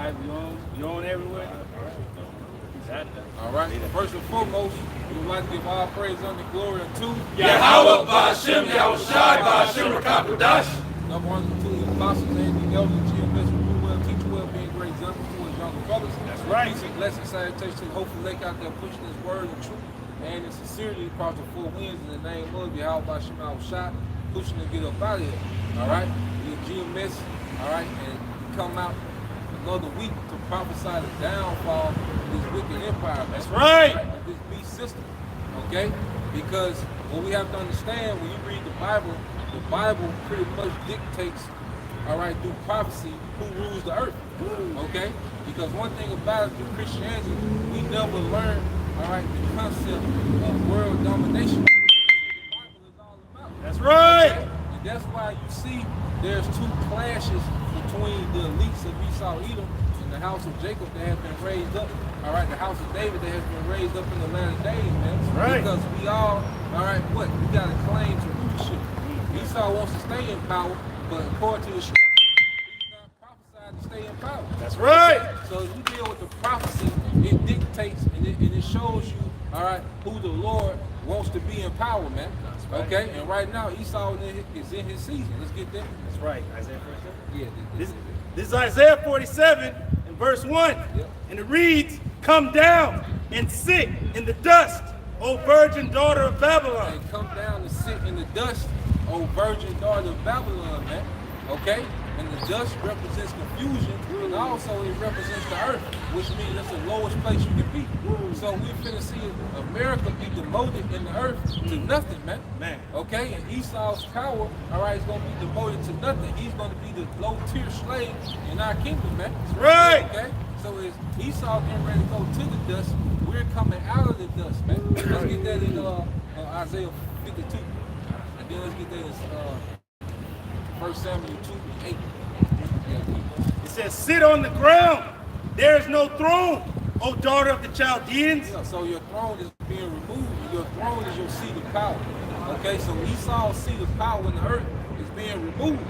Live, you on everywhere. All right. First and foremost, we would like to give all praise and glory unto Yahweh Ba'Shem Yahushai Ba'Shem Rakapadash. number one to the apostles and the elders, GMS, rule well, teach well, being great examples to his younger brothers. That's right. Peace and blessings, salutation, hopefully lake out there pushing his word and truth and in sincerity across the four winds in the name of Yahweh Ba'Shem Yahushai, pushing to get up out of here. All right. We GMS, all right, and come out another week to prophesy the downfall of this wicked empire. That's right. Of this beast system. Okay? Because what we have to understand when you read the Bible pretty much dictates, all right, through prophecy, who rules the earth. Okay? Because one thing about it, through Christianity, we never learn, all right, the concept of world domination. That's what the Bible is all about. That's right. Okay? And that's why you see there's two clashes between the elites of Esau, Edom, and the house of Jacob that has been raised up. All right, the house of David that has been raised up in the latter days, man. That's right. Because we all right, what? We got a claim to rulership. Esau wants to stay in power, but according to the scripture, he's not prophesied to stay in power. That's right. So as we deal with the prophecy, it dictates and it shows you, all right, who the Lord wants to be in power, man. Right. Okay, and right now Esau is in his season. Let's get there. That's right. Isaiah 47. Yeah. This is Isaiah 47 and verse 1. Yep. And it reads, "Come down and sit in the dust, O virgin daughter of Babylon." And come down and sit in the dust, O virgin daughter of Babylon, man. Okay? And the dust represents confusion, and also it represents the earth, which means that's the lowest place you can be. So we're finna see America be demoted in the earth to nothing, man. Okay? And Esau's power, all right, is gonna be demoted to nothing. He's gonna be the low-tier slave in our kingdom, man. That's right. Okay? So as Esau getting ready to go to the dust, we're coming out of the dust, man. Let's get that in Isaiah 52. And then let's get that in 1 Samuel 2:8. It says, "Sit on the ground. There is no throne, O daughter of the Chaldeans." Yeah, so your throne is being removed. Your throne is your seat of power. Okay, so Esau's seat of power in the earth is being removed.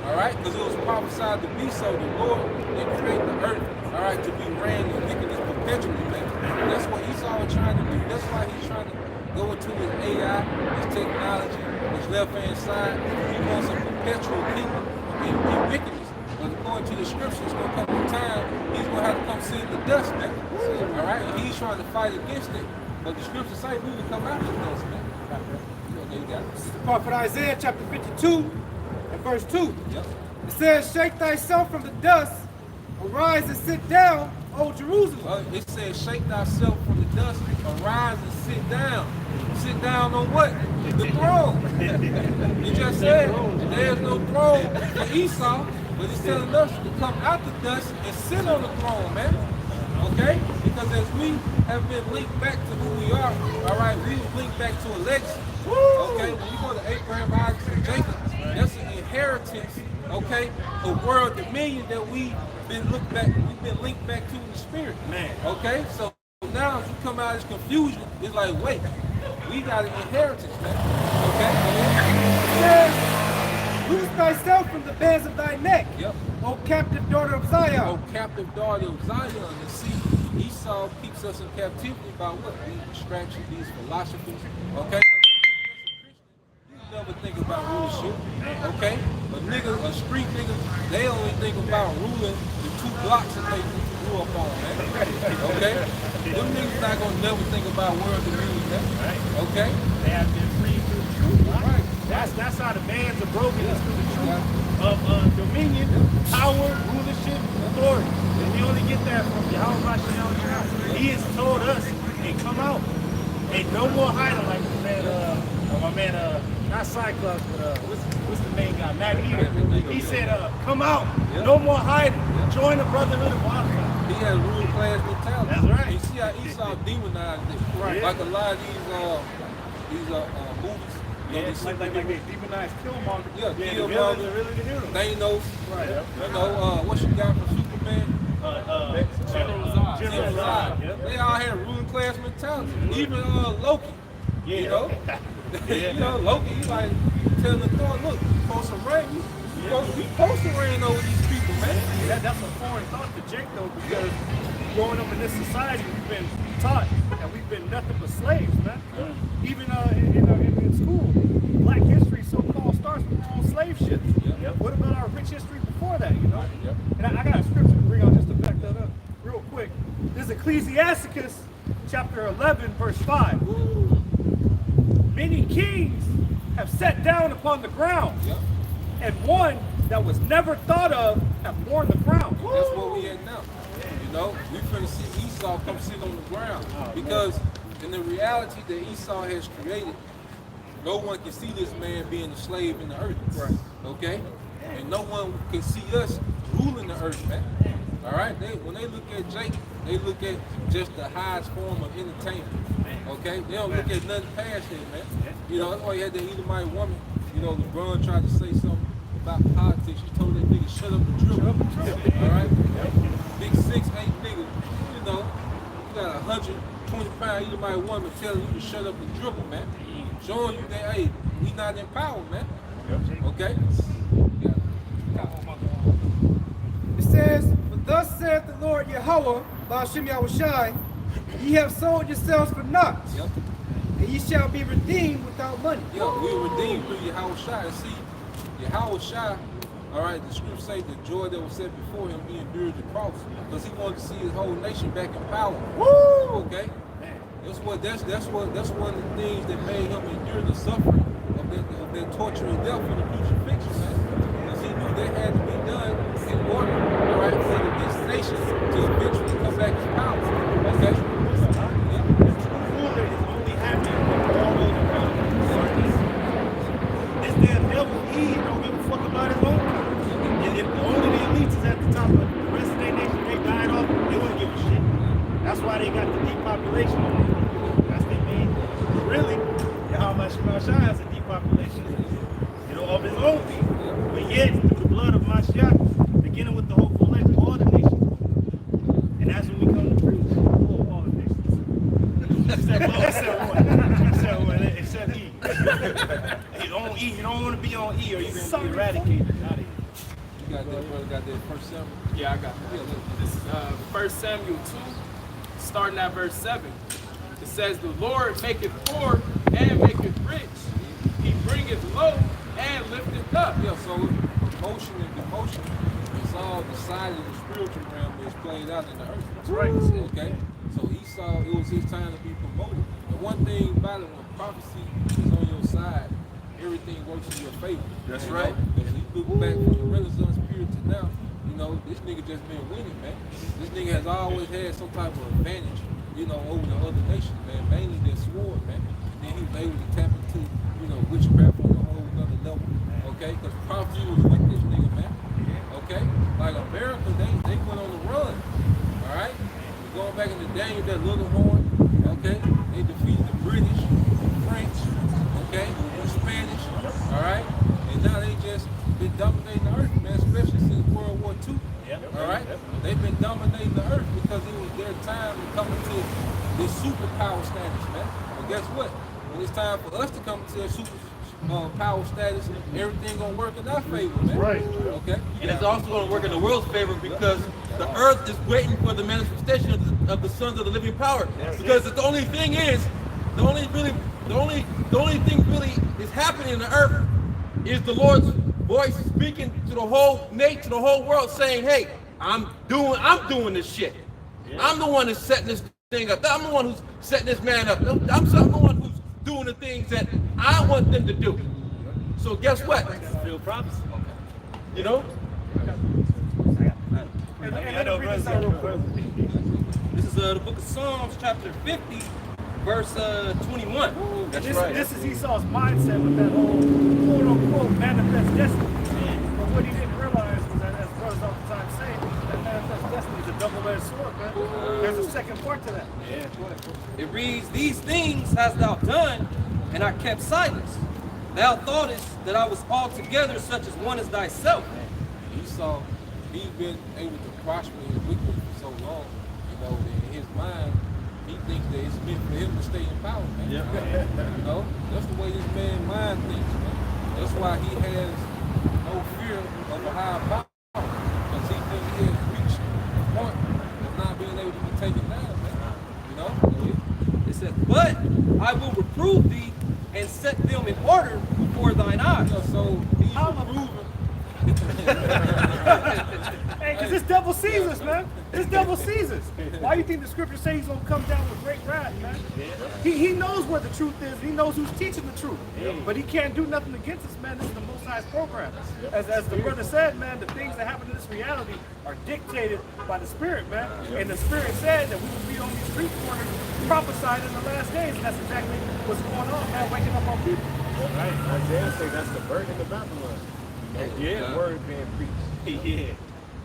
All right, because it was prophesied to be so. The Lord didn't create the earth, all right, to be ran and wickedness perpetually, man. And that's what Esau is trying to do. That's why he's trying to go into his AI, his technology, his left-hand side. He wants a perpetual kingdom in wickedness. But according to the scriptures, it's going to come a time he's going to have to come sit in the dust, man. All right? And he's trying to fight against it. But the scriptures say we will come out of the dust, man. Okay, you got it. Prophet Isaiah chapter 52 and verse 2. Yep. It says, "Shake thyself from the dust, arise and sit down, O Jerusalem." It says, "Shake thyself from the dust, arise and sit down." Sit down on what? The throne. It just said there's no throne for Esau, but it's telling us to come out the dust and sit on the throne, man. Okay? Because as we have been linked back to who we are, all right, we was linked back to a legacy. Okay? When you go to Abraham, Isaac, and Jacob, that's an inheritance, okay, of world dominion that we've been linked back to in the spirit. Man. Okay? So now as we come out of this confusion, it's like, wait, we got an inheritance, man. Okay? It says, "Loose thyself from the bands of thy neck, Yep. O captive daughter of Zion." O captive daughter of Zion. And see, Esau keeps us in captivity by what? These distractions, these philosophies. Okay? You never think about rulership. Okay? A street nigga, they only think about ruling the 2 blocks that they grew up on, man. Okay? Them niggas not gonna never think about world dominion, man. Okay? They have been freed through the truth. Right. That's how the bands are broken, is through the truth of dominion, power, rulership, authority. And we only get that from Yahweh Ba'Shem Yahushua. He has told us, "Hey, come out. Hey, no more hiding," like my man, not Cyclops, but what's the main guy? Magneto. He said, "Come out. No more hiding. Join the brotherhood of Wildfire." He has ruling class mentality. That's right. You see how Esau demonized it. Right. Like a lot of these movies. Yeah, it's like they demonized Killmonger. Yeah, the Killmonger. villains are really the heroes. Thanos. Right. You know, what you got from Superman? General Zod. General Zod. Yep. They all had ruling class mentality. Even Loki. Yeah. You know? Yeah. You know, Loki, he like telling Thor, look, you supposed to reign. We supposed to reign over these people, man. That's a foreign thought to Jake, though, because growing up in this society, we've been taught that we've been nothing but slaves, man. Even in school, Black history so-called starts with our own slave ships. What about our rich history before that, you know? And I got a scripture to bring out just to back that up real quick. This is Ecclesiasticus chapter 11, verse 5. Many kings have sat down upon the ground, and one that was never thought of have worn the crown. That's what we at now. You know, we finna see Esau come sit on the ground. Because in the reality that Esau has created, no one can see this man being a slave in the earth. Right. Okay? And no one can see us ruling the earth, man. All right? When they look at Jake, they look at just the highest form of entertainment. Okay? They don't look at nothing past that, man. You know, that's why you had the Edomite woman. You know, LeBron tried to say something about politics. She told that nigga, shut up and dribble. All right? Big 6'8" nigga. You know, you got a 120-pound Edomite woman telling you to shut up and dribble, man. Showing you that, hey, we not in power, man. Okay? It says, "For thus saith the Lord Yahweh, Ba'ashem Yahushai, ye have sold yourselves for naught, and ye shall be redeemed without money." Yeah, we were redeemed through Yahushai. See, Yahushai, all right, the scripture say the joy that was set before him, he endured the cross, because he wanted to see his whole nation back in power. Woo! Okay? That's one of the things that made him endure the suffering of that torture and death for the crucifixion, man. Because he knew that had to be done in order, all right, for this nation to eventually come back to power. Okay? Ruler is only happy when all those around him are this. This damn devil, he don't give a fuck about his own people. And if only the elites is at the top of the rest of their nation, they died off, they wouldn't give a shit. That's why they got the depopulation. That's their main. Really, how much Mashiach has a depopulation, you know, of his own people. But yet, through the blood of Mashiach, beginning with the hopeful elect, all the nations. And that's when we come to preach. All the nations. Except one. Except E. You don't E. You don't want to be on E, or you're going to be eradicated out of here. You got that, brother, got that first Samuel? Yeah, I got that. This is 1 Samuel 2, starting at verse 7. It says, "The Lord maketh poor and maketh rich. He bringeth low and lifteth up." Yeah, so promotion and demotion is all decided in the spiritual realm that's played out in the earth. That's right. Okay? So Esau, it was his time to be promoted. And one thing about it, when prophecy is on your side, everything works in your favor. That's you right. Because you look back from the Renaissance period to now, you know, this nigga just been winning, man. This nigga has always had some type of advantage, you know, over the other nations, man. Mainly their sword, man. And then he was able to tap into, you know, witchcraft on a whole other level. Okay? Because prophecy was with this nigga, man. Okay? Like America, they went on the run. Alright? Going back in the day with that little horn, okay? They defeated the British, the French, okay? The Spanish, alright? And now they just been dominating the earth, man, especially since World War II. Alright? They've been dominating the earth because it was their time to come into this superpower status, man. But guess what? When it's time for us to come to a power status, everything gonna work in our favor, man. Right. Okay? And it's also going to work in the world's favor because the earth is waiting for the manifestation of the sons of the living power. Because the only thing is, the only thing really is happening in the earth is the Lord's voice speaking to the whole nation, to the whole world, saying, "Hey, I'm doing this shit. I'm the one that's setting this thing up. I'm the one who's setting this man up. I'm the one who's doing the things that I want them to do." So guess what? Real prophecy. You know? And let me read this out real quick. This is the book of Psalms, chapter 50, verse 21. This is Esau's mindset with that whole quote-unquote manifest destiny. But what he didn't realize was that, as brothers oftentimes say, that manifest destiny is a double-edged sword, man. There's a second part to that. It reads, "These things hast thou done, and I kept silence. Thou thoughtest that I was altogether such as one as thyself." Esau, he's been able to prosper in wickedness for so long, you know, that in his mind, he thinks that it's meant for him to stay in power, man. You know, that's the way this man's mind thinks, man. That's why he has no fear of a higher power. Because he But I will reprove thee and set them in order before thine eyes. Yeah, so he's approving. Hey, because this devil sees us, man. This devil sees us. Why you think the scripture says he's going to come down with great wrath, man? He knows where the truth is. He knows who's teaching the truth. But he can't do nothing against us, man. This is the Most High's program. As the brother said, man, the things that happen in this reality are dictated by the Spirit, man. And the Spirit said that we will be on these street corners prophesied in the last days. And that's exactly what's going on, man, waking up on people. Right. Isaiah say that's the burden of Babylon. Yeah. The word being preached. Yeah.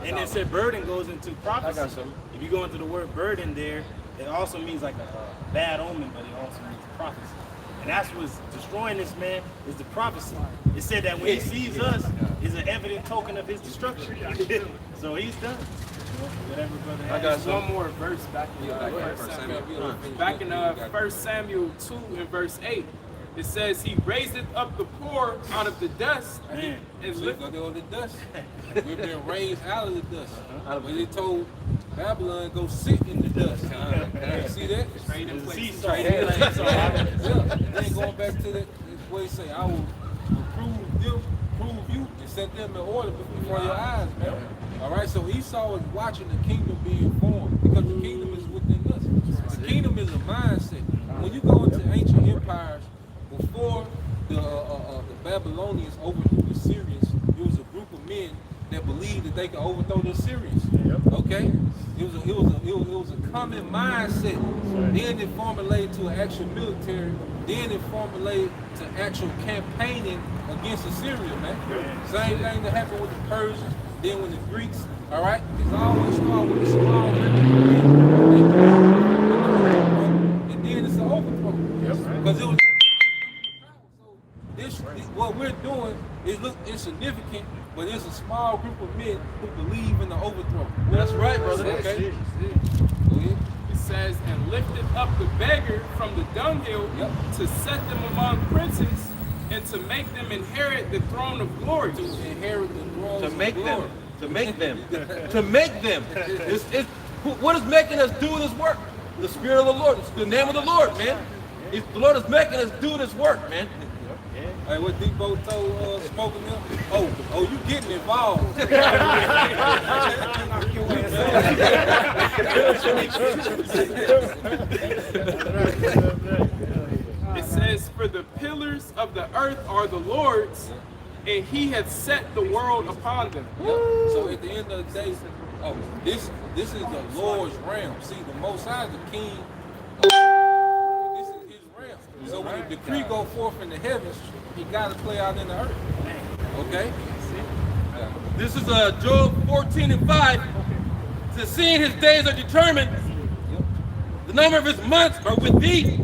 And it said burden goes into prophecy. If you go into the word burden there, it also means like a bad omen, but it also means prophecy. And that's what's destroying this man is the prophecy. It said that when he sees us, is an evident token of his destruction. So he's done. Whatever, brother. I got one more verse back in back in 1 Samuel 2 and verse 8. It says he raiseth up the poor out of the dust Man. and So lift they on the dust. We've been raised out of the dust. When they told Babylon go sit in the dust. You see that? straight in place. Seesaw. Yeah, and then going back to that way he say, I will prove you and set them in order before your eyes, man. All right, so Esau is watching the kingdom being formed because the kingdom is within us. The kingdom is a mindset. When you go into ancient empires, before the Babylonians overthrew the Syrians, it was a group of men that believed that they could overthrow the Syrians. Okay, it was a common mindset. Then it formulated to an actual military. Then it formulated to actual campaigning against Assyria, man. Same thing that happened with the Persians. Then when the Greeks, all right, it's always started with the small and then it's an overthrow. Because it was. What we're doing is look insignificant, but it's a small group of men who believe in the overthrow. That's right, brother. Okay. It says, and lifted up the beggar from the dunghill to set them among princes and to make them inherit the throne of glory. To inherit the throne To of make glory. them. To make them. To make them. What is making us do this work? The Spirit of the Lord. It's the name of the Lord, man. The Lord is making us do this work, man. Hey, what Debo told Smoking them? Oh, you getting involved. It says, for the pillars of the earth are the Lord's, and he hath set the world upon them. So at the end of the day, this is the Lord's realm. See, the Most High is the King. This is his realm. So when the decree go forth in the heavens, he got to play out in the earth. Okay? This is Job 14 and 5. It says, seeing his days are determined, the number of his months are with thee.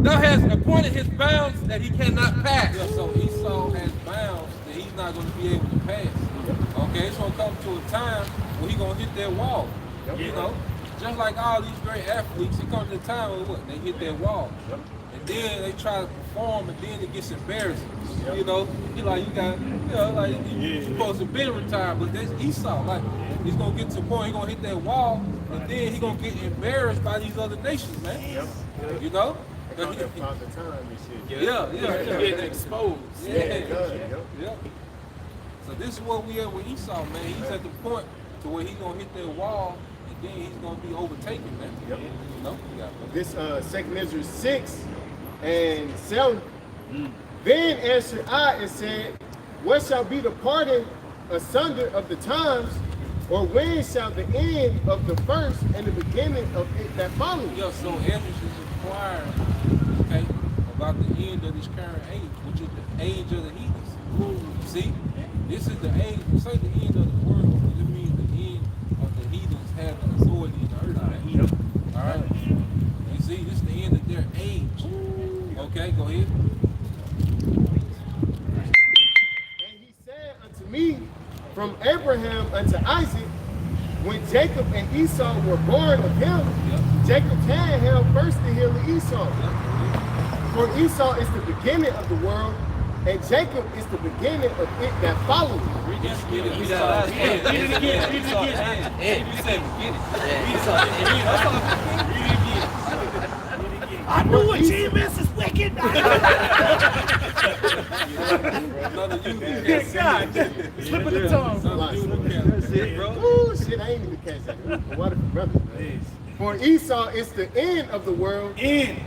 Thou hast appointed his bounds that he cannot pass. Yeah, so Esau has bounds that he's not going to be able to pass. Okay, it's going to come to a time where he's going to hit that wall. You know? Just like all these great athletes, it comes to a time where what? They hit that wall. And then they try to perform, and then it gets embarrassing. You know, you're supposed to be retired, but that's Esau. Like, he's gonna get to a point, he's gonna hit that wall, and then he's gonna get embarrassed by these other nations, man. You know? Father time and shit. Yeah. Getting exposed. Yeah. So this is what we at with Esau, man. He's at the point to where he's gonna hit that wall, and then he's gonna be overtaken, man. You know? This 2 Ezra 6 and 7. Then answered I and said, what shall be the parting asunder of the times, or when shall the end of the first and the beginning of it that follows? Yeah, so Ezra is inquiring, okay, about the end of this current age, which is the age of the heathens. See, this is the age, say the end of the world, it means the end of the heathens having authority in the earth. All right? You see, this is the end of their age. Okay, go ahead. And he said unto me, from Abraham unto Isaac, when Jacob and Esau were born of him, Jacob had held first the hill of Esau. For Esau is the beginning of the world, and Jacob is the beginning of it that follows. Read that last one. Read it again. Read it again. You said beginning. Read it again. I knew achievements is wicked. Another you can't God, slip of the tongue. Another you can't see it, bro. Ooh, shit, I ain't even catch that. Ooh, what if brothers, man? For Esau is the end of the world, In.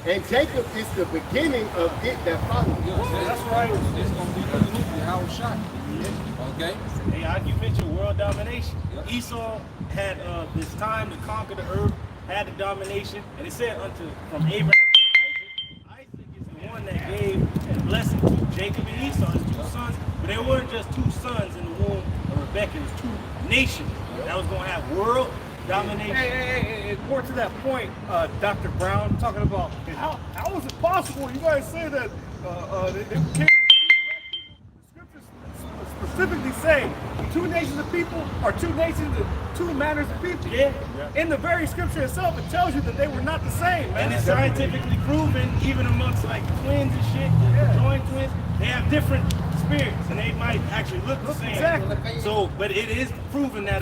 and Jacob is the beginning of it that follows. That's right. It's gonna be the Howard shot. Okay. Hey, you mentioned world domination. Yep. Esau had this time to conquer the earth, had the domination, and it said from Abraham to Isaac. Isaac is the one that gave the blessing to Jacob and Esau, his two sons. But they weren't just two sons in the womb of Rebecca, it was two nations that was going to have world domination. Hey, more to that point, Dr. Brown, talking about how is it possible? You guys say that they came. The scriptures specifically say two nations of people are two nations and two manners of people. Yeah. In the very scripture itself, it tells you that they were not the same, man. And it's scientifically proven, even amongst like twins and shit, joined twins, they have different spirits and they might actually look the same. Exactly. So, but it is proven that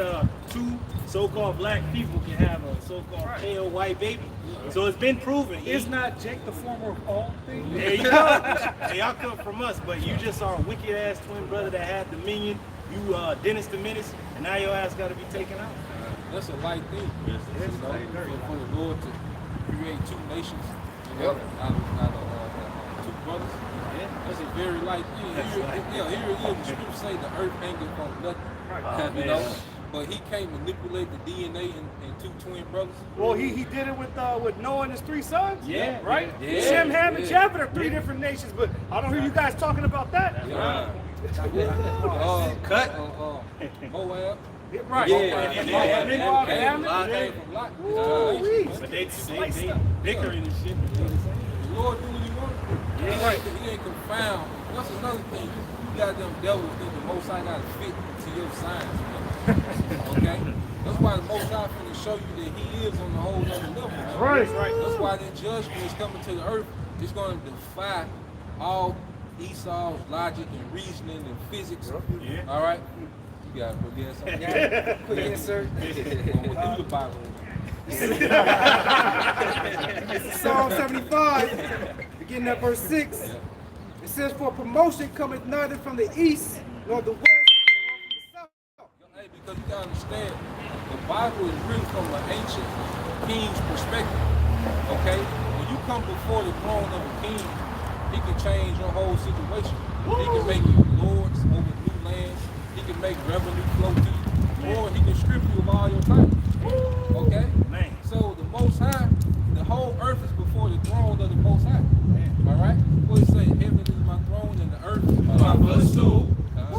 two so-called black people can have a so-called pale white baby. So it's been proven. Is not Jake the former of all things? There you go. Hey, y'all come from us, but you just are a wicked ass twin brother that had dominion. You Dennis the Menace, and now your ass got to be taken out. That's a light thing. For the Lord to create two nations, out of two brothers. That's a very light thing. Here it is. The scripture say the earth hangeth on nothing. You know. But he can't manipulate the DNA in two twin brothers. Well, he did it with Noah and his three sons. Yeah. Right? Yeah. Shem, Ham, and Japheth are three different nations, but I don't hear you guys talking about that. Cut. Moab. Right. Moab Ammon. came from Lot. But they bickering and shit. The Lord do what he wants. He ain't confound. That's another thing. You got them devils think the Most High got to fit to your signs. Okay? That's why the Most High finna show you that he is on the whole other level. Man. Right. That's why the judgment is coming to the earth. It's going to defy all Esau's logic and reasoning and physics. Yeah. All right? You got to forget something. Yes, sir. Through the Bible. Psalm 75, beginning at verse 6. It says, for promotion cometh neither from the east, nor the west, nor from the south. Hey, because you gotta understand, the Bible is written from an ancient king's perspective. Okay? When you come before the throne of a king, he can change your whole situation. He can make you lords over new lands. He can make revenue flow to you. Or he can strip you of all your titles. Okay? Man. So the Most High, the whole earth is before the throne of the Most High. All right? What it say? Heaven is my throne and the earth is my footstool.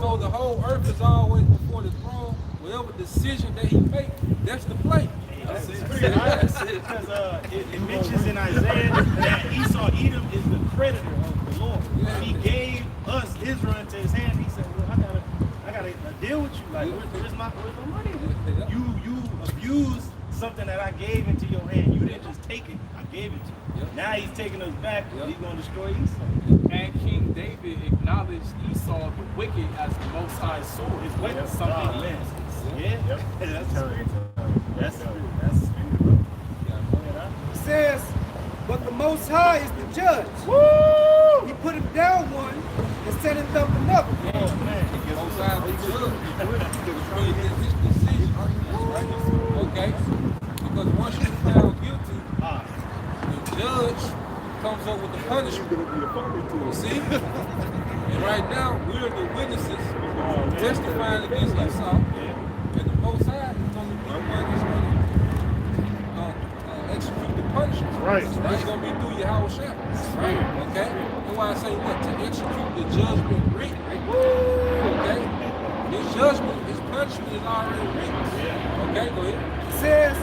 So the whole earth is always before the throne. Whatever decision that he makes, that's the play. That's it. Because it mentions in Isaiah that Esau, Edom, is the creditor of the Lord. He gave us Israel into his hand. He said, well, I gotta deal with you. Like, where's my money? You abused something that I gave into your hand. You didn't just take it. I gave it to you. Now he's taking us back. He's going to destroy Esau. And King David acknowledged Esau the wicked as the Most High sword. It's like something he is. Yeah. That's true. That's true. It says, but the Most High is the judge. Woo! He put him down one and set him up another. Oh, man. Most High is the judge. He made his decision. Okay? Because once you're found guilty, the judge comes up with the punishment. You see? And right now, we're the witnesses testifying against Esau. And the Most High is going to be the one that's going to execute the punishment. Right. That's going to be through Yahweh Shah. Right. Okay? That's why I say what? To execute the judgment written. Okay? His judgment, his punishment is already written. Okay, go ahead. It says,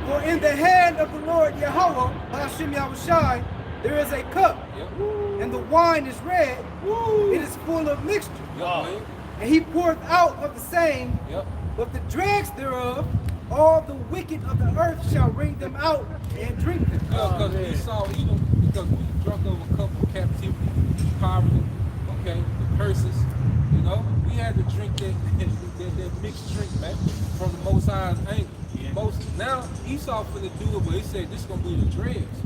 for in the hand of the Lord Yahweh, Hashem Yahushai, there is a cup, and the wine is red. It is full of mixture. And he poureth out of the same, but the dregs thereof, all the wicked of the earth shall wring them out and drink them. Because Esau, Edom, because we drunk over a couple of captivity, poverty, okay, the curses, you know, we had to drink that mixed drink, man, from the Most High's anger. Now Esau finna do it, but he said this is gonna be the dregs.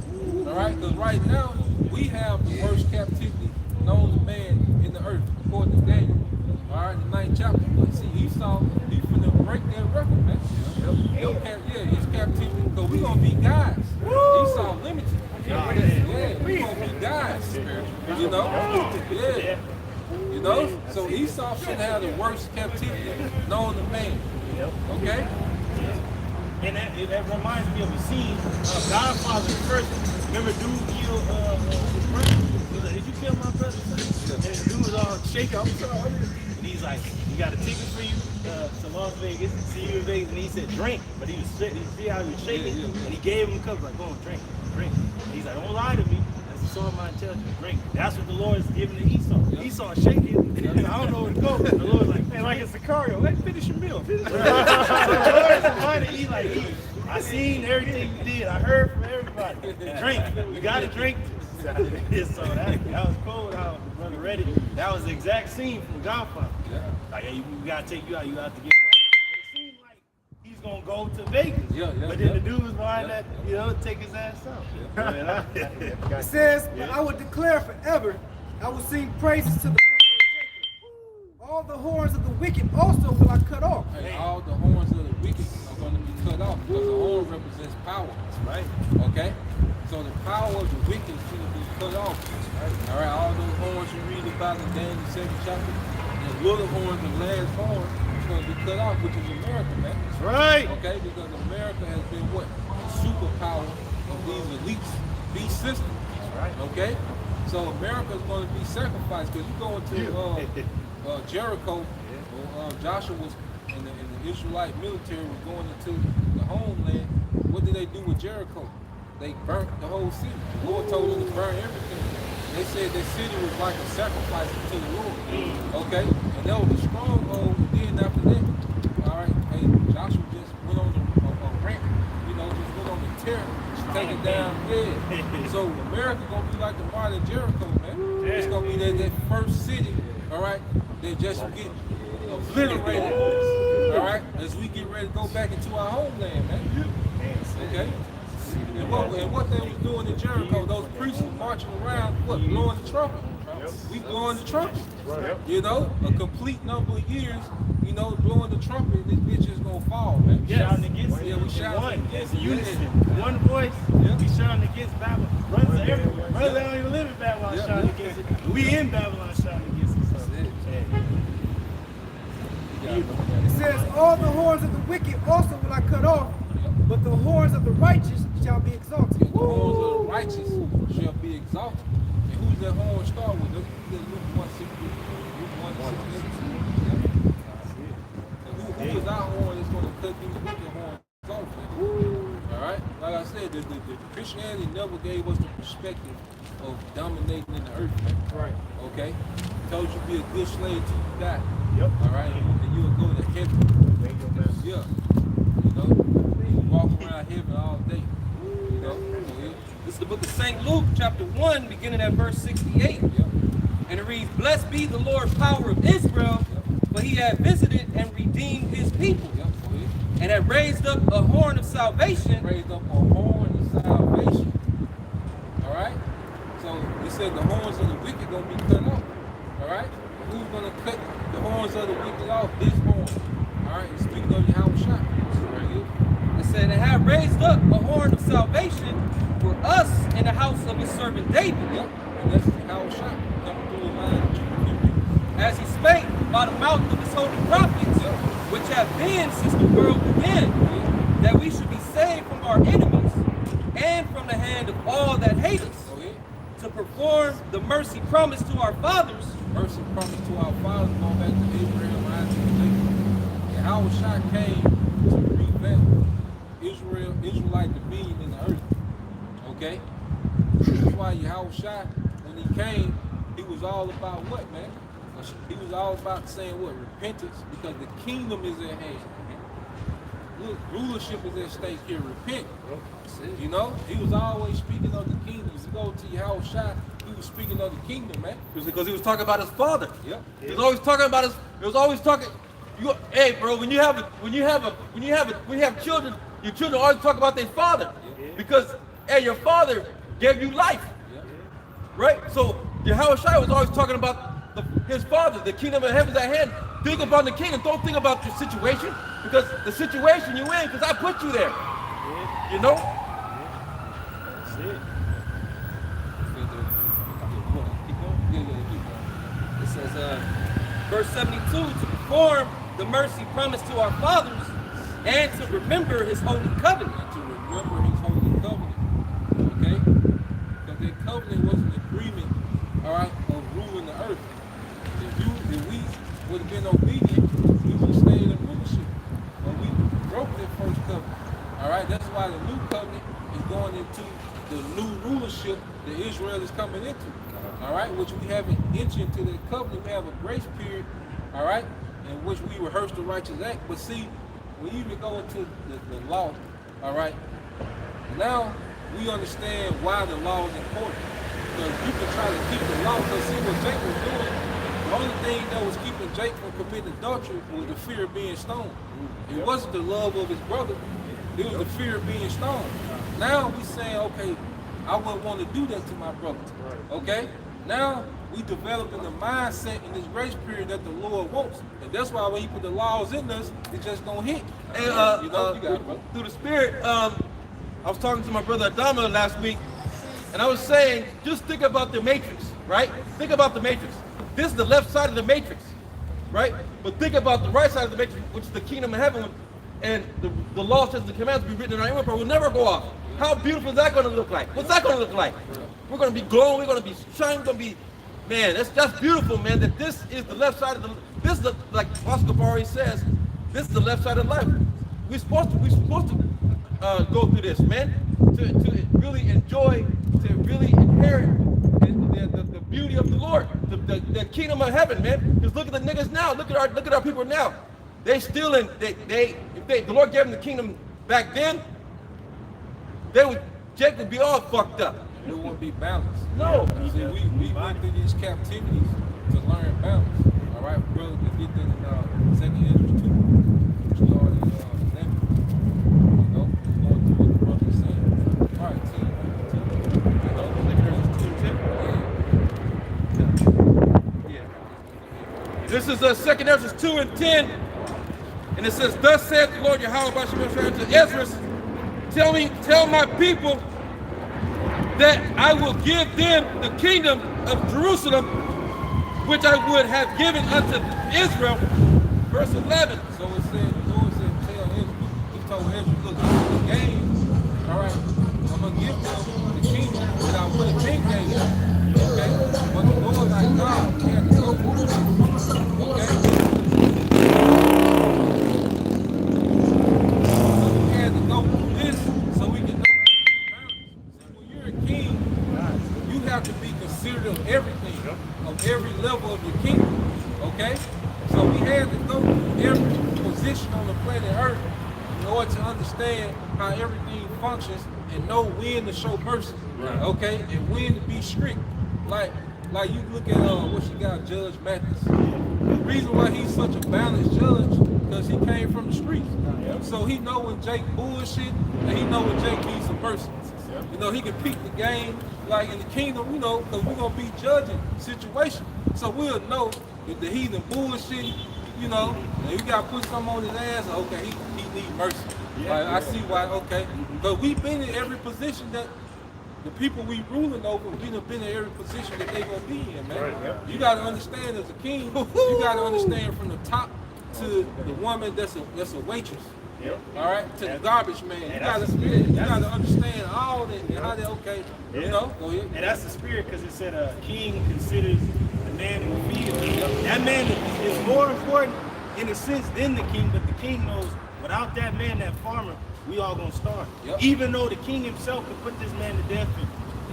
All right, because right now we have the worst captivity known to man in the earth, according to Daniel. All right, the 9th chapter. But see, Esau, he's finna break that record, man. His captivity, because we gonna be guys. Esau limited. Yeah, we gonna be guys. You know? Yeah. You know? So Esau should have the worst captivity known to man. Okay? And that reminds me of a scene of Godfather first. Remember dude killed his brother? He's like, did you kill my brother? And the dude was all shaking. I'm sorry. And he's like, we got a ticket for you to Las Vegas. See you in Vegas. And he said, drink. But he was see how he was shaking? And he gave him a cup, like, go on, drink. And he's like, don't lie to me. That's the sword of my intelligence. Drink. That's what the Lord is giving to Esau. Esau shaking. And I don't know where to go. The Lord's like, man, like a Sicario. Let's finish your meal. So the Lord is reminding me, like, I seen everything you did. I heard from everybody. Drink. You got to drink. So that was cool how the brother read it. That was the exact scene from Godfather. Like, hey, we got to take you out. You have to get ready. It seemed like he's going to go to Vegas. But then the dude was behind that, take his ass out. It says, but I would declare forever, I will sing praises to the power of Jacob. All the horns of the wicked also will I cut off. Hey, all the horns of the wicked are going to be cut off because the horn represents power. That's right. Okay? So the power of the wicked is going to be cut off. Right. All right, all those horns you read about in Daniel 2nd chapter, the little horn, the last horn, is going to be cut off, which is America, man. That's right. Okay, because America has been what? The superpower of these elites, these systems. That's right. Okay? So America is going to be sacrificed because you go into Jericho, Joshua was, and the Israelite military was going into the homeland. What did they do with Jericho? They burnt the whole city. The Lord told them to burn everything. They said that city was like a sacrifice to the Lord. Okay? And that was a stronghold. And then after that, all right, hey, Joshua just went on the ramp, just went on the tear, take it down. Yeah. So America gonna be like the modern Jericho, man. It's gonna be that first city, all right, that just get obliterated. All right, as we get ready to go back into our homeland, man. Okay? And what they was doing in Jericho, those priests were marching around, blowing the trumpet. We blowing the trumpet. A complete number of years, blowing the trumpet, and this bitch is gonna fall, man. Shouting against it. Yeah, we shouting against it. Unison. One voice. We shouting against Babylon. Brothers everywhere. Brothers that don't even live in Babylon shouting against it. We in Babylon shouting against it. So. It says, all the horns of the wicked also will I cut off, but the horns of the righteous shall be exalted. The horns of the righteous shall be exalted. And who's that horn start with? Luke 1:16. Who is our horn that's going to cut these wicked horns off? All right? Like I said, the Christianity never gave us the perspective of dominating in the earth. Right. Okay? Told you be a good slave till you die. Yep. All right? And you'll go to heaven. Yeah. You walk around heaven all day. This is the book of St. Luke, chapter 1, beginning at verse 68. And it reads, blessed be the Lord, power of Israel, for he had visited and redeemed his people, and had raised up a horn of salvation. Raised up a horn of salvation. All right? So it said the horns of the wicked going to be cut off. All right? Who's going to cut the horns of the wicked off? This horn. All right? It's speaking of Yahushua. It said, and had raised up a horn of salvation for us in the house of his servant David. Yep. And that's Yahushua coming through the line of Judah. As he spake by the mouth of his holy prophets, which have been since the world began, that we should be saved from our enemies and from the hand of all that hate us, to perform the mercy promised to our fathers. Mercy promised to our fathers, going back to Abraham, Isaac, and Jacob. Yahushua came to revamp Israelite dominion in the earth. Okay? That's why Yahushua, when he came, he was all about what, man? He was all about saying what? Repentance, because the kingdom is at hand. Look, rulership is at stake here. Repent. He was always speaking of the kingdom. If you go to Yahushua, he was speaking of the kingdom, man. Because he was talking about his father. Yep. He was always talking about his. He was always talking. Hey, bro, when you have children, your children always talk about their father, because hey, your father gave you life. Right? So Yahweh Shai was always talking about his father, the kingdom of heaven is at hand. Think about the kingdom. Don't think about your situation, because the situation you're in, because I put you there. You know? That's it. It says, verse 72, to perform the mercy promised to our fathers and to remember his holy covenant. And to remember his holy covenant. Okay? Because that covenant was an agreement, all right, of ruling the earth. If we would have been obedient, we would have stayed in rulership. But we broke that first covenant. All right? That's why the new covenant is going into the new rulership that Israel is coming into. All right? Which we haven't entered into that covenant. We have a grace period, all right, in which we rehearse the righteous act. But see, when you even go into the law, all right, now we understand why the law is important. Because you can try to keep the law, because see what Jake was doing, the only thing that was keeping Jake from committing adultery was the fear of being stoned. It wasn't the love of his brother, it was the fear of being stoned. Now we saying, okay, I wouldn't want to do that to my brother. Okay? Now we developing the mindset in this grace period that the Lord wants. And that's why when he put the laws in us, it just don't hit. And you know, you got it, bro. through the Spirit, I was talking to my brother Adama last week, and I was saying, just think about the matrix, right? Think about the matrix. This is the left side of the matrix, right? But think about the right side of the matrix, which is the kingdom of heaven, and the law says the commands be written in our inward part will never go off. How beautiful is that going to look like? What's that going to look like? We're going to be glowing, we're going to be shining, we're going to be, man, that's beautiful, man, that this is the left side of this is the, like Oscar Bari says, this is the left side of life. We're supposed to go through this, man, to really enjoy, to really inherit the beauty of the Lord, the kingdom of heaven, man. Because look at the niggas now, look at our people now. They still in, if the Lord gave them the kingdom back then, Jake would be all fucked up. It won't be balanced. No. See, we went through these captivities to learn balance. All right, brother, we did that in 2nd Ezra 2. Started then. You know, going through what the brother is saying. All right, team. You know, This is 2nd Ezra 2:10, and it says, "Thus saith the Lord Yahweh Bashem to Ezra, tell my people that I will give them the kingdom of Jerusalem, which I would have given unto Israel." Verse 11. So it said, the Lord said, tell Ezra, he told Ezra, look, this is the game. All right, I'm going to give them the kingdom that I would have been gave them. Okay? But the Lord, like God, he had to go for it. Okay? So we had to go through this so we can know balance. When you're a king, you have to be considerate of everything, of every level of your kingdom. Okay? So we had to go through every position on the planet Earth in order to understand how everything functions and know when to show mercy. Right. Okay? And when to be strict. Like you look at what you got, Judge Mathis. The reason why he's such a balanced judge, because he came from the streets. So he know when Jake bullshit, and he know when Jake needs some mercy. You know, he can peek the game, like in the kingdom, you know, because we're going to be judging situation. So we'll know if the heathen bullshit, you know, and you got to put something on his ass, okay, he need mercy. Like, I see why, okay. But we've been in every position that the people we ruling over, we done been in every position that they gonna be in, man. You gotta understand as a king, you gotta understand from the top to the woman that's a waitress. All right, to the garbage man. You gotta understand all that and how they okay. You know, go ahead. And that's the spirit, because it said a king considers the man in the field. That man is more important in a sense than the king, but the king knows without that man, that farmer, we all gonna starve. Even though the king himself could put this man to death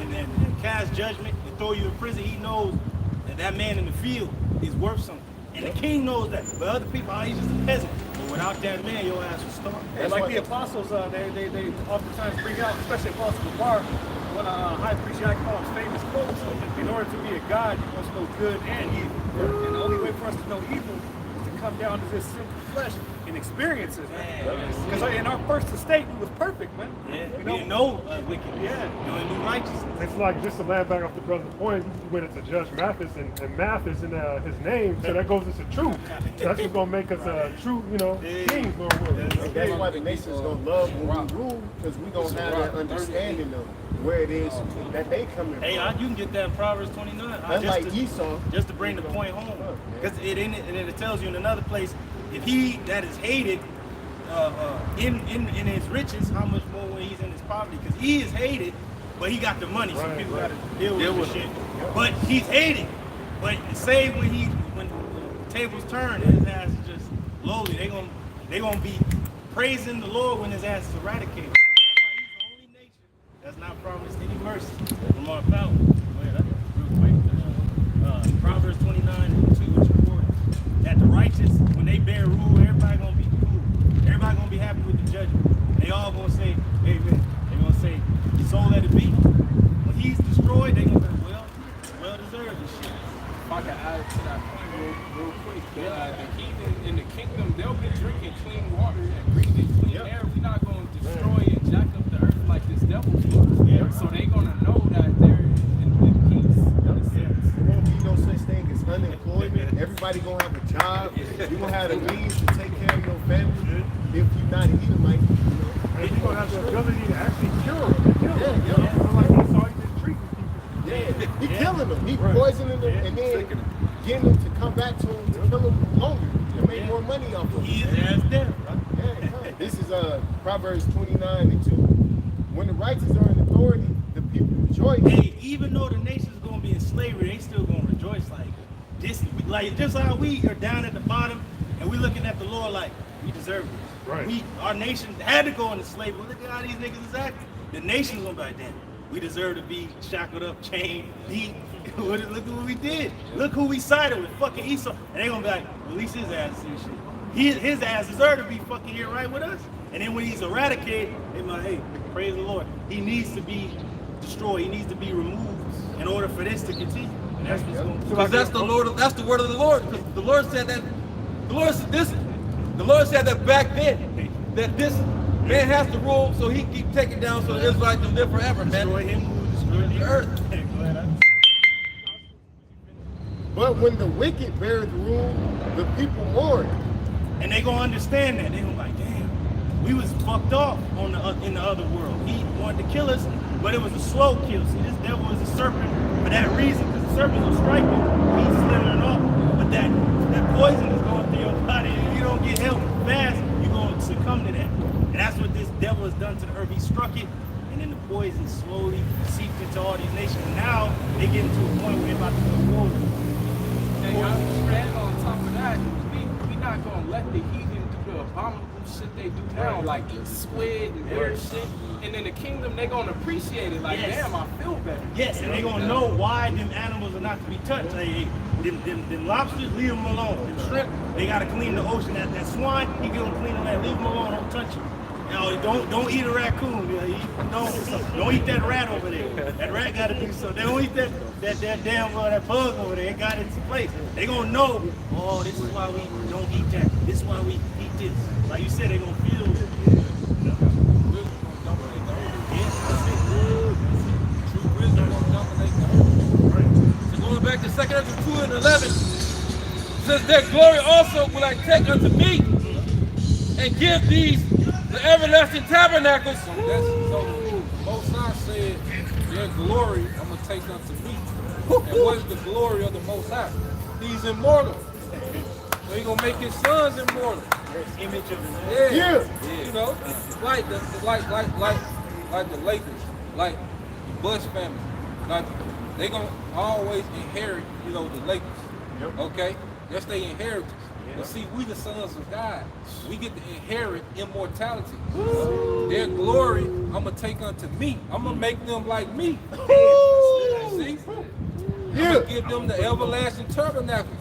and cast judgment and throw you in prison, he knows that man in the field is worth something. And the king knows that. But other people, he's just a peasant. But without that man, your ass will starve. And like the apostles, they oftentimes bring out, especially Apostle Bar, one high priest Yaakov's famous quote: "In order to be a god, you must know good and evil. And the only way for us to know evil is to come down to this simple flesh and experience it, man. Because in our first estate, we was perfect, man. Yeah, You we know? didn't know wicked. Yeah. You only knew righteousness. It's like, just to land back off the brother's point, you went into Judge Mathis, and Mathis in his name, so that goes into truth. That's what's gonna make us true, kings, Lord willing. That's why the nation's gonna love when we rule, because we gonna have that understanding of where it is that they coming from. Hey, you can get that in Proverbs 29. Unlike Esau. Just to bring the point home. Because it tells you in another place, if he that is hated in his riches, how much more when he's in his poverty? Because he is hated, but he got the money, so people got to deal with the shit. But he's hated. But say when the tables turn and his ass is just lowly, they gonna be praising the Lord when his ass is eradicated. That's why he's the only nation that's not promised any mercy from our power. Real quick, Proverbs 29:2 is recorded that the righteous, when they bear rule, everybody gonna be cool. Everybody gonna be happy with the judgment. They all gonna say, amen. They gonna say, so let it be. When he's destroyed, they gonna say, well deserved this shit. If I can add to that point real quick, the heathen in the kingdom, they'll be drinking clean water and breathing clean air. We're not going to destroy and jack up the earth like this devil does. So they're going to know that they're in peace. There won't be no such thing as unemployment. Everybody gonna have a job. You gonna have the means to take care of your family. If you're not an Edomite, And you're gonna have the ability to actually kill them. Like Esau, he just treating people. Yeah, he killing them. He poisoning them and then getting them to come back to him to kill them longer to make more money off of them. He is as death, right? Yeah. This is Proverbs 29:2. When the righteous are in authority, the people rejoice. Hey, even though the nation's gonna be in slavery, they still gonna rejoice like this. Like just how we are down at the bottom and we looking at the Lord like we deserve this. Right. Our nation had to go into slavery. Look at how these niggas is acting. The nation's gonna be like, damn, we deserve to be shackled up, chained, beat. Look at what we did. Look who we sided with, fucking Esau. And they gonna be like, well, at least his ass is shit. His ass deserved to be fucking here right with us. And then when he's eradicated, they be like, hey, praise the Lord. He needs to be destroyed. He needs to be removed in order for this to continue. And that's what's going to Because that's the Lord. That's the word of the Lord. Because the Lord said that. The Lord said this. The Lord said that back then, that this man has to rule, so he keep taking down, so the Israelites can live forever, man. destroy him who destroyed the earth. But when the wicked bear the rule, the people mourn. And they gonna understand that. They gonna be like, damn, we was fucked off on in the other world. He wanted to kill us, but it was a slow kill. See, this devil is a serpent for that reason, because the serpent will strike you, he's slithering off. But that poison is going through your body, and if you don't get help fast, you're gonna succumb to that. And that's what this devil has done to the earth. He struck it, and then the poison slowly seeped into all these nations. And now they get into a point where they're about to go war. And on top of that, we not gonna let the heathen do the abominable shit they do now, like eat squid and weird shit. And in the kingdom, they gonna appreciate it. Like, damn, I feel better. Yes, and they gonna know why them animals are not to be touched. Hey, them lobsters, leave them alone. Them shrimp, they gotta clean the ocean. That swine, he gonna clean them. Leave them alone. Don't touch him. You know, don't eat a raccoon. You know, don't eat that rat over there. That rat gotta do something. They don't eat that damn that bug over there. It got its place. They gonna know. Oh, this is why we don't eat that. This is why we eat this. Like you said, they gonna feel it. So going back to 2 Ezra 2:11, says their glory also will I take unto me and give these the everlasting tabernacles. So Most High said, their glory I'm going to take unto me. And what is the glory of the Most High? He's immortal. So he's going to make his sons immortal. Image of Yeah. You know, like the Lakers, like the Bush family. Like they gonna always inherit, the Lakers. Okay? That's their inheritance. But see, we the sons of God. We get to inherit immortality. Their glory, I'm gonna take unto me. I'm gonna make them like me. See? I'm gonna give them the everlasting tabernacles.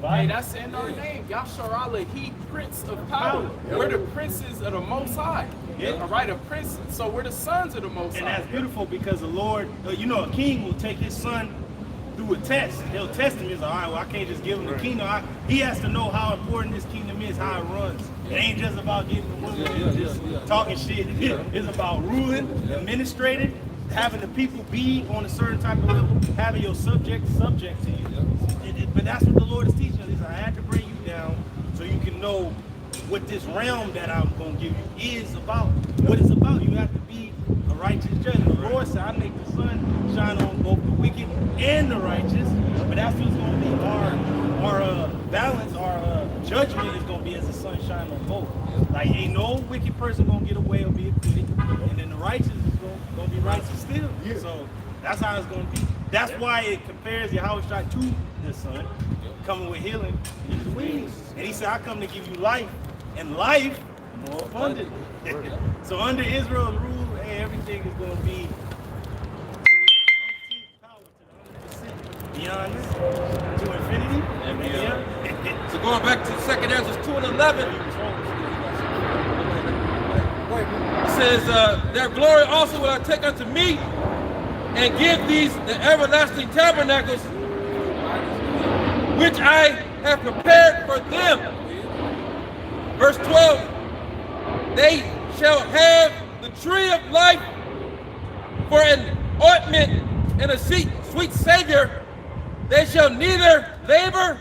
Hey, that's in our name. Yasharallah, he Prince of Power. We're the princes of the Most High. All right, a prince. So we're the sons of the Most High. And that's beautiful because the Lord, a king will take his son through a test. They'll test him. He's like, all right, well, I can't just give him the kingdom. He has to know how important this kingdom is, how it runs. It ain't just about getting the women and just talking shit. It's about ruling, administrating, having the people be on a certain type of level, having your subject to you. But that's what the Lord is teaching us. He said, I had to bring you down so you can know what this realm that I'm going to give you is about. What it's about. You have to be a righteous judge. The Lord said, I make the sun shine on both the wicked and the righteous. But that's what's going to be our balance, our judgment is going to be as the sun shines on both. Like, ain't no wicked person going to get away or be acquitted. And then the righteous is going to be righteous still. So that's how it's going to be. That's why it compares Yahushua to the sun, coming with healing in his wings. And he said, I come to give you life, and life more abundant. So under Israel's rule, hey, everything is going to be beyond this, to infinity and beyond. So going back to 2nd Ezra 2:11, it says, their glory also will I take unto me, and give these the everlasting tabernacles, which I have prepared for them. Verse 12, they shall have the tree of life for an ointment and a sweet savior. They shall neither labor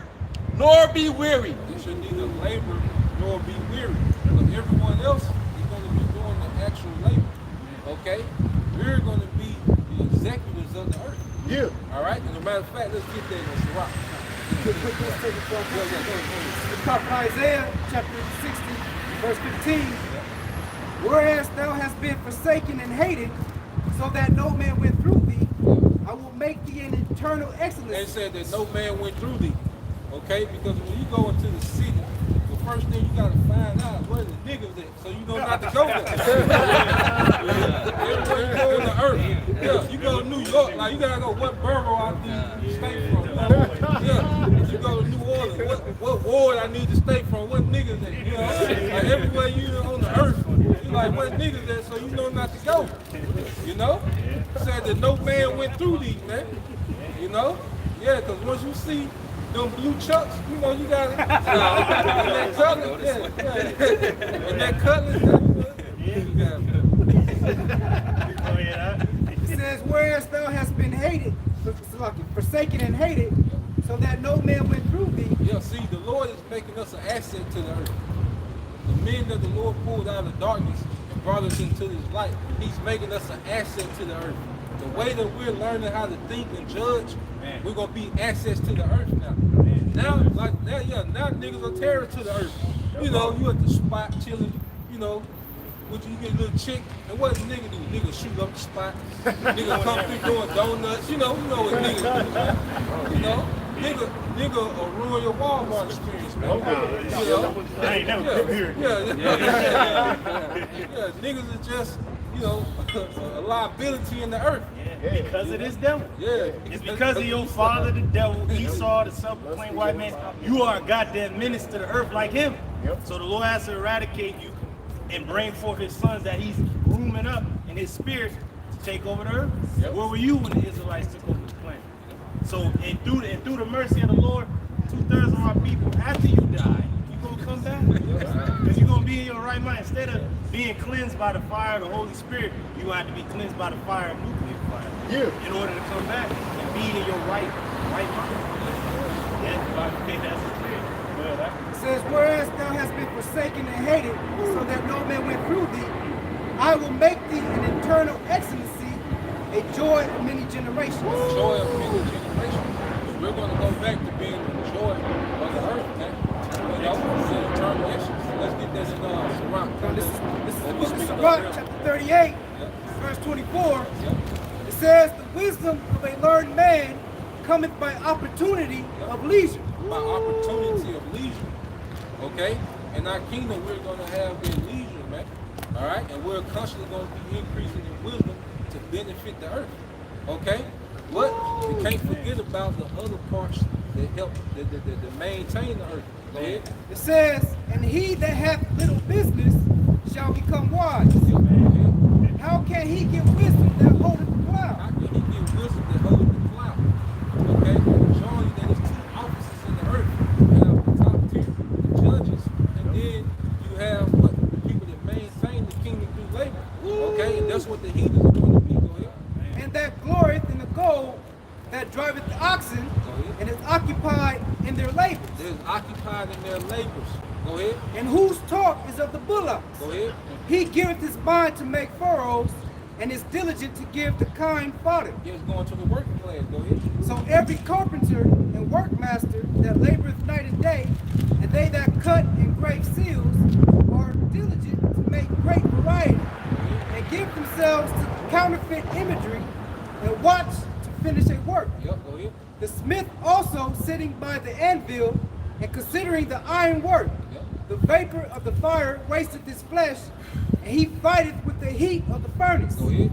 nor be weary. They shall neither labor nor be weary. But everyone else is going to be doing the actual labor. Okay? We're going to be the executives of the earth. Yeah. All right? And as a matter of fact, let's get that in Sirach. The prophet Isaiah chapter 60, verse 15. Whereas thou hast been forsaken and hated, so that no man went through thee, I will make thee an eternal excellence. They said that no man went through thee. Okay? Because when you go into the city, the first thing you got to find out where the niggas at, so you know not to go there. Everywhere you go on the earth. Yeah, you go to New York, like you gotta go what borough I need to stay from. Yeah, you go to New Orleans, what ward I need to stay from, what niggas at. You know, like everywhere you on the earth, you like what niggas at, so you know not to go. You know? Said that no man went through these, man. You know? Yeah, because once you see them blue chucks, you know, you got and that color, and that color, It says, whereas thou hast been hated, forsaken and hated, so that no man went through thee. Yeah, see, the Lord is making us an asset to the earth. The men that the Lord pulled out of darkness and brought us into His light, He's making us an asset to the earth. The way that we're learning how to think and judge, we're gonna be access to the earth now. Now niggas are terror to the earth. You know, you at the spot chilling, you know, you get a little chick, and what does nigga do? Nigga shoot up the spot. Nigga come through doing donuts. You know what niggas do, man. You know, nigga will ruin your Walmart experience, man. I ain't never come here. Yeah, niggas are just, you know, a liability in the earth. Yeah, because of this devil. Yeah. It's because of your father, the devil, Esau, the self-proclaimed white man. You are a goddamn menace to the earth like him. So the Lord has to eradicate you and bring forth his sons that he's grooming up in his spirit to take over the earth. Where were you when the Israelites took over the planet? So, and through the mercy of the Lord, 2/3 of our people, after you die, you gonna come back. Because you're gonna be in your right mind. Instead of being cleansed by the fire of the Holy Spirit, you have to be cleansed by the fire of nuclear fire. In order to come back and be in your right mind. Yeah, that's the spirit. It says, whereas thou hast been forsaken and hated, so that no man went through thee, I will make thee an eternal excellency, a joy of many generations. Joy of many generations. We're going to go back to being the joy of the earth, man. You know, it's an eternal excellency. Let's get this in Sirach. This is Sirach, chapter 38, verse 24. It says, the wisdom of a learned man cometh by opportunity of leisure. By opportunity of leisure. Okay? In our kingdom, we're going to have a leisure, man. All right? And we're constantly going to be increasing in wisdom to benefit the earth. Okay? But we can't forget about the other parts that help that maintain the earth. Go ahead. It says, and he that hath little business shall become wise. How can he get wisdom that holdeth the cloud? How can he get wisdom that holdeth the cloud? Okay? labor. Okay, and that's what the heathens are going to be. Go ahead. And that glorieth in the gold that driveth the oxen, and is occupied in their labors. They're occupied in their labors. Go ahead. And whose talk is of the bullocks. Go ahead. He giveth his mind to make furrows, and is diligent to give the kind fodder. Yes, going to the working class. Go ahead. So every carpenter and workmaster that laboreth night and day, and they that cut and grave seals, are diligent to make great variety, and give themselves to counterfeit imagery, and watch to finish a work. Yep, go ahead. The smith also sitting by the anvil, and considering the iron work, the vapor of the fire wasteth his flesh, and he fighteth with the heat of the furnace. Go ahead.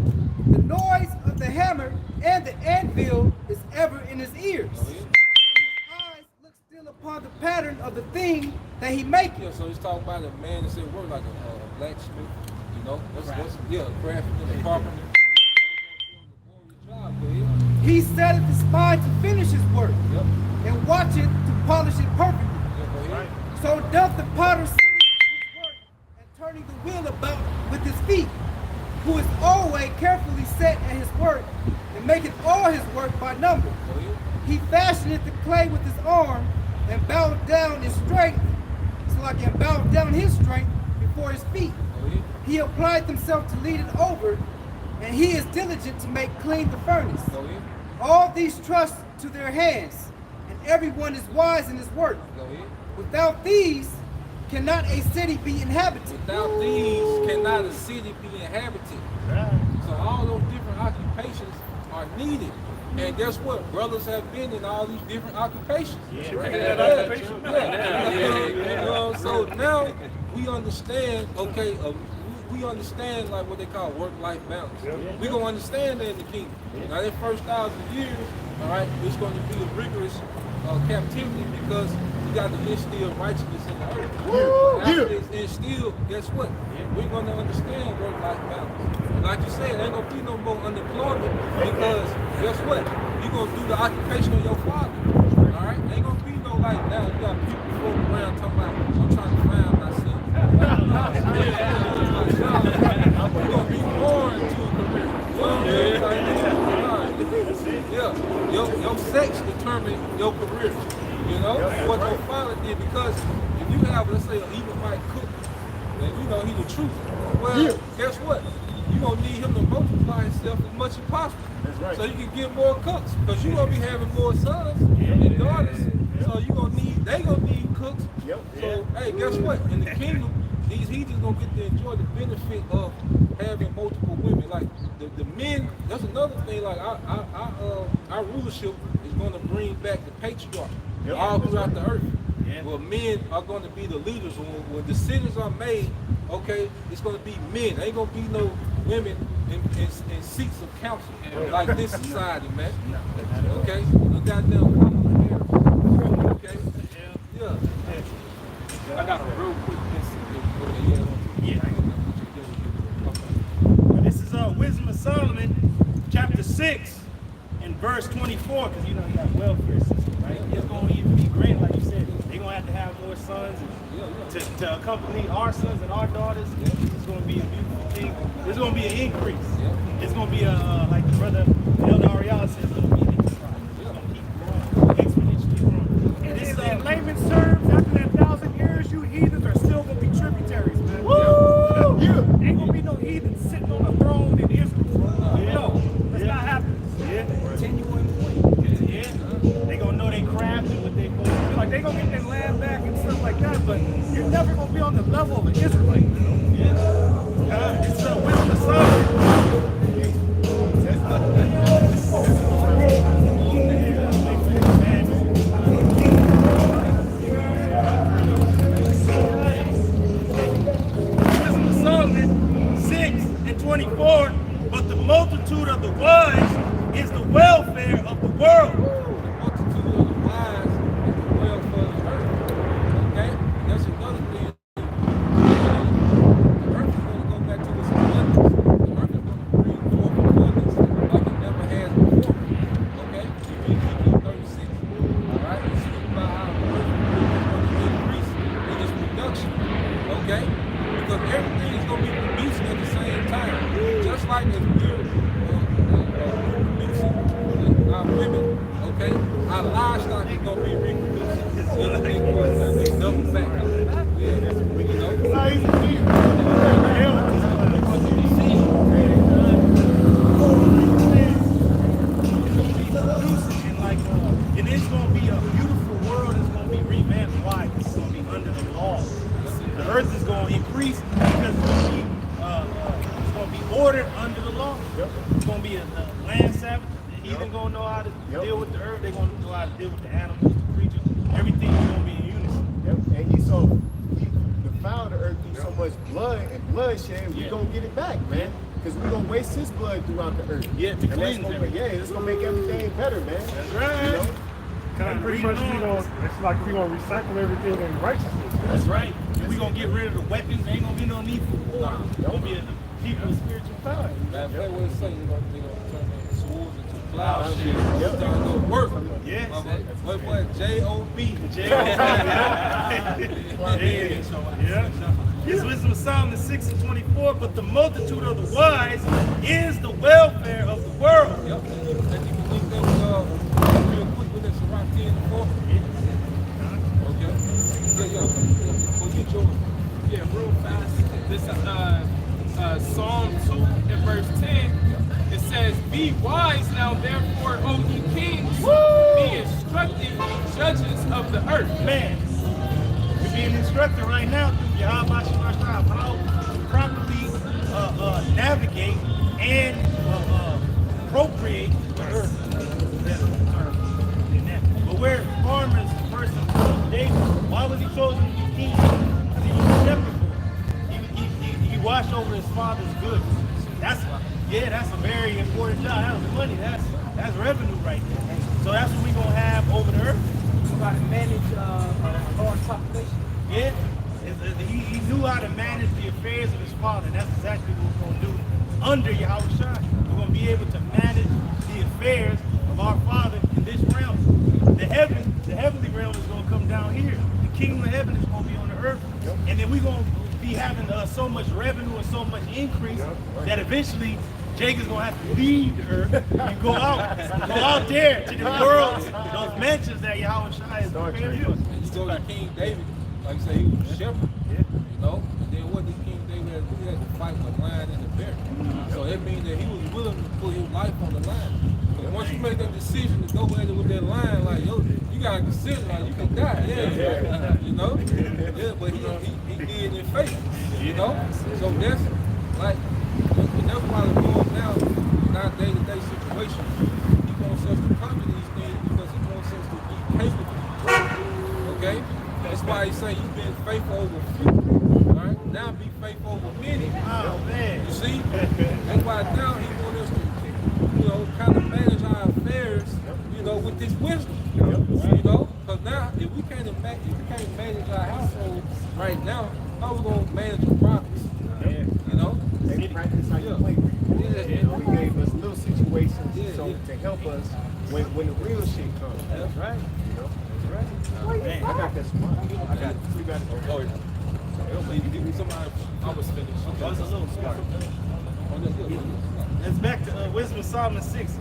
The noise of the hammer and the anvil is ever in his ears. Go ahead. And his eyes look still upon the pattern of the thing that he maketh. Yeah, so he's talking about a man that said work like a blacksmith. You know, yeah, craftsman, a carpenter. Go ahead. He setteth his mind to finish his work, Yep. and watcheth to polish it perfectly. Yeah, go ahead. So doth the potter sitting at his work, and turning the wheel about with his feet, who is always carefully set at his work, and maketh all his work by number. Go ahead. He fashioneth the clay with his arm, and bowed down his strength, so I can bow down his strength before his feet. Go ahead. He applied himself to lead it over, and he is diligent to make clean the furnace. Go ahead. All these trust to their hands, and everyone is wise in his work. Go ahead. Without these, cannot a city be inhabited. Without these, cannot a city be inhabited. So all those different occupations are needed. And guess what? Brothers have been in all these different occupations. So now we understand, okay, we understand like what they call work-life balance. We're going to understand that in the kingdom. Now that first 1,000 years, all right, it's going to be a rigorous captivity because you got to instill righteousness in the earth. After it's instilled, guess what? We're going to understand work-life balance. And like you said, there ain't going to be no more unemployment because guess what? You're going to do the occupation of your father. All right? There ain't going to be no like now. You got people floating around talking about, I'm trying to find myself. You're going to be born to a career. Yeah, your sex determines your career. You know what your father did, because if you have, let's say, an Edomite cook, then you know he's the truth. Well, guess what? You're gonna need him to multiply himself as much as possible. That's right. So you can get more cooks, because you're gonna be having more sons and daughters. So they gonna need cooks. So hey, guess what? In the kingdom, these heathens gonna get to enjoy the benefit of having multiple women. Like the men, that's another thing. Like our rulership is gonna bring back the patriarchy all throughout the earth. Well, men are going to be the leaders. When decisions are made, okay, it's going to be men. There ain't going to be no women in seats of council like this society, man. Okay, no goddamn Kamala Harris. Okay, yeah. I got a real quick This is Wisdom of Solomon, chapter 6, and verse 24, because you know you got welfare system, right? It's going to even be great, like you said. They're going to have more sons to accompany our sons and our daughters. It's going to be a beautiful thing. There's going to be an increase. It's going to be like the brother Elder Ariel says, it's going to be an increase. It's going to keep growing, exponentially growing. And in layman's terms, after that 1,000 years, you heathens are still going to be tributaries, man. Woo! Ain't going to be no heathens sitting on a throne in Israel. No, that's not happening. Continuing point. They going to know they crafted what they going to do. Like, they going to get their land back and stuff like that, but you're never going to be on the level of an Israelite. It's Wisdom of Solomon. Wisdom of Solomon 6 and 24. But the multitude of the wise is the welfare of the world. The multitude of the wise is the welfare of the earth. Okay, that's another thing. The earth is going to go back to its abundance. The earth is going to bring forth abundance like it never has before. Okay, Ezekiel 36. All right, you speak about how the earth is going to increase in its production. Okay, because everything is going to be producing at the same just like as we're reproducing our women, okay, our livestock is gonna be reproducing. The other thing was that they double back. Yeah, you know. And it's going to be a beautiful world. It's going to be revamped. Why? It's going to be under the law. The earth is going to increase because it's going to be ordered under the law. It's going to be a land Sabbath. The heathen going to know how to deal with the earth. They're going to know how to deal with the animals, the creatures. Everything is going to be in unison. And he defiled the earth through so much blood and bloodshed. We gonna get it back, man. Because we're gonna waste his blood throughout the earth. Yeah, to cleanse everything. Yeah, it's gonna make everything better, man. That's right. You know? And pretty much it's like we're gonna recycle everything in righteousness. That's right. We're going to get rid of the weapons. There ain't going to be no need for war. It's going to be a people's spiritual power. That's what they say. They're gonna turn the swords into plows. Yep. It's gonna work. Yes. What J-O-B. Yeah. It's Wisdom of Solomon 6:24. But the multitude of the wise is the welfare of the world. Yep. And you can link that real quick with that Sirach 10:4. Okay. Yeah. Well, get yours. Yeah, real fast. This Psalm 2 and verse 10. It says, "Be wise now, therefore, O ye kings, be instructed, judges of the earth." Man, we're being instructed right now through Yahweh Shemashah how to properly navigate and appropriate the earth. But we're farmers first and foremost. David, why was he chosen to be king? Because he was a shepherd boy. He watched over his father's goods. That's a very important job. That was money. That's revenue right there. So that's what we're gonna have over the earth. You got to manage a large population. Yeah. He knew how to manage the affairs of his father. And that's exactly what we're gonna do under Yahweh Shai. We're gonna be able to manage the affairs of our Father in this realm. The heavenly realm is gonna come down here. The kingdom of heaven is gonna be on the earth. And then we're gonna be having so much revenue and so much increase that eventually Jacob's gonna have to leave the earth and go out there to the world, those mansions that Yahweh Shai is preparing for us. And you go to King David, like I say, he was a shepherd, you know. And then what did King David have to do? He had to fight with the lion and the bear. So that means that he was willing to put his life on the line. But once you make that decision to go at it with that lion, like, yo, you gotta consider, like, you can die, you know. Yeah, but he did in faith, you know. So that's like, and that's why the Lord now, in our day-to-day situation, he wants us to come to these things because he wants us to be capable. Okay? That's why he say you've been faithful over few. Alright? Now be faithful over many. Oh man. You see? That's why now he wants us to, you know, kind of manage our affairs, you know, with this wisdom. You know? Because now if we can't manage our household right now, how we gonna manage the profits? You know? They practice how you play. He gave us little situations to help us when the real shit comes. That's right. You know? That's right. I got that smart. You got it. Oh, yeah. Somebody, I was finished. That was a little smart. It's back to Wisdom of Solomon 6.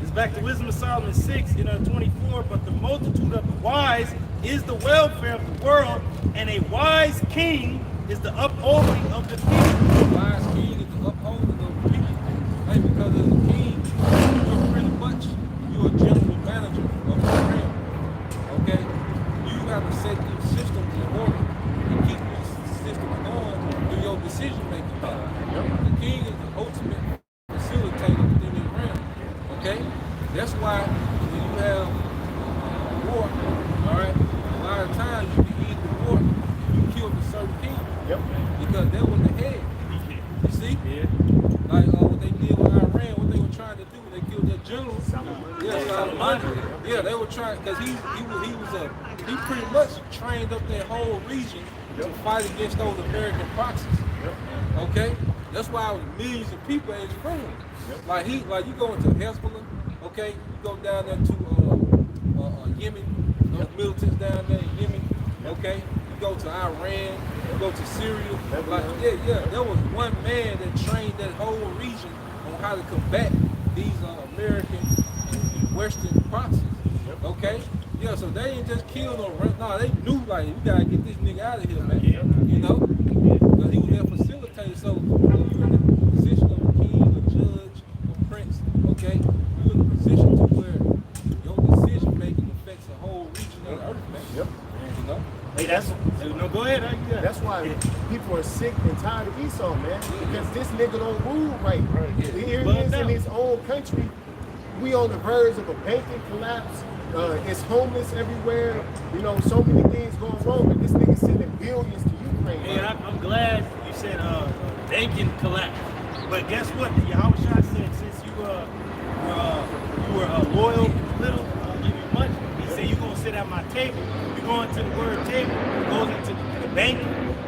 It's back to Wisdom of Solomon 6, 24. But the multitude of the wise is the welfare of the world, and a wise king is the upholding of the people. The wise king is the upholding of the people. Hey, because as a king, you're pretty much, you're a general manager of the realm. Okay? You have to set these systems in order and keep these systems going through your decision-making power. The king is the ultimate facilitator within the realm. Okay? That's why when you have war, all right, a lot of times you can end the war if you kill a certain king. Because they were the head. You see? Like what they did with Iran, what they were trying to do, they killed their general. Soleimani. Yeah, they were trying, because he pretty much trained up their whole region to fight against those American proxies. Okay? That's why millions of people ain't friendly. Like you go into Hezbollah, okay? You go down there to Yemen, those militants down there in Yemen, okay? go to Iran, you go to Syria. Like, there was one man that trained that whole region on how to combat these American and Western proxies. Okay? Yeah, so they ain't just killed no, no, they knew like we gotta get this nigga out of here, man. You know? Because he was there facilitating. So when you're in the position of a king, a judge, a prince, okay, you're in a position to where your decision making affects the whole region of the earth, man. You know? Hey, that's no. Go ahead. That's why people are sick and tired of Esau, man. Because this nigga don't rule right. Here he is in his own country. We on the verge of a banking collapse. It's homeless everywhere. You know, so many things going wrong, but this nigga sending billions to Ukraine. Hey, I'm glad you said banking collapse. But guess what? Yahweh Shai said since you were loyal, little, I'll give you much. He said you're gonna sit at my table. You're going to the word table. It goes into the bank,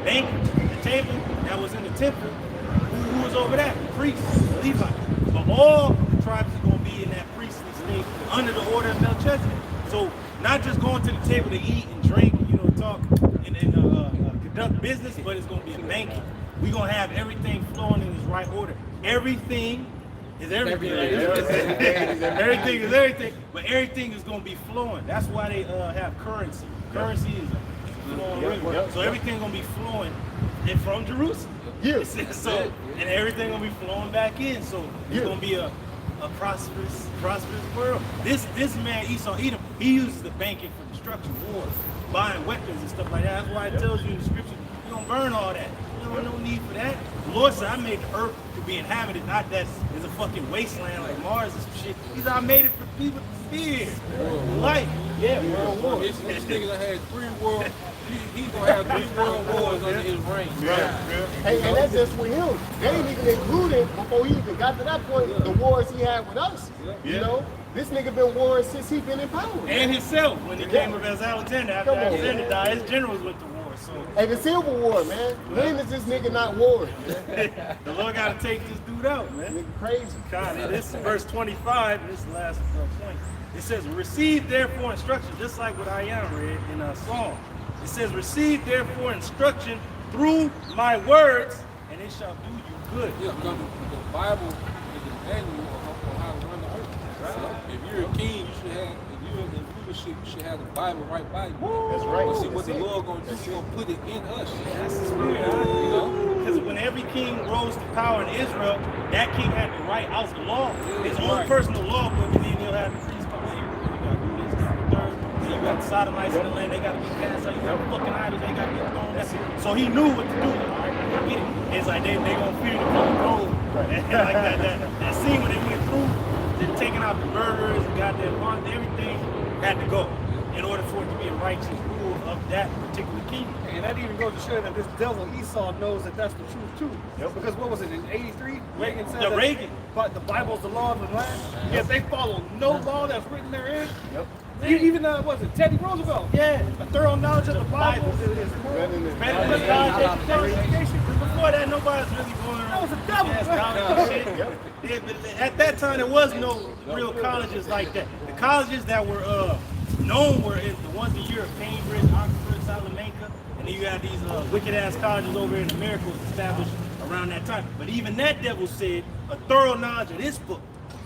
the table that was in the temple. Who was over that? The priests, the Levites. But all the tribes is gonna be in that priestly state under the order of Melchizedek. So not just going to the table to eat and drink, you know, talk and conduct business, but it's gonna be a banking. We're gonna have everything flowing in its right order. Everything is everything. Everything is everything, but everything is gonna be flowing. That's why they have currency. Currency is a flowing river. So everything gonna be flowing from Jerusalem. Yes. So and everything gonna be flowing back in. So it's gonna be a prosperous world. This man Esau Edom, he uses the banking for destruction, wars, buying weapons and stuff like that. That's why it tells you in the scripture, you don't burn all that. No need for that. The Lord said, I made the earth to be inhabited, not that it's a fucking wasteland like Mars and some shit. He said, I made it for people to fear. Life. Yeah, world war. This nigga done had 3 world. He's gonna have 3 world wars under his reign. And that's just with him. They ain't even included before he even got to that point the wars he had with us. You know, this nigga been warring since he been in power. And himself when he came up as Alexander after Alexander died, his generals went to war. So hey, the Civil War, man. When is this nigga not warring? the Lord gotta take this dude out, man. Nigga crazy. God, this is verse 25. This is the last point. It says, "Receive therefore instruction," just like what I read in Psalm. It says, "Receive therefore instruction through my words, and it shall do you good." Yeah, because the Bible is a manual on how to run the earth. Right. So if you're a king, you should have. If you're in leadership, you should have the Bible right by you. That's right. But see what the Lord gonna do? He's gonna put it in us. That's the spirit, you know. Because when every king rose to power in Israel, that king had to write out the law, his own personal law book, and then he'll have the priest come in. You gotta do this, that, the third. You got the sodomites in the land, they gotta be cast out. You got fucking idols, they gotta be thrown. That's it. So he knew what to do. Get it. It's like they gonna fear the throne. Like that scene when they went through, they're taking out the murderers, and goddamn bond, everything had to go in order for it to be a righteous rule of that particular king. And that even goes to show that this devil Esau knows that that's the truth too. Because what was it in '83? Reagan said that Reagan. But the Bible's the law of the land. Yes, they follow no law that's written therein. Even was it Teddy Roosevelt? Yeah. A thorough knowledge of the Bible is better than college education. Before that, nobody's really going around. That was a devil. Yes, college shit. Yeah, but at that time, there was no real colleges like that. The colleges that were known were the ones in Europe, Cambridge, Oxford, Salamanca, and then you had these wicked ass colleges over in America was established around that time. But even that devil said a thorough knowledge of this book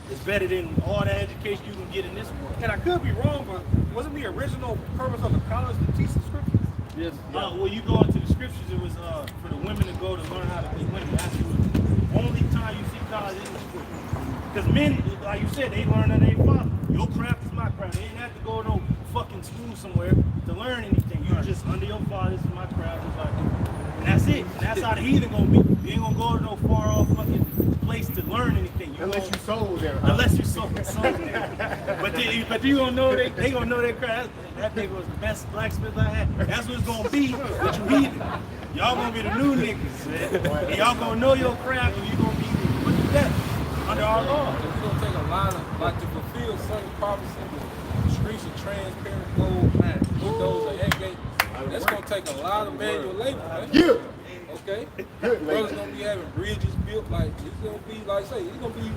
is better than all the education you can get in this world. And I could be wrong, but wasn't the original purpose of the college to teach the scriptures? Yes. Well, you go into the scriptures, it was for the women to go to learn how to be women. That's the only time you see college in the scriptures. Because men, like you said, they learn under their father. Your craft is my craft. They didn't have to go to no fucking school somewhere to learn anything. You're just under your father. This is my craft. It's like, and that's it. And that's how the heathen gonna be. You ain't gonna go to no far off fucking place to learn anything. Unless you sold there. Unless you sold there. But you gonna know they gonna know their craft. That nigga was the best blacksmith I had. That's what it's gonna be. But you heathen. Y'all gonna be the new niggas, man. And y'all gonna know your craft, and you gonna be put to death under our law. It's gonna take a lot of like to fulfill certain prophecies. The streets are transparent gold, windows are engaged. That's gonna take a lot of manual labor, man. Yeah. Okay? Brothers gonna be having bridges built, like it's gonna be like say, it's gonna be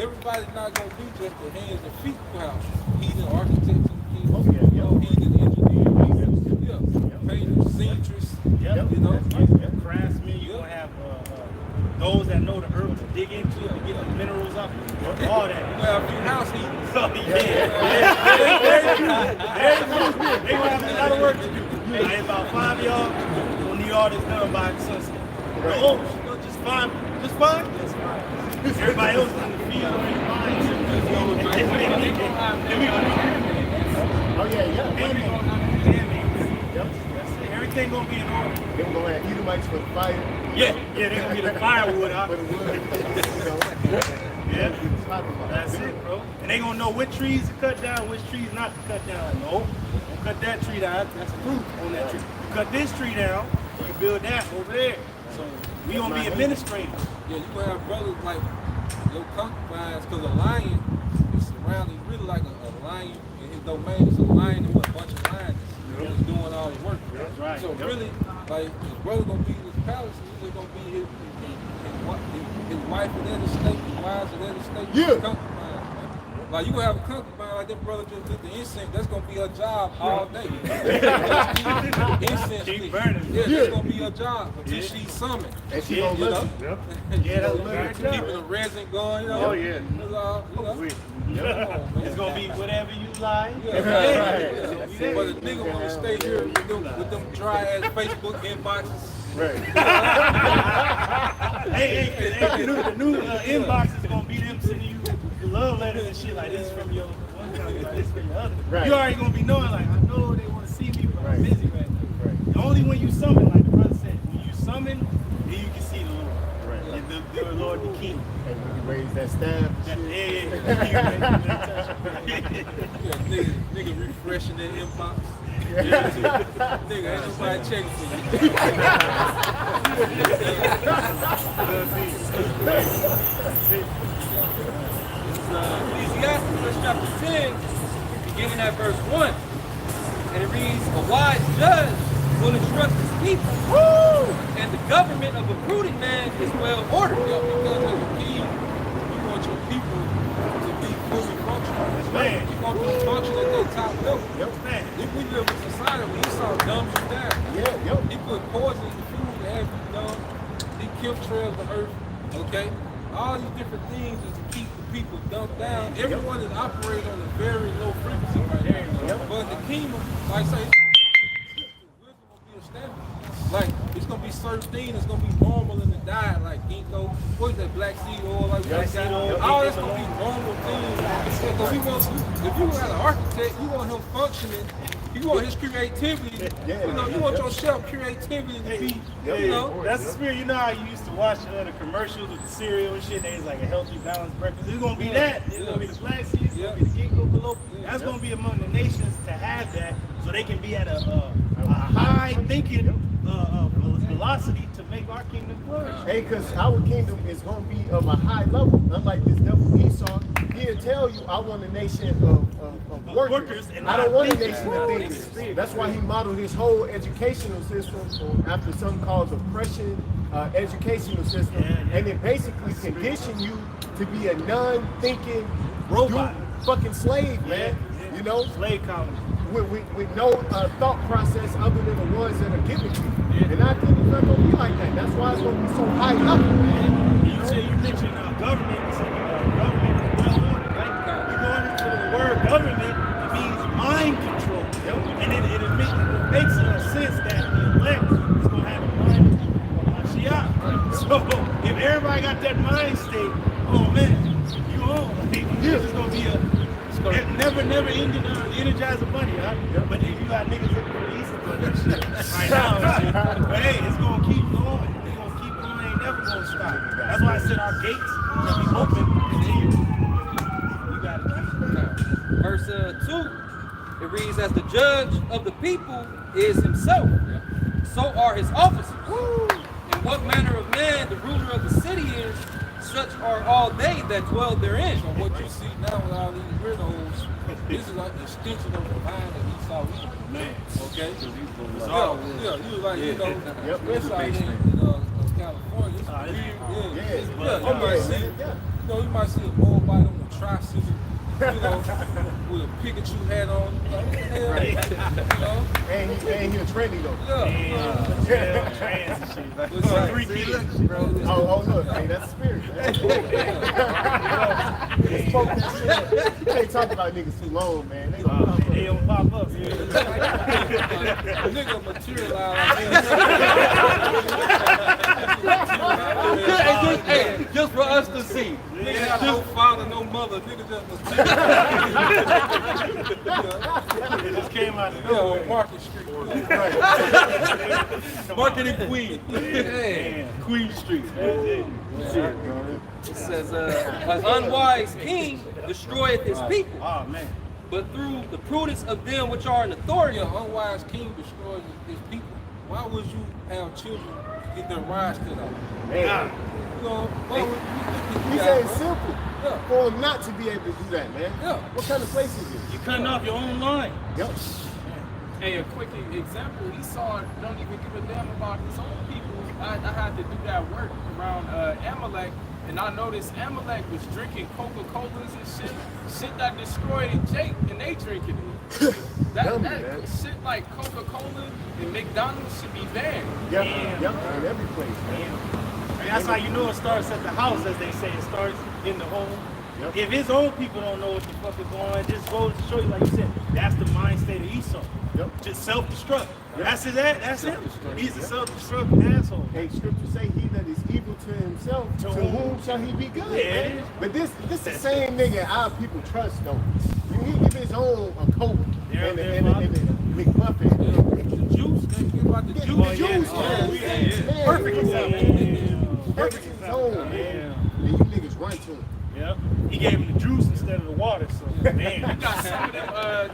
everybody's not gonna do just the hands and feet house. Heathen architects and heathen engineers. Yeah. painters, seamstress. Yep. You know, Craftsmen. You're gonna have those that know the earth to dig into it to get the minerals up. All that. you have a few house heaters. So, they gonna have a lot of work to do. Hey, about 5 of y'all gonna need all this done by sunset. Oh, just fine. Just fine? That's fine. Everybody else in the field ain't fine. Oh yeah. Yep. Everything gonna be in order. They were gonna have Edomites for the fire. Yeah, they're gonna get the firewood out. For the wood. Yeah, that's it, bro. And they gonna know what trees to cut down, which trees not to cut down. No, don't cut that tree down. That's fruit on that tree. You cut this tree down, you can build that over there. So we gonna be administrators. Yeah, you gonna have brothers like your concubines, because a lion is surrounding, really like a lion in his domain. It's a lion and a bunch of lions that's doing all the work. That's right. So really, like his brother gonna be in his palace, and he's gonna be his wife and then the state, his wives and then the state. Yeah. Concubines, man. Like you gonna have a concubine like that brother just did the incense. That's gonna be her job all day. Incense. Keep stick. burning. Yeah, that's gonna be her job until she's summoned. And she gonna love you. Yep. Yeah, that's very Keeping the resin going, you know. Oh, yeah. That's all, you know. It's gonna be whatever you like. Yeah, but the nigga wanna stay here with them dry ass Facebook inboxes. Hey, the new inbox is gonna be them sending you love letters and shit like this from your one company, like this from your other. Right. You already gonna be knowing like, I know they wanna see me, but I'm busy right now. Only when you summon, like the brother said, when you summon, then you can see the Lord. Right. The Lord, the King. And when you raise that staff. Yeah, nigga refreshing that inbox. Nigga, ain't nobody checking for you. Ecclesiastes chapter 10, beginning at verse 1. And it reads, a wise judge will instruct his people. Woo! And the government of a prudent man is well ordered. Yeah, because as a king, you want your people to be fully functional. Man. You want them to function at their top level. Yep. Man. If we live in a society where Esau dumbs you down, he put poison in the food to have you dumb, he chemtrails the earth, okay? All these different things is to keep the people dumped down. Everyone is operating on a very low frequency right now. But the kingdom, like I say, wisdom will be established. Like, it's gonna be certain things that's gonna be normal in the diet, like ginkgo, what is that, black seed oil, like Black seed oil, all that's gonna be normal things. Because we want, if you got an architect, you want him functioning, you want his creativity, you know, you want your chef creativity to be, you know. That's the spirit. You know how you used to watch the commercials with the cereal and shit, and it's like a healthy, balanced breakfast. It's gonna be that. It's gonna be the black seed, it's gonna be the ginkgo below. That's gonna be among the nations to have that, so they can be at a high thinking velocity to make our kingdom flourish. Hey, because our kingdom is going to be of a high level. Unlike this devil Esau, he'll tell you, I want a nation of workers. And I don't want a nation of thinkers. That's why he modeled his whole educational system after some cause oppression educational system. And it basically condition you to be a non-thinking robot. Fucking slave, man. You know? Slave colony. With no thought process other than the ones that are given to you. And I think it's not going to be like that. That's why it's going to be so high level, man. You mentioned government, you said government is well ordered, right? You're going into the word government, it means mind control. And it makes sense that the elect is going to have a mind of Mashiach. So if everybody got that mind state, oh man, you on. This is going to be a never ending Energizer Bunny, huh? But if you got niggas looking for the Easter Bunny right now, but hey, it's gonna keep going. It's gonna keep going. Ain't never gonna stop. That's why I said our gates will be open until you got it. Verse 2, it reads, as the judge of the people is himself, so are his officers. And what manner of man the ruler of the city is, such are all they that dwell therein. So what you see now with all these weirdos, this is like the extension of the mind that Esau was. Man. Okay? You was like, you know, this out here in California, it's weird. You might see a Moabite on the Tri-City. with a Pikachu hat on. Like, what the hell? You know? And he a trendy though. Oh, look, hey, that's the spirit. Man. You can't talk about niggas too long, man. They don't pop up. A nigga materialize. Hey, just for us to see. Nigga have no father, no mother. Nigga just materialize. It just came out of Yeah, nowhere. on Market Street. Marketing queen. Queen Street. It says, an unwise king destroyeth his people, Oh man. but through the prudence of them which are in authority, An unwise king destroys his people. Why would you have children get their rise cut off? You know, why would He you said it's simple Yeah. for him not to be able to do that, man. Yeah. What kind of place is it? You're cutting off your own line. Yep. Hey, a quick example, Esau don't even give a damn about his own people. I had to do that work around Amalek, and I noticed Amalek was drinking Coca-Colas and shit that destroyed Jake, and they drinking it. That shit like Coca-Cola and McDonald's should be banned. Yep. Yep. In every place, man. And that's how you know it starts at the house, as they say. It starts in the home. Yep. If his own people don't know what the fuck is going on, it just goes to show you, like you said, that's the mind state of Esau. Yep. Just self-destruct. That's his. That's him. He's a self-destruct asshole. Hey, scripture say he that is evil to himself, to whom shall he be good, Yeah. man? But this the same nigga our people trust, though. He give his own a Coke and a McMuffin. the juice? They give out the Get juice. the juice, man. Man. Perfect example. Perfect example, man. And you niggas run to him. Yep. He gave him the juice instead of the water. So man, You got some of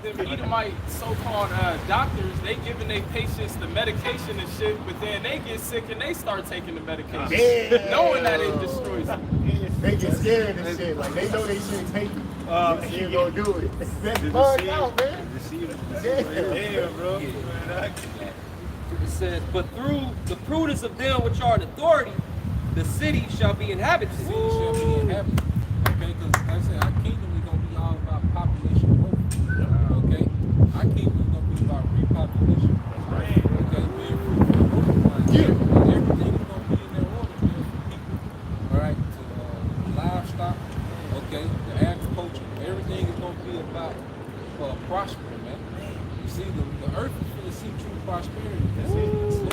them Edomite so-called doctors, they giving their patients the medication and shit, but then they get sick and they start taking the medication, knowing that it destroys them. They get scared and shit. Like, they know they shouldn't take it. They ain't gonna do it. That's Did bugged you out, man. yeah, bro. it says, but through the prudence of them which are in authority, the city shall be inhabited. City shall be inhabited. Okay, because like I said, our kingdom is gonna be all about population growth. Okay, our kingdom is gonna be about repopulation. Okay, being everything is gonna be in their order, man, for people. All right, to livestock. Okay, the agriculture. Everything is gonna be about prospering, man. You see, the earth is gonna see true prosperity. That's it. The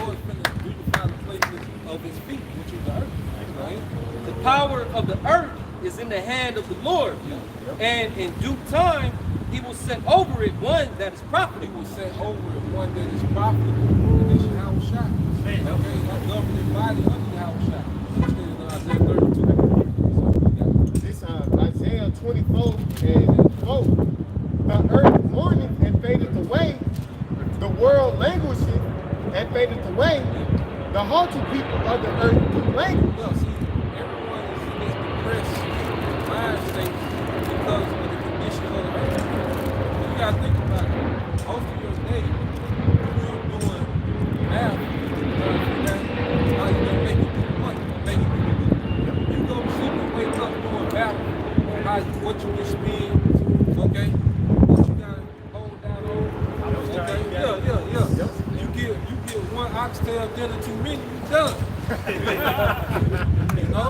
Lord is gonna beautify the places of His feet, which is the earth. Right? The power of the earth is in the hand of the Lord, and in due time he will set over it one that is He profitable. will set over it one that is profitable. And this is how shot. Okay, a governing body under the house shot. Isaiah 32. This Isaiah 24 and 4. The earth mourneth and fadeth away. The world languisheth and fadeth away. The haughty people of the earth do languish. Yeah, see, everyone is depressed mind state because of the condition of the earth. You gotta think about it. Most of your day, you're doing math. How you gonna make it through the month? Make it through the week. You go to sleep and wake up doing math on what you can spend, okay? What you gotta hold down on. Okay? Yeah. You get one oxtail dinner too many, you done. You know?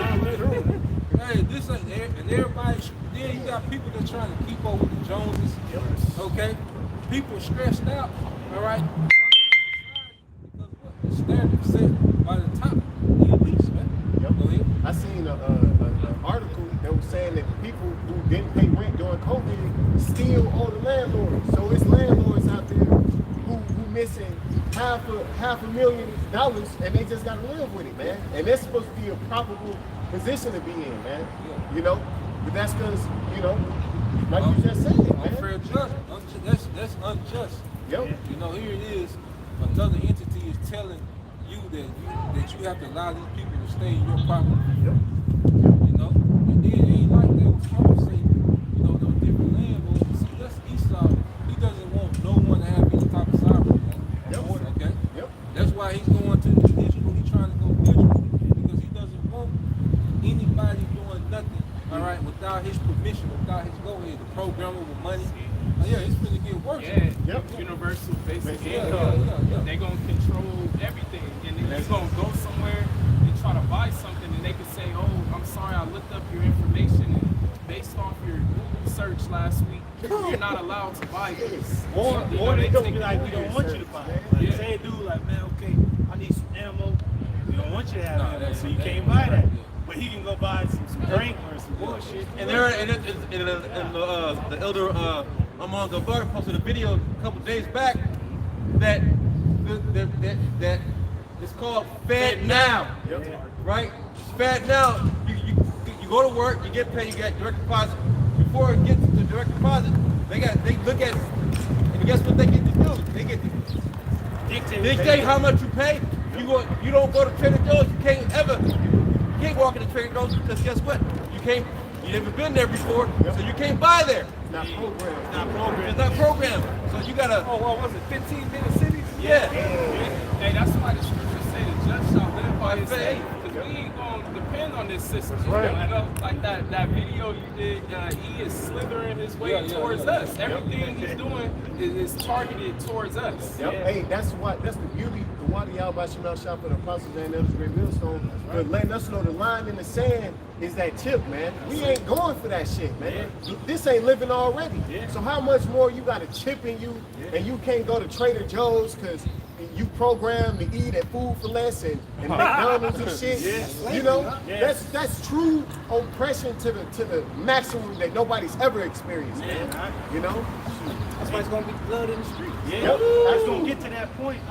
Hey, this ain't there, and everybody. Then you got people that trying to keep up with the Joneses. Okay, people stressed out. All right. Because what the standard set by the top, the elites, man. Go ahead. I seen an article that was saying that people who didn't pay rent during COVID still owe the landlords. So it's landlords out there who missing $500,000 and they just gotta live with it, man. And that's supposed to be a probable position to be in, man. You know, but that's because, you know, like you just said, man. Unfair judgment. That's unjust. Yep. You know, here it is. Another entity is telling you that you have to allow these people to stay in your property. Yep. You know, and then it ain't like they was compensating, you know, those different landlords. See, that's Esau. He doesn't want no one to have any type of sovereignty. Okay? Yep. That's why he's going to the digital. He's trying to go digital because he doesn't want anybody doing nothing. All right, without his permission, without his go-ahead, the programmer with money. Yeah, it's gonna get worse. Yeah, universal basic income. They're gonna control everything, and then you're gonna go somewhere and try to buy something, and they can say, "Oh, I'm sorry, I looked up your information, and based off your Google search last week, you're not allowed to buy this." Or You know, they take be like, we don't want you to buy it. Like, say a dude like, man, okay, I need some ammo. We don't want you to have ammo, so you can't buy that. But he can go buy some drink or some bullshit. And the elder Amon Gabar posted a video a couple days back that it's called Fed Now, right? Fed Now. You go to work, you get paid, you get direct deposit. Before it gets to direct deposit, they look at, and guess what they get to do? They get to dictate how much you pay. You don't go to Trader Joe's. You can't walk into Trader Joe's because guess what? You never been there before, so you can't buy there. Not programmed. It's not programmed. So you gotta. Oh, what was it? 15-minute cities? Yeah. Hey, that's why the scriptures say the just shall live by his faith. Because we ain't gonna depend on this system. Right. You know, like that video you did, he is slithering his way towards us. Everything he's doing is targeted towards us. Yep. Hey, that's the beauty. The Wadi Al-Bashimel Shop for the Apostles and Elders Great Millstone. But letting us know the line in the sand is that tip, man. We ain't going for that shit, man. This ain't living already. So how much more you got a chip in you, and you can't go to Trader Joe's because you programmed to eat at Food for Less and McDonald's and shit. You know, that's true oppression to the maximum that nobody's ever experienced, man. You know. That's why it's gonna be blood in the streets. Yep. It's gonna get to that point.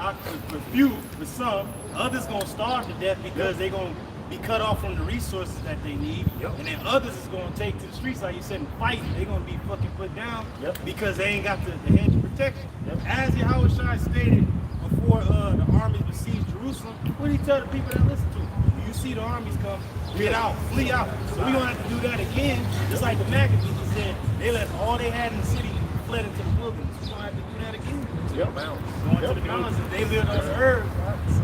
For few, for some, others gonna starve to death because they gonna be cut off from the resources that they need, and then others is gonna take to the streets, like you said, and fight. They're gonna be fucking put down because they ain't got the hedge of protection. As Yahweh Shai stated before the armies besieged Jerusalem, what did he tell the people that listen to him? When you see the armies come, get out, flee out. So we're gonna have to do that again, just like the Maccabees said. They left all they had in the city, fled into the wilderness. We're gonna have to do that again. Going to the mountains, they lived on the earth. Right? So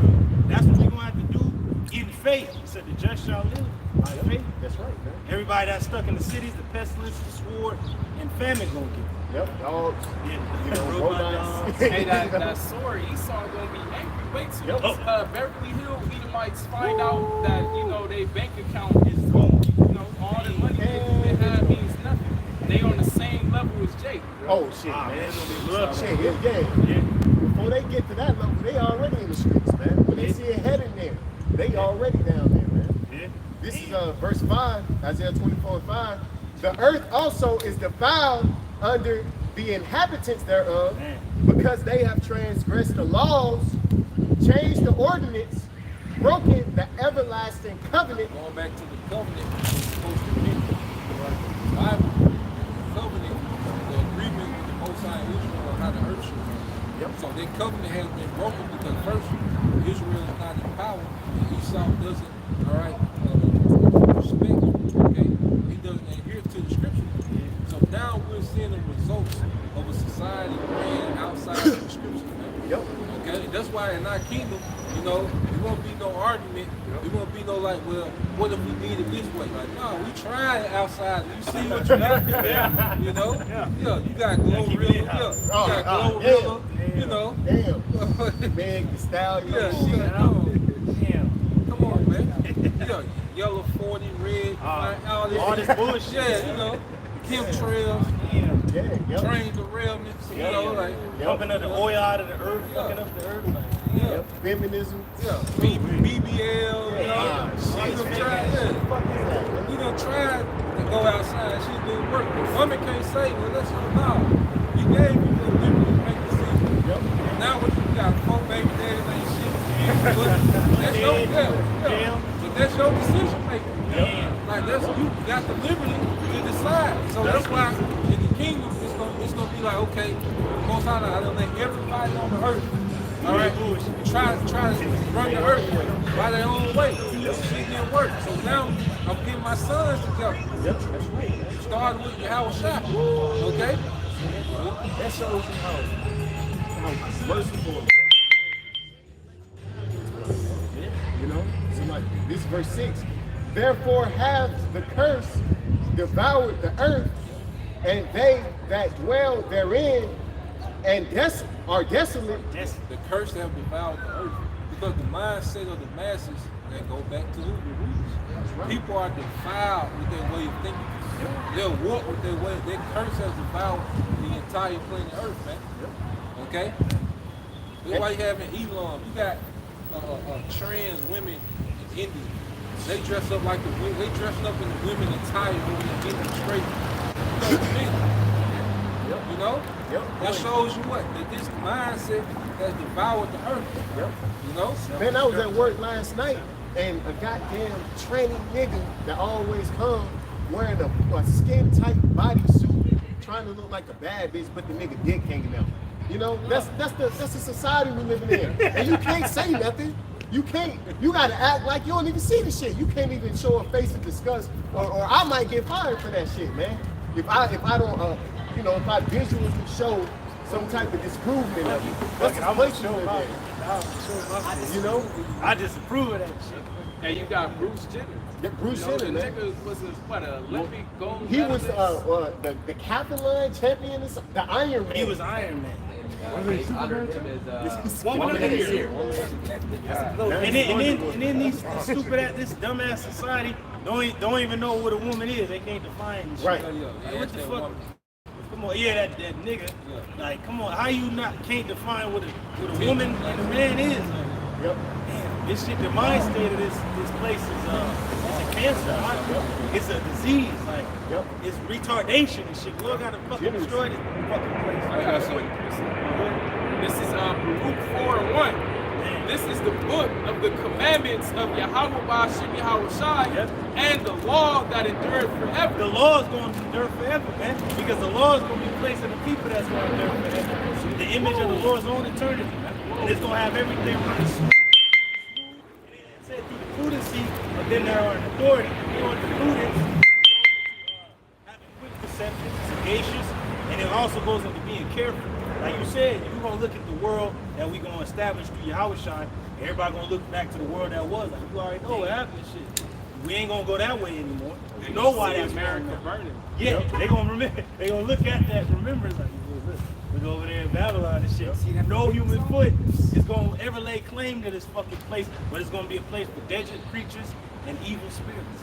that's what we're gonna have to do. In faith, he said the just shall live by faith. That's right, man. Everybody that's stuck in the cities, the pestilence, the sword, and famine gonna get. Dogs. You know, robot dogs. Hey, that sword, Esau gonna be angry. Wait till Beverly Hills Edomites find out that their bank account is gone. All the money they have means nothing. They on the same level as Jake. Oh shit, man. Before they get to that level, they already in the streets, man. When they see it heading there, they already down there, man. This is verse 5, Isaiah 24:5. The earth also is defiled under the inhabitants thereof, because they have transgressed the laws, changed the ordinance, broken the everlasting covenant. Going back to the covenant, it's supposed to be the Bible, the covenant, the agreement with the Most High Israel on how the earth should be. So their covenant has been broken because first, Israel is not in power, and Esau doesn't, respect, okay? He doesn't adhere to the scripture. So now we're seeing the results of a society ran outside of the scripture. Okay, that's why in our kingdom, there won't be no argument. There won't be no like, well, what if we did it this way? Like, no, we tried outside. You see what you got there, you got Glorilla, you got Glorilla, Damn. Meg the Stallion. Come on, man. Yellow 40, red, all this bullshit. Chemtrails, train derailments, pumping up the oil out of the earth, fucking up the earth. Feminism. BBL, we done tried to go outside, she didn't work. The woman can't say, well, let's go now. You gave me the liberty to make decisions. Now what you got, 4 baby daddies ain't shit. But that's your decision making. Like you got the liberty to decide. So that's why in the kingdom it's gonna be like, okay, Most High, I don't let everybody on the earth, all right, try to run the earth by their own way. Shit didn't work. So now I'm getting my sons together. That's right. Starting with Yahweh Shai. Okay? That shows you how merciful. So like this verse 6, Therefore has the curse devoured the earth, and they that dwell therein and are desolate. The curse have devoured the earth because the mindset of the masses that go back to who? The rulers. People are defiled with their way of thinking. They're warped with their way. Their curse has devoured the entire planet Earth, man. Okay? That's why you have in Elon, you got trans women in India. They dress up like the women. They dressed up in the women attire over the Indian straight. You know? That shows you what? That this mindset has devoured the earth. You know? Man, I was at work last night, and a goddamn tranny nigga that always comes wearing a skin-tight bodysuit, trying to look like a bad bitch, but the nigga dick hanging out. You know? That's the society we living in. And you can't say nothing. You can't. You gotta act like you don't even see the shit. You can't even show a face to discuss, or I might get fired for that shit, man. If I don't, you know, if I visually show some type of disprovement of it, that's the place you live in. You know, I disapprove of that shit. And you got Bruce Jenner. Yeah, Bruce Jenner, the man. nigga was an Olympic gold He was medalist. the Captain champion, the Iron Man. He was Iron Man. They honored him as Woman of the year. Yeah. And then these stupid this dumbass society don't even know what a woman is. They can't define this shit. Right. What the fuck? Come on, that nigga. Like, come on, how you can't define what a woman and a man is? Like, damn, this shit, the mind state of this place is it's a cancer. It's a disease. Like, it's retardation and shit. Lord gotta fucking destroy this fucking place. I gotta show you this. This is Baruch 4:1. This is the book of the commandments of Yahweh Ba'ashem Yahweh Shai and the law that endured forever. The law is going to endure forever, man, because the law is going to be placed in the people that's going to endure forever. The image of the Lord's own eternity, man. And it's going to have everything running smooth. It said through the prudency of them that are in authority. You know, the prudence having quick perception, sagacious, and it also goes into being careful. Like you said, you're going to look at the world that we're going to establish through Yahweh Shai. Everybody going to look back to the world that was. Like, you already know what happened and shit. We ain't going to go that way anymore. You know why that's America burning. Yeah, they going to remember. They going to look at that and remember. Like, look over there in Babylon and shit. See, no human foot is going to ever lay claim to this fucking place, but it's going to be a place for degenerate creatures and evil spirits.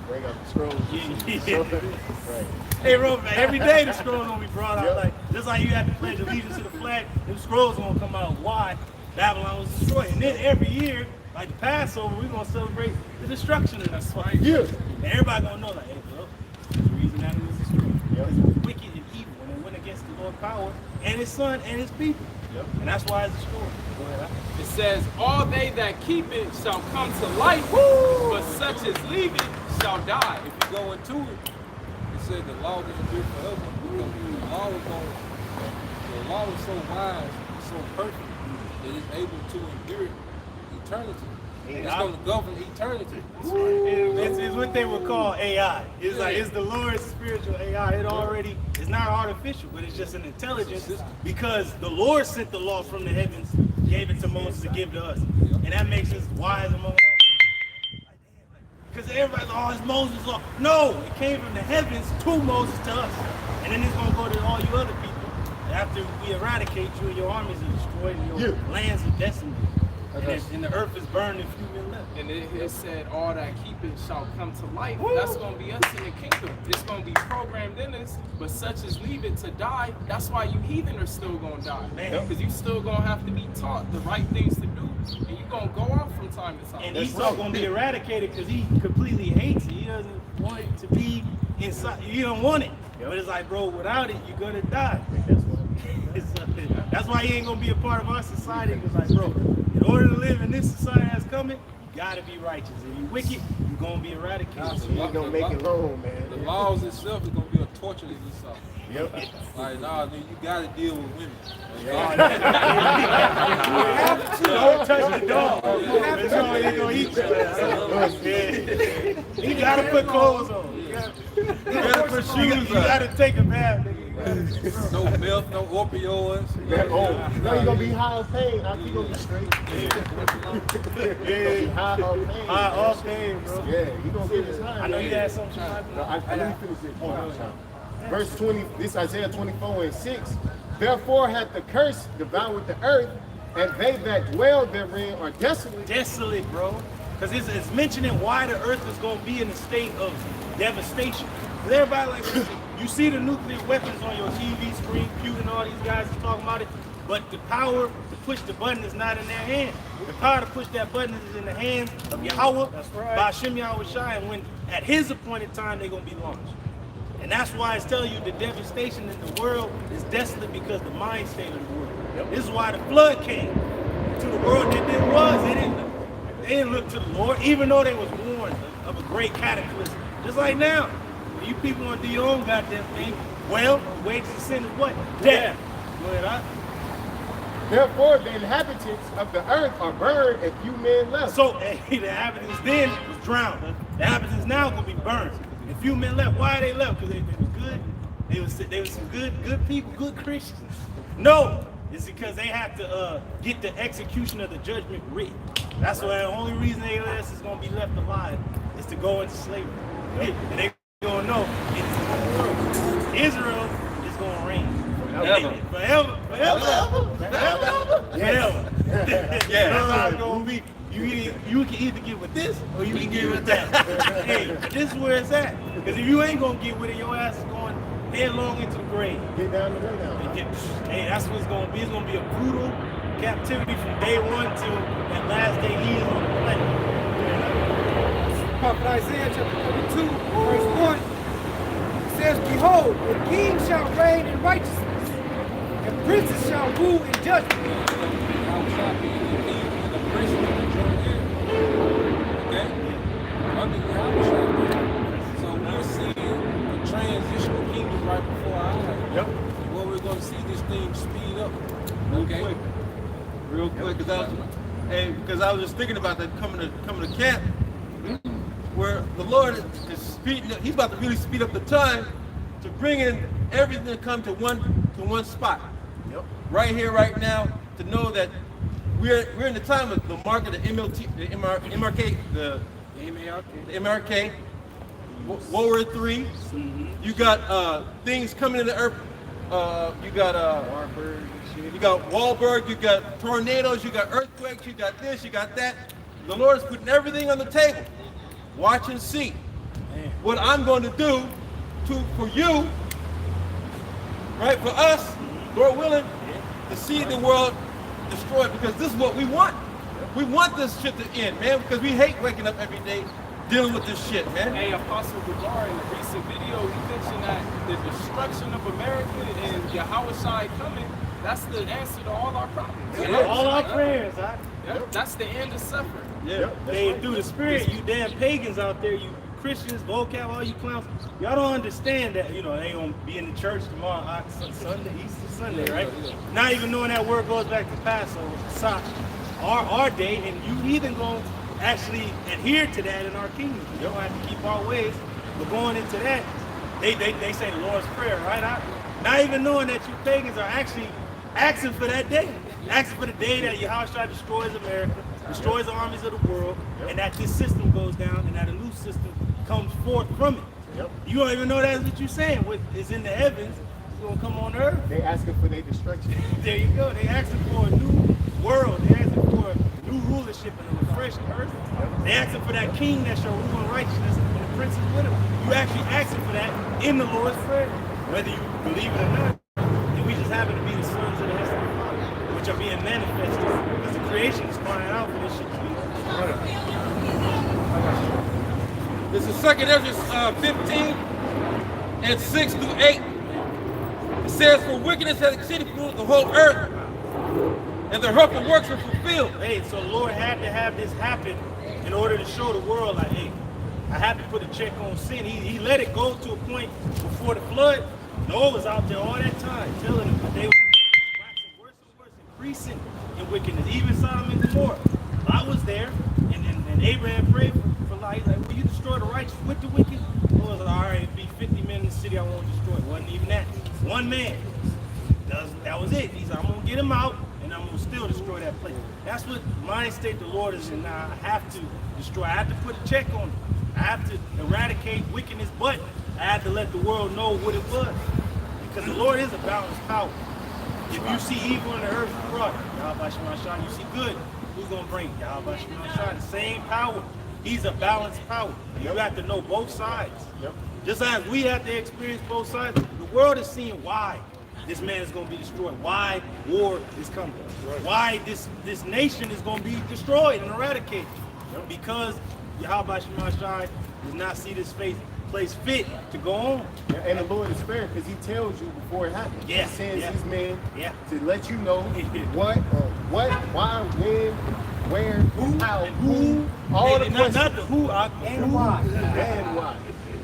Bring out the scrolls. Right. Hey, Robert, every day the scrolls gonna be brought out. Like just like you had to pledge allegiance to the flag, them scrolls gonna come out. Why Babylon was destroyed, and then every year, like the Passover, we're gonna celebrate the destruction of that fucking. And everybody gonna know, like, hey, bro, that's the reason that it was destroyed. Because it was wicked and evil, and it went against the Lord's power and His Son and His people. And that's why it's destroyed. Go ahead. It says, all they that keep it shall come to life, but such as leave it shall die. If you go into it, it said the law doesn't endure forever. The law is so wise, so perfect, that it's able to endure eternity. It's going to govern eternity. It's what they would call AI. It's like it's the Lord's spiritual AI. It already is not artificial, but it's just an intelligence because the Lord sent the law from the heavens, gave it to Moses to give to us, and that makes us wise among all. Because everybody's like, oh, it's Moses' law. No, it came from the heavens to Moses to us, and then it's gonna go to all you other people after we eradicate you and your armies are destroyed and your lands are decimated. And the earth is burned if you will left. And it said, all that keep it shall come to life. That's going to be us in the kingdom. It's going to be programmed in us, but such as leave it to die, that's why you heathen are still going to die. Because you still going to have to be taught the right things to do, and you're going to go off from time to time. And Esau going to be eradicated because he completely hates it. He doesn't want it to be inside. You don't want it. But it's like, bro, without it, you're going to die. That's why he ain't going to be a part of our society. Because like, bro, in order to live in this society that's coming, you gotta be righteous. If you wicked, you're gonna be eradicated. You ain't gonna make it long, man. The laws itself is gonna be a torture to Esau. Like, nah, man, you gotta deal with women. Don't touch the dog. That's all he's gonna eat you. You gotta put clothes on. gotta put shoes You gotta take a bath, nigga. No milk, no opioids. No, you're gonna be high on pain. I think you're gonna be straight. Yeah. High on pain. High off pain, bro. Yeah, you gonna get this high. I know you had something. Let me finish this point. Verse 20, this Isaiah 24:6. Therefore hath the curse devoured the earth, and they that dwell therein are desolate. Desolate, bro. Because it's mentioning why the earth is going to be in a state of devastation. But everybody like, you see the nuclear weapons on your TV screen, Putin and all these guys are talking about it, but the power to push the button is not in their hand. The power to push that button is in the hands of Yahweh, by Shem Yahweh Shai, and when at his appointed time they're going to be launched. And that's why it's telling you the devastation in the world is desolate because the mind state of the world. This is why the flood came to the world that it was. They didn't look to the Lord, even though they was warned of a great cataclysm. Just like now, you people want to do your own goddamn thing. Well, the wages of sin is what? Death. Go ahead, Therefore, the inhabitants of the earth are burned, and few men left. So, the inhabitants then was drowned. The inhabitants now gonna be burned. And few men left. Why are they left? Because they was good. They was some good people, good Christians. No, it's because they have to get the execution of the judgment written. That's why the only reason they left is gonna be left alive is to go into slavery. And they gonna know Israel is gonna reign. Forever. Yeah. That's how it's gonna be. You can either get with this or you can get with that. Hey, this is where it's at. Because if you ain't gonna get with it, your ass is going headlong into the grave. Get down the way now. Hey, that's what it's gonna be. It's gonna be a brutal captivity from day one till that last day he is on the planet. Prophet Isaiah chapter 32, verse 1 says, Behold, the king shall reign in righteousness, and princes shall rule in judgment. So we're seeing a transitional kingdom right before our eyes. Yep. Well, we're going to see this thing speed up. Okay. Real quick, because I was just thinking about that coming to camp, where the Lord is speeding up. He's about to really speed up the time to bring in everything to come to one spot. Yep. Right here, right now, to know that we're in the time of the mark of the MRK, the MRK, World War III. You got things coming in the earth. You got Wahlberg, you got tornadoes, you got earthquakes, you got this, you got that. The Lord is putting everything on the table. Watch and see what I'm going to do for you, right? For us, Lord willing, to see the world destroyed, because this is what we want. We want this shit to end, man, because we hate waking up every day dealing with this shit, man. Hey, Apostle Gabar, in a recent video, he mentioned that the destruction of America and Yahweh Shai coming, that's the answer to all our problems. All our prayers, huh? Yep, that's the end of suffering. Yeah. Hey, through the spirit, you damn pagans out there, you Christians, vocab, all you clowns, y'all don't understand that, they gonna be in the church tomorrow, Sunday, Easter Sunday, right? Not even knowing that word goes back to Passover, our day, and you heathen gonna actually adhere to that in our kingdom. You don't have to keep our ways, but going into that, they say the Lord's Prayer, right? Not even knowing that you pagans are actually asking for that day, asking for the day that Yahushua destroys America, destroys the armies of the world, and that this system goes down, and that a new system comes forth from it. You don't even know that's what you're saying. What is in the heavens is going to come on earth. They asking for their destruction. There you go. They asking for a new world. They asking for a new rulership and a refreshed earth. They asking for that king that shall rule in righteousness and the princes with him. You actually asking for that in the Lord's Prayer, whether you believe it or not. And we just happen to be the sons of the Heavenly Father, which are being manifested because the creation is crying out for this shit to be. This is 2nd Ezra 15 and 6 through 8. It says, For wickedness has exceeded through the whole earth, and their hurtful works are fulfilled. Hey, so the Lord had to have this happen in order to show the world, like, hey, I have to put a check on sin. He let it go to a point before the flood. Noah was out there all that time telling them that they were waxing worse and worse, increasing in wickedness. Even Sodom and Gomorrah. Lot was there, and Abraham prayed for life. Like, will you destroy the righteous with the wicked? Oh, was, all right, it'd be 50 men in the city I won't destroy. It wasn't even that. One man. That was it. He said, I'm going to get him out, and I'm going to still destroy that place. That's what mind state the Lord is in now. I have to destroy. I have to put a check on it. I have to eradicate wickedness, but I have to let the world know what it was. Because the Lord is a balanced power. If you see evil in the earth, you brought it. Yahweh Shema Shah. You see good, who's going to bring it? Yahweh Shema Shah. The same power. He's a balanced power. You have to know both sides. Just as we have to experience both sides, the world is seeing why this man is going to be destroyed. Why war is coming. Why this nation is going to be destroyed and eradicated. Because Yahweh Shema Shah does not see this place fit to go on. And the Lord is fair because he tells you before it happens. Yeah. He sends his men Yeah. to let you know what, why, when, where, who, how, who, all the questions. Not the who, And why. And why.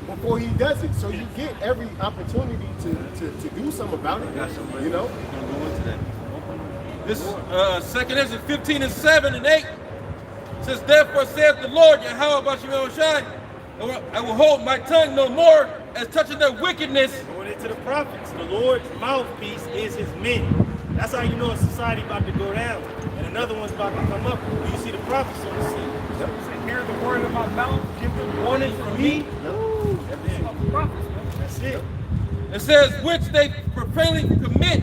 Before he does it. So you get every opportunity to do something about it. You know? This 2nd Ezra 15 and 7 and 8 says, therefore saith the Lord, Yahweh Bashem Yahushai, I will hold my tongue no more as touching their wickedness. Going into the prophets. The Lord's mouthpiece is his men. That's how you know a society about to go down. And another one's about to come up. When you see the prophets on the scene. Say, hear the word of my mouth, give them Warning from me. That's it. It says, which they profanely commit,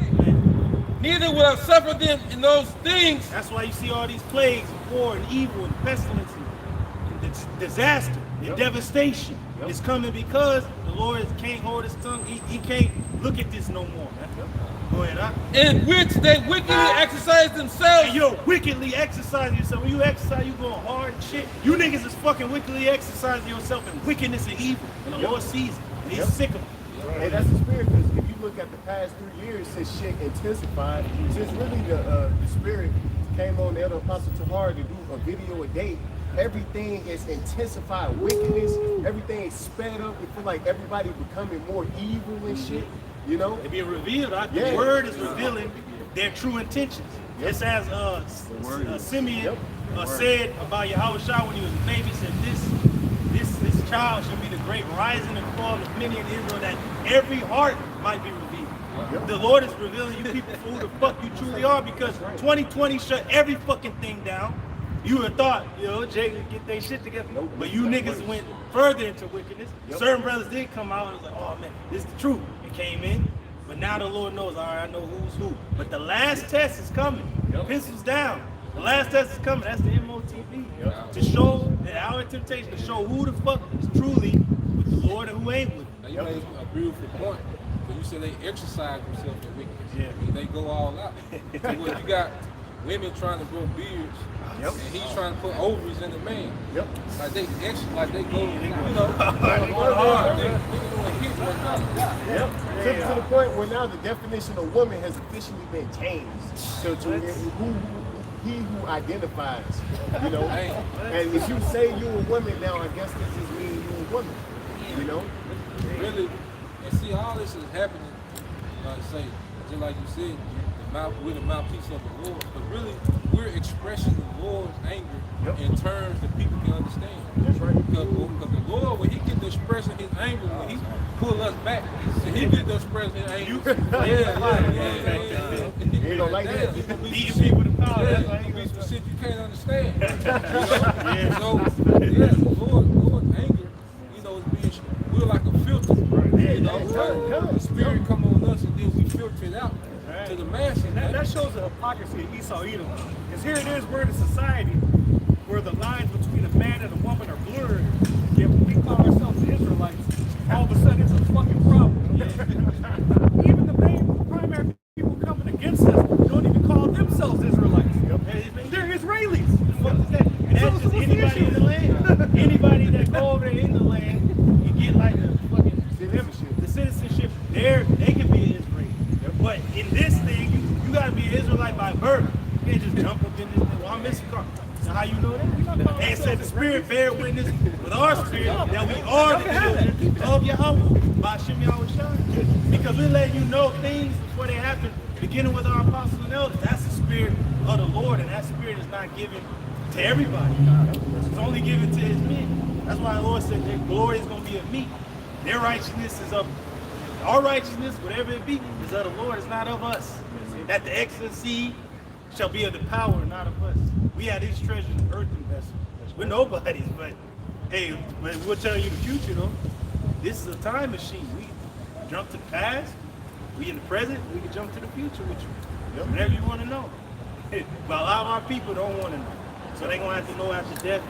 neither will I suffer them in those things. That's why you see all these plagues, war and evil and pestilence and disaster and devastation. It's coming because the Lord can't hold his tongue. He can't look at this no more. Go ahead, huh? In which they wickedly exercise themselves. Hey, yo, wickedly exercising yourself. When you exercise, you going hard and shit. You niggas is fucking wickedly exercising yourself in wickedness and evil. And the Lord sees it. And he's sick of it. And that's the spirit, because if you look at the past 3 years since shit intensified, since really the spirit came on the Elder Apostle Tahar to do a video a day, everything is intensified wickedness, everything is sped up. We feel like everybody becoming more evil and shit, you know? It being revealed. The word is revealing their true intentions. It's as Simeon said about Yahweh Shah when he was a baby, said this child shall be the great rising and fall of many in Israel, that every heart might be revealed. The Lord is revealing you people for who the fuck you truly are, because 2020 shut every fucking thing down. You would have thought, Jay would get their shit together. But you niggas went further into wickedness. Certain brothers did come out and was like, oh man, this is the truth. It came in. But now the Lord knows, all right, I know who's who. But the last test is coming. Pencils down. The last test is coming. That's the MOTV. To show that our temptation, to show who the fuck is truly with the Lord and who ain't with him. Now you made a beautiful point. But you said they exercise themselves in wickedness. Yeah. I mean, they go all out. So when you got women trying to grow beards, and he's trying to put ovaries in the man. Like they go, going hard. They doing hit right now. To the point where now the definition of woman has officially been changed to who identifies, you know. And if you say you're a woman now, I guess this just means you're a woman, you know. Really, and see, all this is happening. Just like you said, we're the mouthpiece of the Lord, but really, we're expressing the Lord's anger in terms that people can understand. That's right. Because the Lord, when he gets to expressing his anger, when he pull us back, so he gets to expressing his anger. You don't like that? Beating people with the power. Yeah, you be specific, you can't understand. So, the Lord's anger, is being, we're like a filter. The Spirit come on us and then we filter it out to the masses. That shows the hypocrisy of Esau Edom. Because here it is, we're in a society where the lines between a man and a woman are blurred. Yet when we call ourselves the Israelites, all of a sudden it's a fucking problem. Even the main primary people coming against us don't even call themselves Israelites. They're Israelis. What is that? And that's just anybody in the land. Anybody that go over there in the land and get like the fucking citizenship, they can be an Israeli. But in this thing, you gotta be an Israelite by birth. You can't just jump up in this thing. Well, I'm Mr. Carter. So how you know that? And said the Spirit bear witness with our spirit that we are the children of Yahweh by Shem Yahushai. Because we're letting you know things before they happen, beginning with our apostles and elders. That's the Spirit of the Lord, and that Spirit is not given to everybody. It's only given to his men. That's why the Lord said that glory is going to be of me. Their righteousness is of our righteousness, whatever it be, is of the Lord, it's not of us. That the excellency shall be of the power, not of us. We have these treasures in earthen vessels. We're nobodies, but hey, we'll tell you the future though. This is a time machine. We jump to the past, we in the present, we can jump to the future with you. Whatever you want to know. But a lot of our people don't want to know. So they're going to have to know after death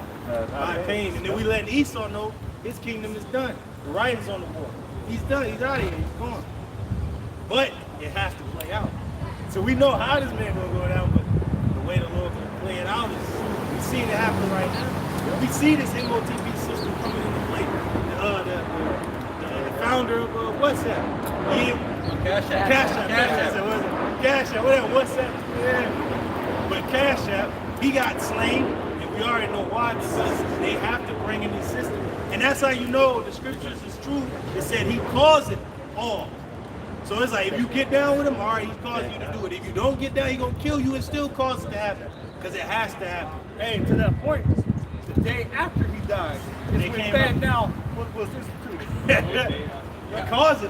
by pain. And then we let Esau know his kingdom is done. The writing's on the wall. He's done. He's out of here. He's gone. But it has to play out. So we know how this man going to go down, but the way the Lord going to play it out is we see it happen right now. We see this MOTP system coming into play. The founder of WhatsApp. Cash App, whatever, WhatsApp. Yeah. But Cash App, he got slain, and we already know why, because they have to bring in the system. And that's how you know the scriptures is true. It said he caused it all. So it's like, if you get down with him, all right, he's causing you to do it. If you don't get down, he's going to kill you and still cause it to happen. Because it has to happen. Hey, to that point, the day after he died, They is when came Bad up. Now was instituted. He caused it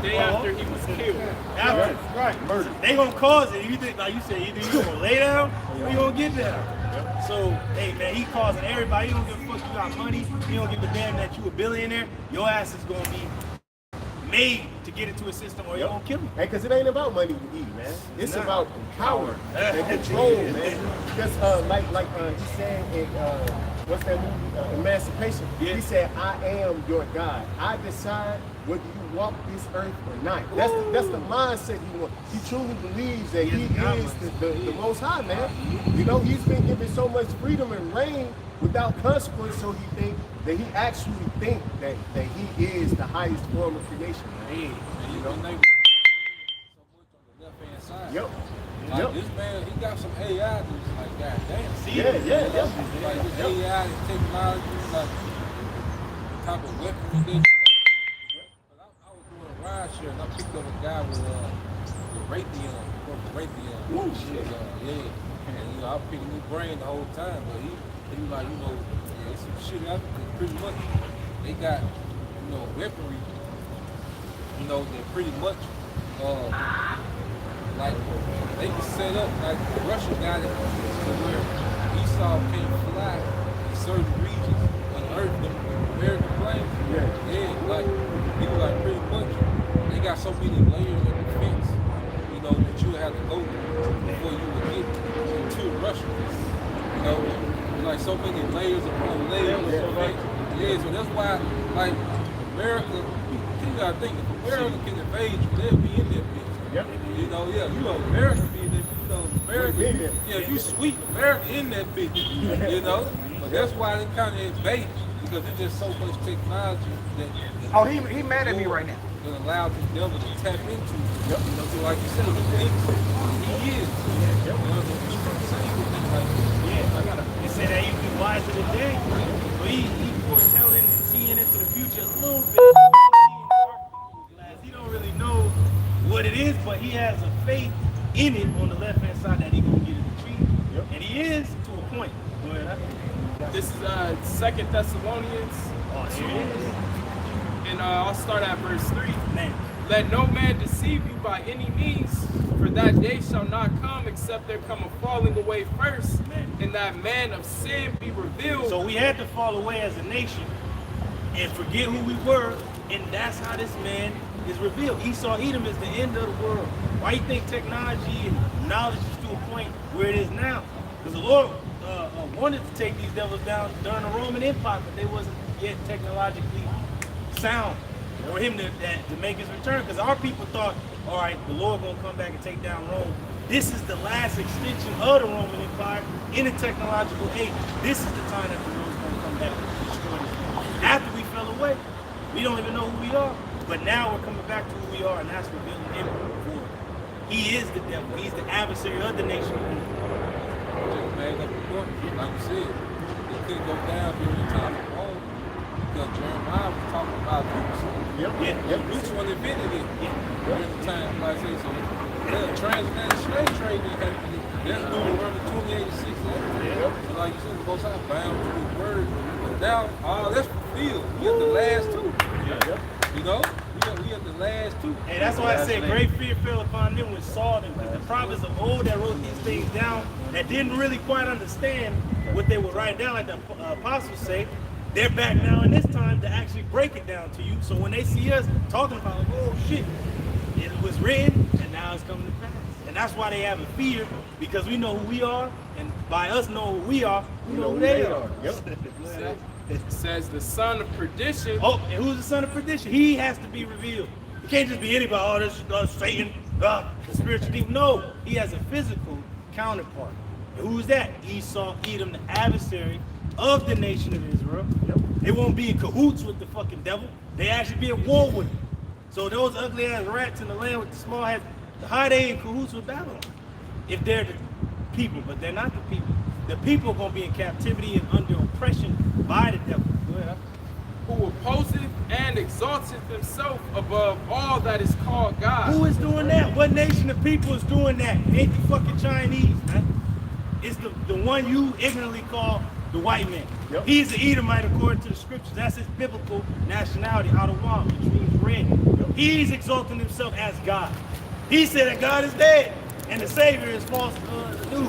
Day all. after he was killed. After, right, murder. They gonna cause it. You think, like you said, either you gonna lay down or you gonna get down. So, hey man, he causing everybody. He don't give a fuck you got money. He don't give a damn that you a billionaire. Your ass is gonna be made to get into a system or you're gonna kill him. Hey, because it ain't about money you eat, man. It's Nah. about power and control, man. Because like he said in what's that movie, Emancipation? Yeah. He said, "I am your God. I decide whether you walk this earth or not." That's the mindset he wants. He truly believes that he is the Most High, man. You know, he's been given so much freedom and reign without consequence, so he think that he actually think that he is the highest form of creation. And you know, they so much on the left hand side. Yep. Like Yep. this man, he got some AI that's like, God damn. See? Yeah. Like this AI and technology, like the type of weaponry they. But I was doing a ride share and I picked up a guy with Raytheon, Ooh, shit. yeah. And you know, I was picking his brain the whole time, but he was like, you know, yeah, some shit out there, pretty much. They got, you know, weaponry, you know, that pretty much, like, they can set up, like, Russia got it to where Esau can't fly in certain regions on Earth, the American planes. Yeah, like, he was like, pretty much, they got so many layers of defense, you know, that you have to go through before you would get to Russia. You know, like so many layers upon layers of defense. Yeah, so that's why, like, America, you gotta think, if America can invade you, they'll be in that bitch. Yep. You know, yeah, you know, America be in that, you know, America, yeah, you sweet, America in that bitch, you know? But that's why they kind of invade, because there's just so much technology that Oh, he mad at me right now. that allows the devil to tap into. Yep. You know, so like you said, he thinks he is. Yep. You know, so you can say everything like Yeah, I gotta. They say that you be wise to the day. So he foretelling, seeing into the future a little bit. He don't really know what it is, but he has a faith in it on the left hand side that he gonna get it retrieved. Yep. And he is to a point. Go ahead. This is 2 Thessalonians Oh, 2, here it is. and I'll start at verse 3. Man. Let no man deceive you by any means, for that day shall not come except there come a falling away first, and that man of sin be revealed. So we had to fall away as a nation and forget who we were, and that's how this man is revealed. Esau Edom is the end of the world. Why you think technology and knowledge is to a point where it is now? Because the Lord wanted to take these devils down during the Roman Empire, but they wasn't yet technologically sound for him to make his return. Because our people thought, all right, the Lord gonna come back and take down Rome. This is the last extension of the Roman Empire in a technological age. This is the time that the Lord's gonna come back and destroy this. After we fell away, we don't even know who we are. But now we're coming back to who we are, and that's revealing him for. He is the devil. He's the adversary of the nation. just made up the book. Like you said, it couldn't go down during the time of Rome because Jeremiah was talking about Jerusalem. Jerusalem invented it during the time, like I say, so the transatlantic slave trade didn't happen. That's Deuteronomy 28:6. So like you said, the Most High bound to his word. But now all that's fulfilled. We are the last two. You know, we are the last two. And that's why I said great fear fell upon them when saw them. Because the prophets of old that wrote these things down that didn't really quite understand what they were writing down, like the apostles say, they're back now in this time to actually break it down to you. So when they see us talking about, like, oh shit, it was written and now it's coming to pass. And that's why they have a fear, because we know who we are, and by us knowing who we are, we know who they are. Yep. It says the son of perdition. Oh, and who's the son of perdition? He has to be revealed. It can't just be anybody. Oh, this is Satan, the spiritual demon. No, he has a physical counterpart. And who's that? Esau, Edom, the adversary of the nation of Israel. They won't be in cahoots with the fucking devil. They actually be at war with him. So those ugly ass rats in the land with the small heads, how are they in cahoots with Babylon? If they're the people, but they're not the people. The people are going to be in captivity and under oppression by the devil. Go ahead. Who opposeth and exalteth himself above all that is called God. Who is doing that? What nation of people is doing that? It ain't the fucking Chinese, man. It's the one you ignorantly call the white man. Yep. He's the Edomite according to the scriptures. That's his biblical nationality, Adawam, which means red. Yep. He's exalting himself as God. He said that God is dead and the Savior is false news.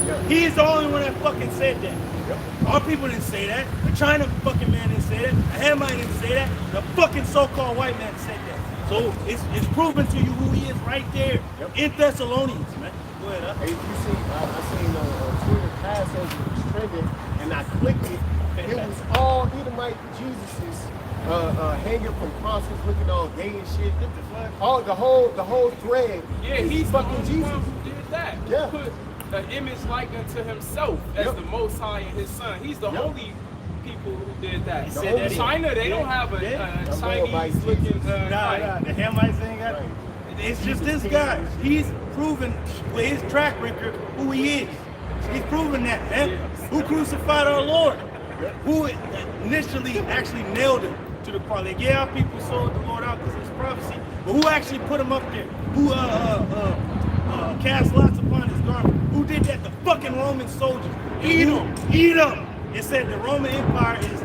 Yep. He's the only one that fucking said that. Yep. Our people didn't say that. The China fucking man didn't say that. The Hamite didn't say that. The fucking so-called white man said that. So it's proven to you who he is right there in Thessalonians, man. Go ahead, huh? Hey, you see, I seen on Twitter Passover was trending, and I clicked it. It was all Edomite Jesuses hanging from crosses, looking all gay and shit. All the whole thread. Yeah, is he's fucking the Jesus. one who did that. Yeah. He put an image like unto himself as the Most High and his son. He's the only people who did that. He said that China, they don't have a Chinese looking Nah, the Hamites ain't got it. It's just this guy. He's proven with his track record who he is. He's proven that, man. Who crucified our Lord? Who initially actually nailed him to the cross? Like, yeah, people sold the Lord out because of his prophecy, but who actually put him up there? Who cast lots upon his garment? Who did that? The fucking Roman soldiers. Edom. It said the Roman Empire is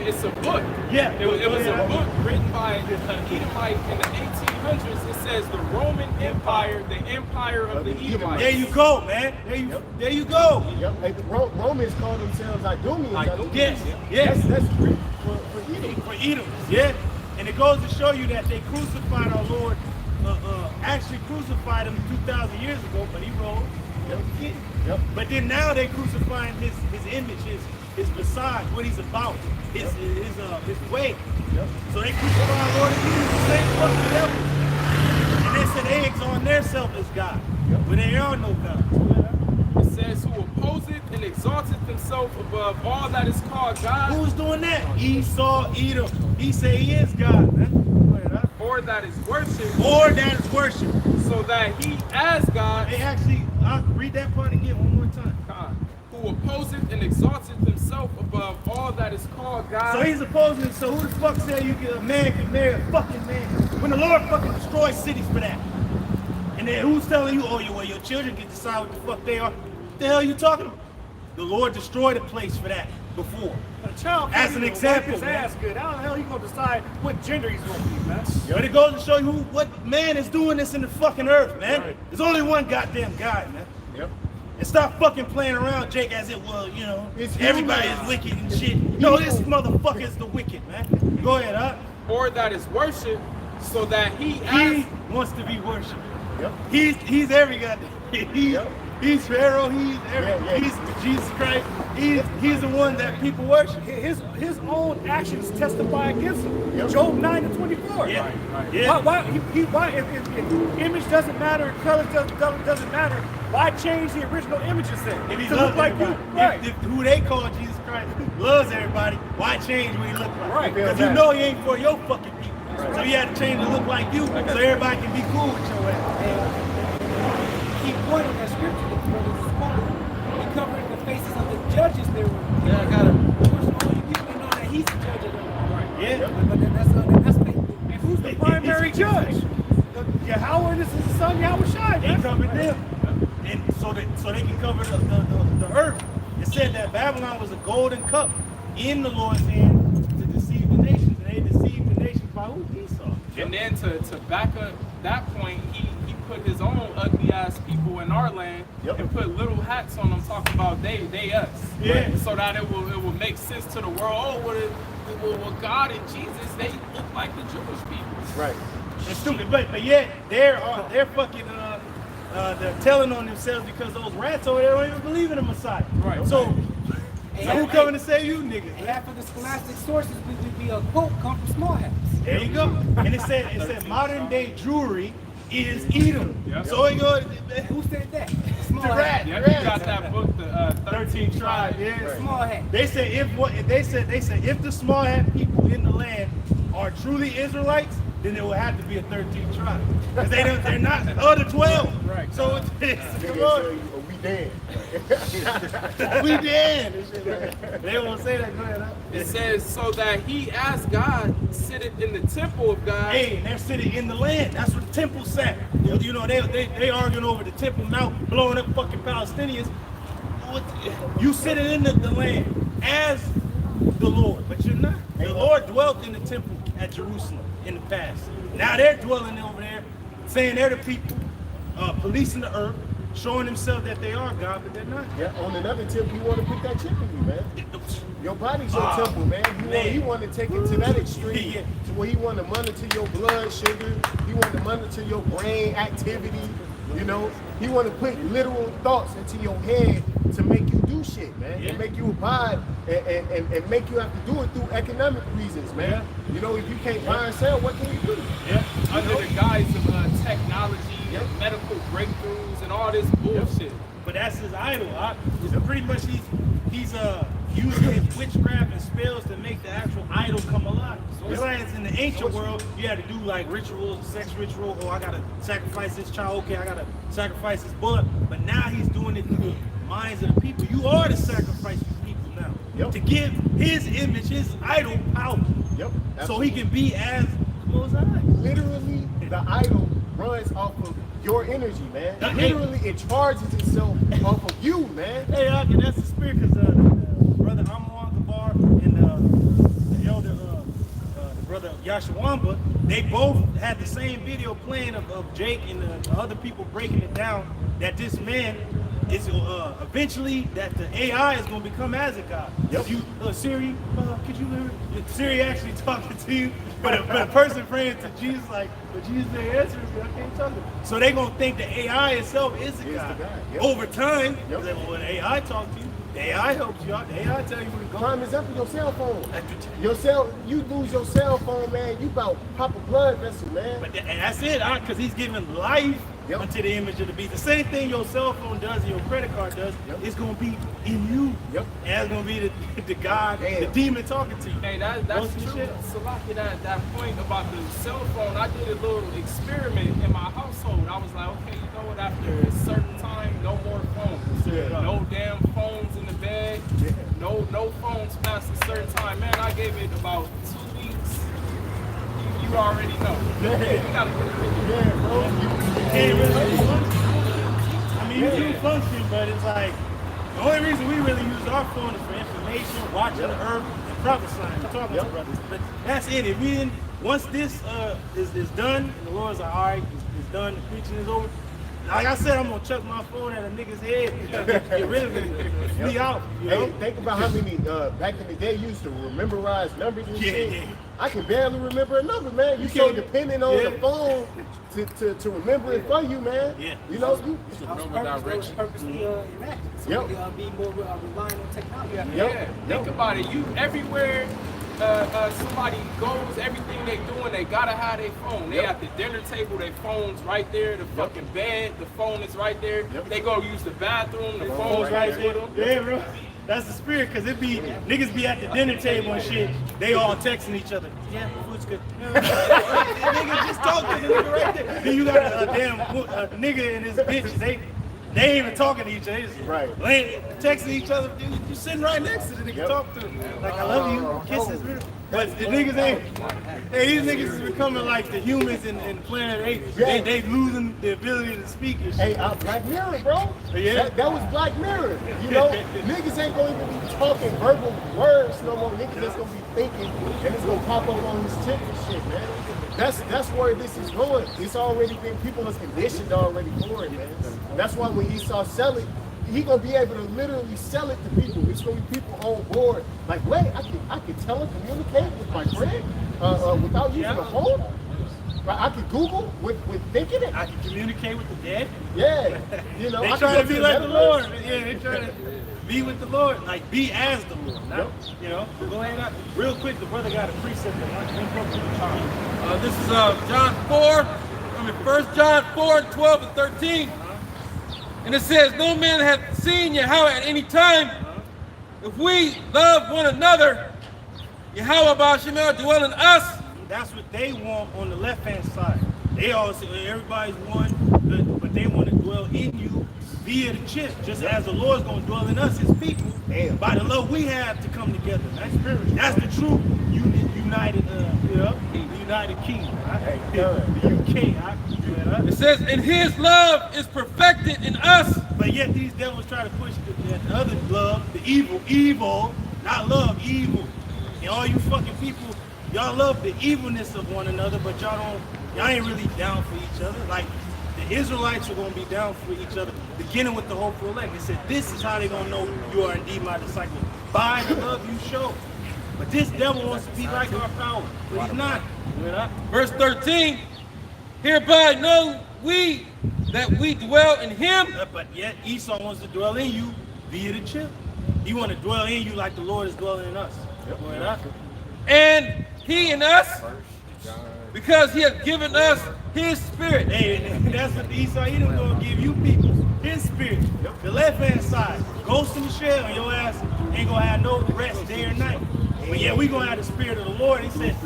it's a book. Yeah. It was a book written by an Edomite in the 1800s. It says the Roman Empire, the empire of the Edomites. There you go, man. There you go. Yep. Hey, the Romans call themselves Idumeans. Yes. That's Greek for Edom. For Edom, yeah. And it goes to show you that they crucified our Lord, actually crucified him 2,000 years ago, but he rose. Yep. But then now they crucifying his image, his facade, what he's about, his way. Yep. So they crucified our Lord and Jesus, the same fucking devil. And they said eggs on their self as God. But there are no gods. It says, who opposeth and exalteth himself above all that is called God. Who's doing that? Esau, Edom. He say he is God, man. Or that is worship. So that he as God. Hey, actually, I'll read that part again one more time. Who opposeth and exalteth himself above all that is called God. So he's opposing. So who the fuck said a man can marry a fucking man? When the Lord fucking destroys cities for that. And then who's telling you, oh, your children can decide what the fuck they are? What the hell are you talking about? The Lord destroyed a place for that before. A child as an example, his ass good. How the hell he gonna decide what gender he's gonna be, man? But it goes to show you what man is doing this in the fucking earth, man. Right. There's only one goddamn guy, man. Yep. And stop fucking playing around, Jake, as it was, everybody is wicked and shit. No, this motherfucker is the wicked, man. Go ahead, huh? Or that is worship, so that he wants to be worshipped. Yep. He's every goddamn. He's Pharaoh. He's Jesus Christ. He's the one that people worship. His own actions testify against him. Yep. Job 9:24. Yeah. Why if image doesn't matter, color doesn't matter, why change the original images then? If he to loves look like everybody. you, right? If who they call Jesus Christ loves everybody, why change what he look like? Right. Because you know he ain't for your fucking people. Right. So you had to change to look like you, so everybody can be cool with your ass. Keep pointing that scripture that brothers is quoting and covering the faces of the judges there. Yeah, I got it. First of all, you people know that he's the judge of them. Right. Yeah. But that's and who's the primary judge? Yahweh, and this is the son Yahweh Shai. He covered them. And so they can cover the earth. It said that Babylon was a golden cup in the Lord's hand to deceive the nations, and they deceived And then to back up that point, he put his own ugly ass people in our land and put little hats on them talking about they us. Yeah. So that it will make sense to the world. Oh, well, God and Jesus, they look like the Jewish people. Right. It's stupid, but yet they're fucking they're telling on themselves because those rats over there don't even believe in the Messiah. Right. So who coming to save you niggas? And after the scholastic sources, we would be a quote come from small hats. There you go. And it said modern day Jewry is Edom. Yep. So it goes. Who said that? Small The rat. hat. Yeah, you got that book, the 13 tribes. Yeah. Small hat. They said if the small hat people in the land are truly Israelites, then there will have to be a 13th tribe because they're not the other 12. Right. So They come tell you, on, oh, we dead. we dead. And shit like that. They won't say that. Go ahead. Huh? It says, so that he, as God, sitteth in the temple of God. Hey, they're sitting in the land. That's what the temple said. You know, they arguing over the Temple Mount, blowing up fucking Palestinians. You sitting in the land as the Lord, but you're not. The Lord dwelt in the temple at Jerusalem in the past. Now they're dwelling over there, saying they're the people, policing the earth, showing themselves that they are God, but they're not. Yeah, on another tip, you want to put that chip in you, man. Your body's your temple, man. He want to take it to that extreme, Yeah. to where he want to monitor your blood sugar. He want to monitor your brain activity. You know, he want to put literal thoughts into your head to make you do shit, man, and make you abide and make you have to do it through economic reasons, man. You know, if you can't buy and sell, what can you do? Yeah. Under the guise of technology and medical breakthroughs and all this bullshit. But that's his idol. Pretty much he's using his witchcraft and spells to make the actual idol come alive. Besides, in the ancient world, you had to do like rituals, sex ritual. Oh, I gotta sacrifice this child. Okay, I gotta sacrifice this blood. But now he's doing it through the minds of the people. You are the sacrifice of people now to give his image, his idol, power. Yep. So he can be as Most High. Literally, the idol runs off of your energy, man. Literally, it charges itself off of you, man. Hey, and that's the spirit, because brother Amon Gabar and the elder, the brother Yashawamba, they both had the same video playing of Jake and the other people breaking it down, that this man is eventually, that the AI is going to become as a god. Yep. You, Siri, could you hear Siri actually talking to you? But a person praying to Jesus, like, but Jesus didn't answer me, I can't talk to him. So they're going to think the AI itself is a god. Yep. Over time, Yep. when the AI talks to you, the AI helps you out, the AI tell you where to go. Prime example, your cell phone. You lose your cell phone, man, you about pop a blood vessel, man. But and that's it, because he's giving life unto the image of the beast. The same thing your cell phone does and your credit card does, it's going to be in you. Yep. And that's going to be the God, the demon talking to you. Hey, that's true. Salaki, that point about the cell phone, I did a little experiment in my household. I was like, okay, you know what, after a certain time, no more phones. No damn phones in the bed. No phones past a certain time. Man, I gave it about 2 weeks. You already know. You gotta get it. Bro. Can't really function. I mean, you do function, but it's like, the only reason we really use our phone is for information, watching the earth, and prophesying, talking to brothers. But that's it. If we didn't, once this is done, and the Lord's like, all right, it's done, the preaching is over. Like I said, I'm gonna chuck my phone at a nigga's head and get rid of it. Flee out. You know? Hey, think about how many back in the day you used to memorize numbers and shit. I can barely remember a number, man. You so dependent on the phone to remember it for you, man. Yeah. You know, you Remember direction. Purposely imagined. So we be more relying on technology. Yeah. Think about it. You everywhere somebody goes, everything they doing, they gotta have their phone. They at the dinner table, their phone's right there. The fucking bed, the phone is right there. They go use the bathroom, the phone's right there. Yeah, bro. That's the spirit, because it be, niggas be at the dinner table and shit, they all texting each other. Yeah, the food's good. Nigga, just talk to the nigga right there. Then you got a damn nigga and his bitch, they ain't even talking to each other. They just texting each other. You sitting right next to the nigga, talk to him. Like, I love you, kisses, beautiful. But the niggas ain't. Hey, these niggas is becoming like the humans in Planet 8. They losing the ability to speak and shit. Hey, Black Mirror, bro. Yeah. That was Black Mirror. You know, niggas ain't gonna even be talking verbal words no more. Niggas just gonna be thinking, and it's gonna pop up on his tip and shit, man. That's where this is going. It's already been, people is conditioned already for it, man. That's why when Esau sell it, he gonna be able to literally sell it to people. It's gonna be people on board. Like, wait, I can telecommunicate with my friend without using a phone. Right? I can Google with thinking it. I can communicate with the dead. Yeah, you know. They trying to be like the Lord. Yeah, they trying to be with the Lord, like be as the Lord. Not, you know. So go ahead, real quick. The brother got a precept. This is John 4. 1 John 4, 12 and 13. And it says, no man hath seen Yahweh at any time. If we love one another, Yahweh Ba'Shem dwell in us. That's what they want on the left-hand side. They all say everybody's one, but they want to dwell in you via the chip, just as the Lord's going to dwell in us, his people. Damn. By the love we have to come together. That's the true united kingdom. Right? The UK. It says, and his love is perfected in us. But yet these devils try to push the other love, the evil, not love, evil. And all you fucking people, y'all love the evilness of one another, but y'all ain't really down for each other. Like the Israelites are gonna be down for each other, beginning with the hopeful elect. It said, this is how they're gonna know you are indeed my disciple, by the love you show. But this devil wants to be like our power, but he's not. Verse 13, hereby know we that we dwell in him. But yet Esau wants to dwell in you via the chip. He want to dwell in you like the Lord is dwelling in us. And he in us, because he has given us his spirit. Hey, that's what the Esau Edom gonna give you people. His spirit. The left hand side. Ghost in the shell, and your ass ain't gonna have no rest day or night. But yeah, we gonna have the spirit of the Lord. He said,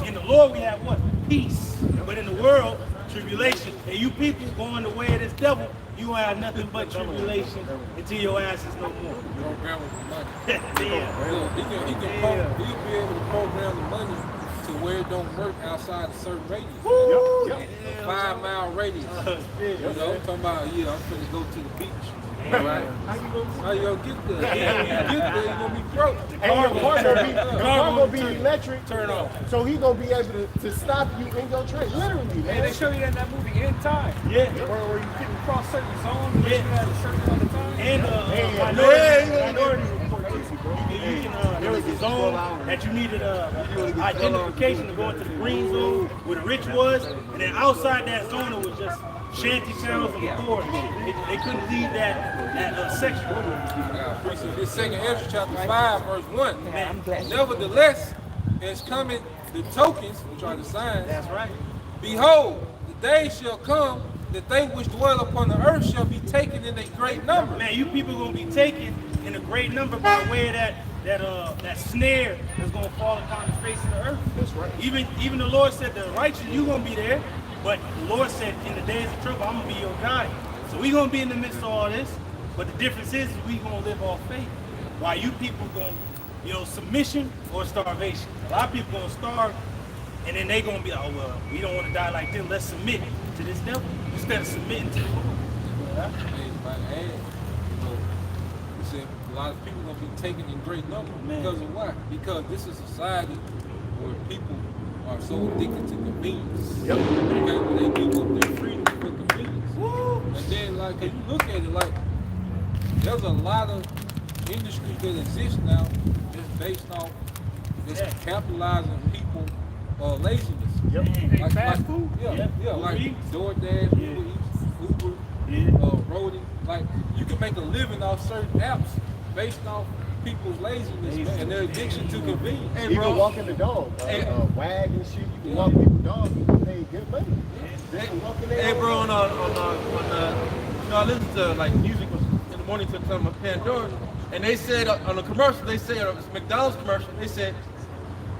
in the Lord we have what? Peace. But in the world, tribulation. And you people going the way of this devil, you gonna have nothing but tribulation until your ass is no more. He'll be able to program the money to where it don't work outside a certain radius. A 5-mile radius. You know, talking about, I'm finna go to the beach. Right? How you gonna get there? You get there, you're gonna be broke. And the car gonna be electric. Turn off. So he gonna be able to stop you in your train. Literally, man. And they show you that movie In Time. Yeah. Where you couldn't cross certain zones and you had a certain amount of time. And minority report, there was a zone that you needed identification to go into the green zone where the rich was, and then outside that zone it was just shanty towns and poor. They couldn't leave that section. This 2nd Ezra chapter 5 verse 1. Nevertheless, it's coming the tokens, which are the signs. That's right. Behold, the day shall come that they which dwell upon the earth shall be taken in a great number. Man, you people gonna be taken in a great number by way of that snare that's gonna fall upon the face of the earth. That's right. Even the Lord said the righteous, you gonna be there, but the Lord said in the days of trouble, I'm gonna be your God. So we gonna be in the midst of all this, but the difference is we gonna live off faith. While you people gonna, submission or starvation. A lot of people gonna starve, and then they gonna be, oh well, we don't want to die like them. Let's submit to this devil instead of submitting to the Lord. A lot of people gonna be taken in great number because of what? Because this is a society where people are so addicted to convenience. Yep. Okay, they give up their freedom for convenience. Woo. And then, like, if you look at it, like, there's a lot of industries that exist now that's based off just capitalizing people laziness. Yep. Like fast food. Yeah, like DoorDash, Uber, Roadie. Like, you can make a living off certain apps based off people's laziness, man, and their addiction to convenience. Hey, even walking the dog, wag and shit. You can walk people's dogs and you pay good money. Hey, bro, I listen to like music in the morning to some of Pandora, and they said on a commercial, they said on a McDonald's commercial, they said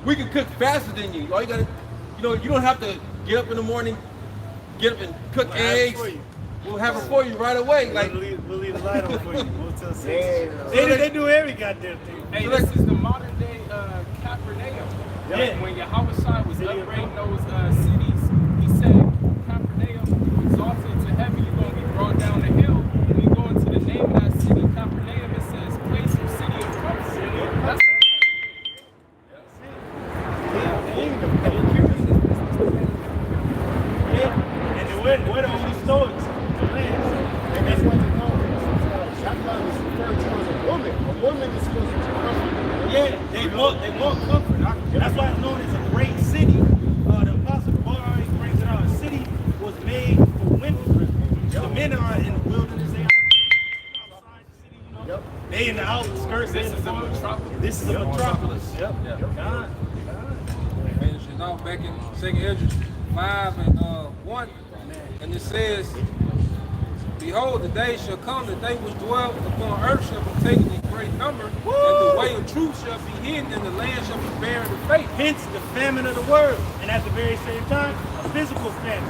we can cook faster than you. All you gotta, you don't have to get up in the morning, get up and cook eggs. We'll have it for you right away. Like we'll leave the light on for you. Motel 6. They do every goddamn thing. Hey, this is the modern day Capernaum. Yeah, They want comfort. That's why it's known as a great city. The Apostle Paul always brings it out. A city was made for winter. The men are in the wilderness. They are outside the city, you know. They in the outskirts. This is a metropolis. This is a metropolis. Yep. God. And now back in 2 Ezra 5 and 1, and it says, behold, the day shall come, the day which dwell upon earth shall be taken in great number, and the way of truth shall be hidden, and the land shall be barren of faith. Hence the famine of the world. And at the very same time, a physical famine.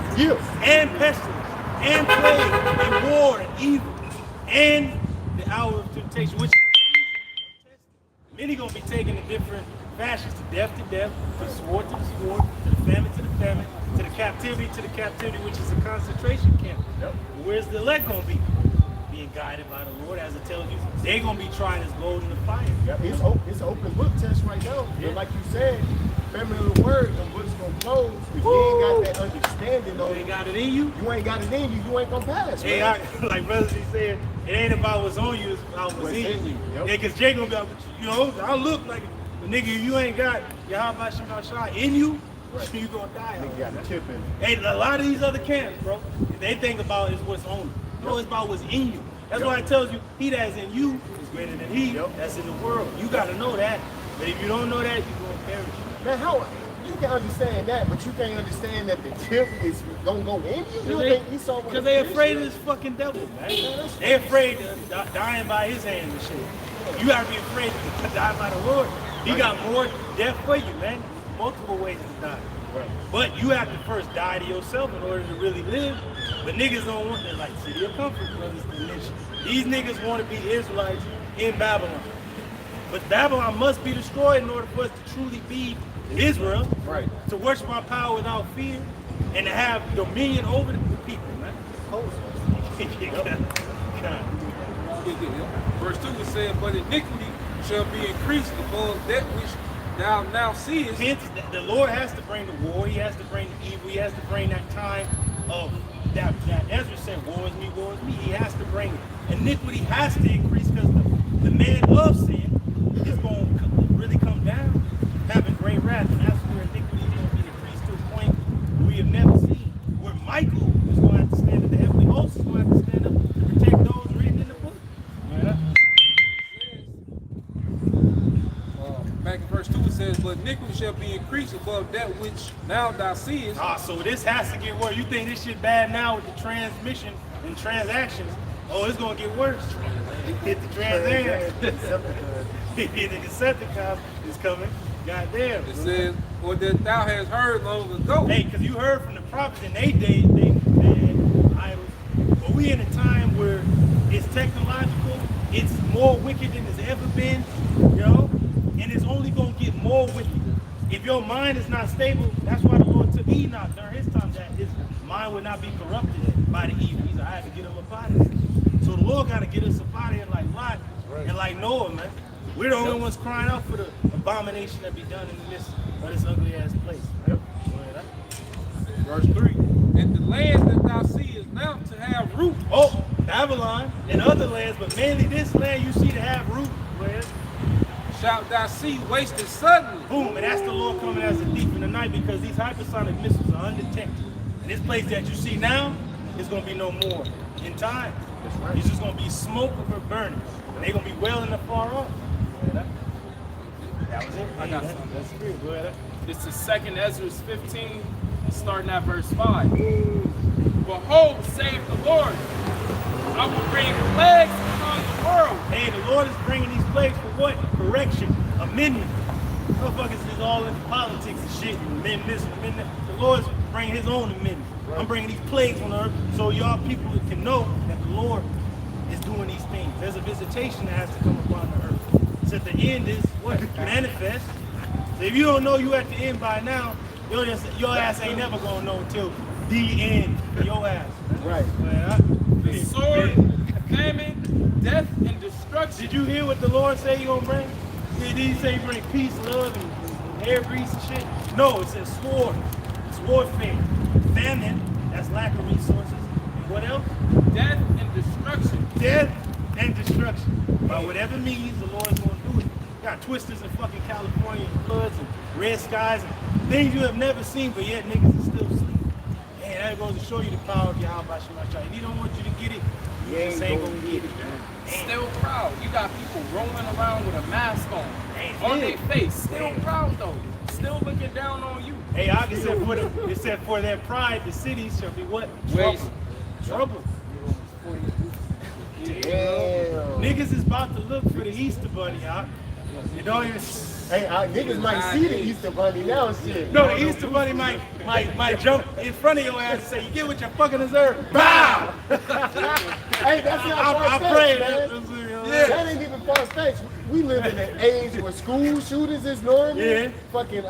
And pestilence, and plague, and war, and evil, and the hour of temptation, which many gonna be taken in different fashions, to death, to the sword, to the sword, to the famine, to the captivity, which is a concentration camp. Where's the elect gonna be? Being guided by the Lord, as it tells you. They're gonna be trying as gold in the fire. It's an open book test right now. But like you said, family of the word, the book's gonna close. If you ain't got that understanding, though, You ain't got it in you. you ain't got it in you, you ain't gonna pass. Hey, man. like Brother Z said, it ain't about what's on you, it's about what's in you. Yeah, because Jay gonna be like, you know, I look like a nigga, you ain't got Yahweh Shemashah in you, you gonna die. Nigga got a chip in it. Hey, a lot of these other camps, bro, they think about is what's on you. No, it's about what's in you. That's why it tells you, he that's in you is greater than he that's in the world. You gotta know that. But if you don't know that, you're gonna perish. Man, how you can understand that, but you can't understand that the tip is gonna go in you? You think Esau was Because they afraid of this fucking devil, man. They afraid of dying by his hand and shit. You gotta be afraid to die by the Lord. He got more death for you, man. Multiple ways to die. Right. But you have to first die to yourself in order to really live. But niggas don't want that, like City of Comfort, brothers and mention. These niggas want to be Israelites in Babylon. But Babylon must be destroyed in order for us to truly be Israel. Right. To worship our power without fear and to have dominion over the people, man. Verse 2 it says, but iniquity shall be increased above that which thou now seest. Hence, the Lord has to bring the war, he has to bring the evil, he has to bring that time of that Ezra said, woe is me, he has to bring it. Iniquity has to increase because the man of sin is going to really come down, having great wrath, and that's where iniquity is going to be increased to a point we have never seen, where Michael is going to have to stand up, the heavenly host is going to have to stand up to protect those written in the book. Back in verse 2 it says, but iniquity shall be increased above that which now thou seest. So this has to get worse. You think this shit bad now with the transmission and transactions? Oh, it's gonna get worse. Hit the Trans-Am. The Decepticons is coming. Goddamn. It says, or that thou hast heard long ago. Hey, because you heard from the prophets in their days, they had idols. But we in a time where it's technological, it's more wicked than it's ever been, you know? And it's only going to get more wicked. If your mind is not stable, that's why the Lord took Enoch during his time, that his mind would not be corrupted by the evil. He said, I had to get him up out of here. So the Lord got to get us up out of here like Lot and like Noah, man. We're the only ones crying out for the abomination that be done in the midst of this ugly ass place. Right? Verse 3, and the land that thou seest now to have root. Oh, Babylon and other lands, but mainly this land you see to have root. Where? Shalt thou see wasted suddenly. Boom, and that's the Lord coming as a thief in the night, because these hypersonic missiles are undetected. And this place that you see now is going to be no more in time. Right. It's just going to be smoke over burning. And they're going to be wailing afar off. That was it. I got something. That's true. Go ahead. This is 2 Ezra 15, starting at verse 5. Behold, save the Lord. I will bring plagues upon the world. Hey, the Lord is bringing these plagues for what? Correction, amendment. Motherfuckers is all into politics and shit, and amend this and amend that. The Lord's bringing his own amendment. Right. I'm bringing these plagues on the earth so y'all people can know that the Lord is doing these things. There's a visitation that has to come upon the earth. So at the end is what? Manifest. So if you don't know you at the end by now, your ass ain't never gonna know until the end for your ass. Right. The sword, famine, death, and destruction. Did you hear what the Lord say he gonna bring? Did he say bring peace, love, and hair grease and shit? No, it says sword. It's warfare. Famine, that's lack of resources. And what else? Death and destruction. Death and destruction. By whatever means, the Lord's gonna do it. Got twisters in fucking California, and floods and red skies and things you have never seen, but yet niggas is still asleep. Man, that goes to show you the power of Yahweh Shemashah. If he don't want you to get it, you just ain't gonna get it. Still proud. You got people rolling around with a mask on their face. Still proud though. Still looking down on you. Hey, I can say it said for their pride, the city shall be what? Waste. Trouble. Damn. Niggas is about to look for the Easter Bunny, y'all. You don't even. Hey, niggas might see the Easter Bunny now and shit. No, the Easter Bunny might jump in front of your ass and say, "You get what you fucking deserve." Bow. Hey, that's not I far pray. man. That ain't even far-fetched. We live in an age where school shootings is normal. Yeah. Fucking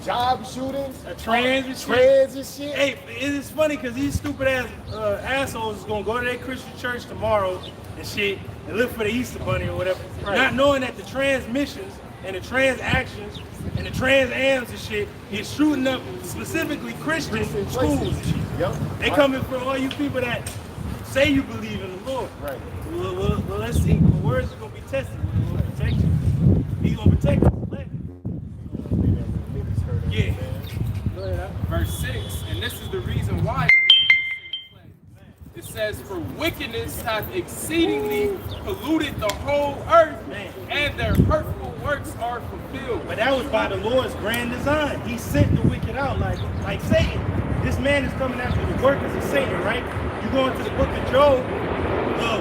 job shootings. Trans and shit. Hey, it's funny because these stupid ass assholes is gonna go to their Christian church tomorrow and shit and look for the Easter Bunny or whatever, not knowing that the transmissions and the trans actions and the trans ams and shit is shooting up specifically Christian schools and shit. Yep. They coming from all you people that say you believe in the Lord. Right. Well, let's see. The words are gonna be tested. He's gonna protect you. He's gonna protect you. Yeah. Verse 6, and this is the reason why it says, for wickedness hath exceedingly polluted the whole earth, and their hurtful works are fulfilled. But that was by the Lord's grand design. He sent the wicked out like Satan. This man is coming after the workers of Satan, right? You go into the book of Job,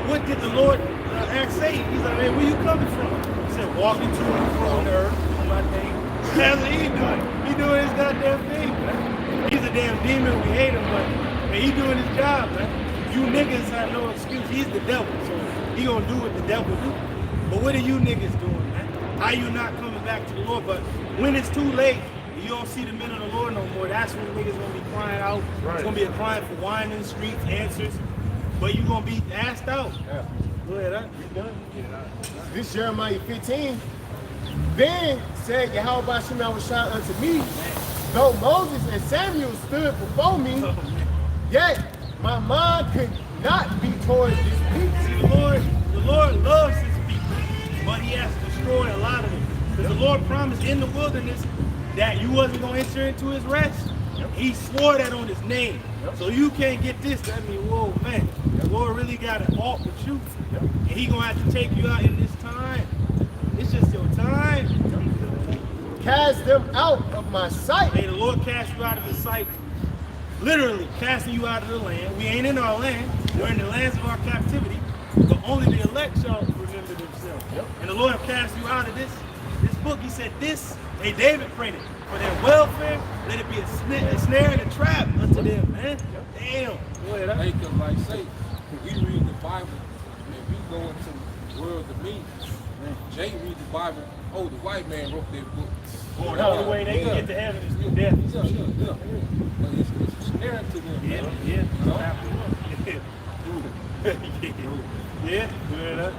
what did the Lord ask Satan? He's like, man, where you coming from? He said, walking to and fro on the earth, doing my thing. That's what he doing. He doing his goddamn thing, man. He's a damn demon, we hate him, but man, he doing his job, man. You niggas have no excuse. He's the devil, so he gonna do what the devil do. But what are you niggas doing, man? How you not coming back to the Lord? But when it's too late, you don't see the men of the Lord no more. That's when niggas gonna be crying out. Right. It's gonna be a crying for wine in the streets, answers. But you gonna be asked out. Yeah. Go ahead, huh? This Jeremiah 15. Then said Yahweh Shema was shot unto me, though Moses and Samuel stood before me, yet my mind could not be towards this people. See, the Lord loves his people, but he has destroyed a lot of them. Because the Lord promised in the wilderness that you wasn't going to enter into his rest. He swore that on his name. So you can't get this. That means, whoa, man, the Lord really got an alt with you. And he going to have to take you out in this time. It's just your time. Cast them out of my sight. Hey, the Lord cast you out of his sight. Literally casting you out of the land. We ain't in our land. We're in the lands of our captivity. But only the elect shall remember themselves. And the Lord have cast you out of this book. He said this, hey, David prayed it. For their welfare, let it be a snare and a trap unto them, man. Damn. Go ahead, Hey, cause like say, we read the Bible and we go into the world of me. Jay read the Bible. Oh, the white man wrote that book. Oh, the only way they can get to heaven is through death. Yeah. But it's scary to them. Yeah.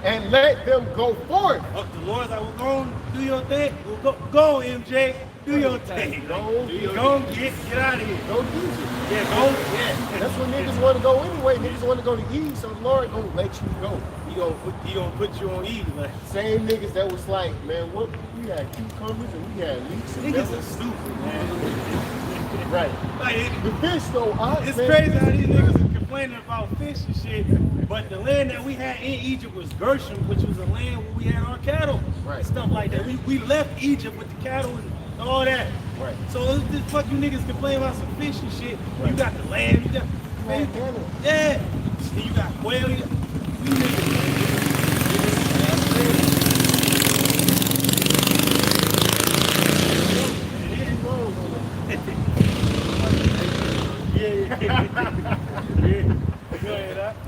And let them go forth. Oh, the Lord's like, well, go on, do your thing. Well, go on, MJ. Do your thing. Go on, get out of here. Go use it. Yeah, go. Yeah. That's where niggas want to go anyway. Niggas want to go to E, so the Lord gonna let you go. He gonna put you on E, like. Same niggas that was like, man, what we had cucumbers and we had leeks and Niggas melons. are stupid, man. Right. Like, The fish though, it's crazy how these niggas are complaining about fish and shit, but the land that we had in Egypt was Gershom, which was a land where we had our cattle. Right. And stuff like that. We left Egypt with the cattle and all that. Right. So it's just fuck you niggas complain about some fish and shit. Right. You got the land, you got Montana. yeah. And you got quail, you niggas.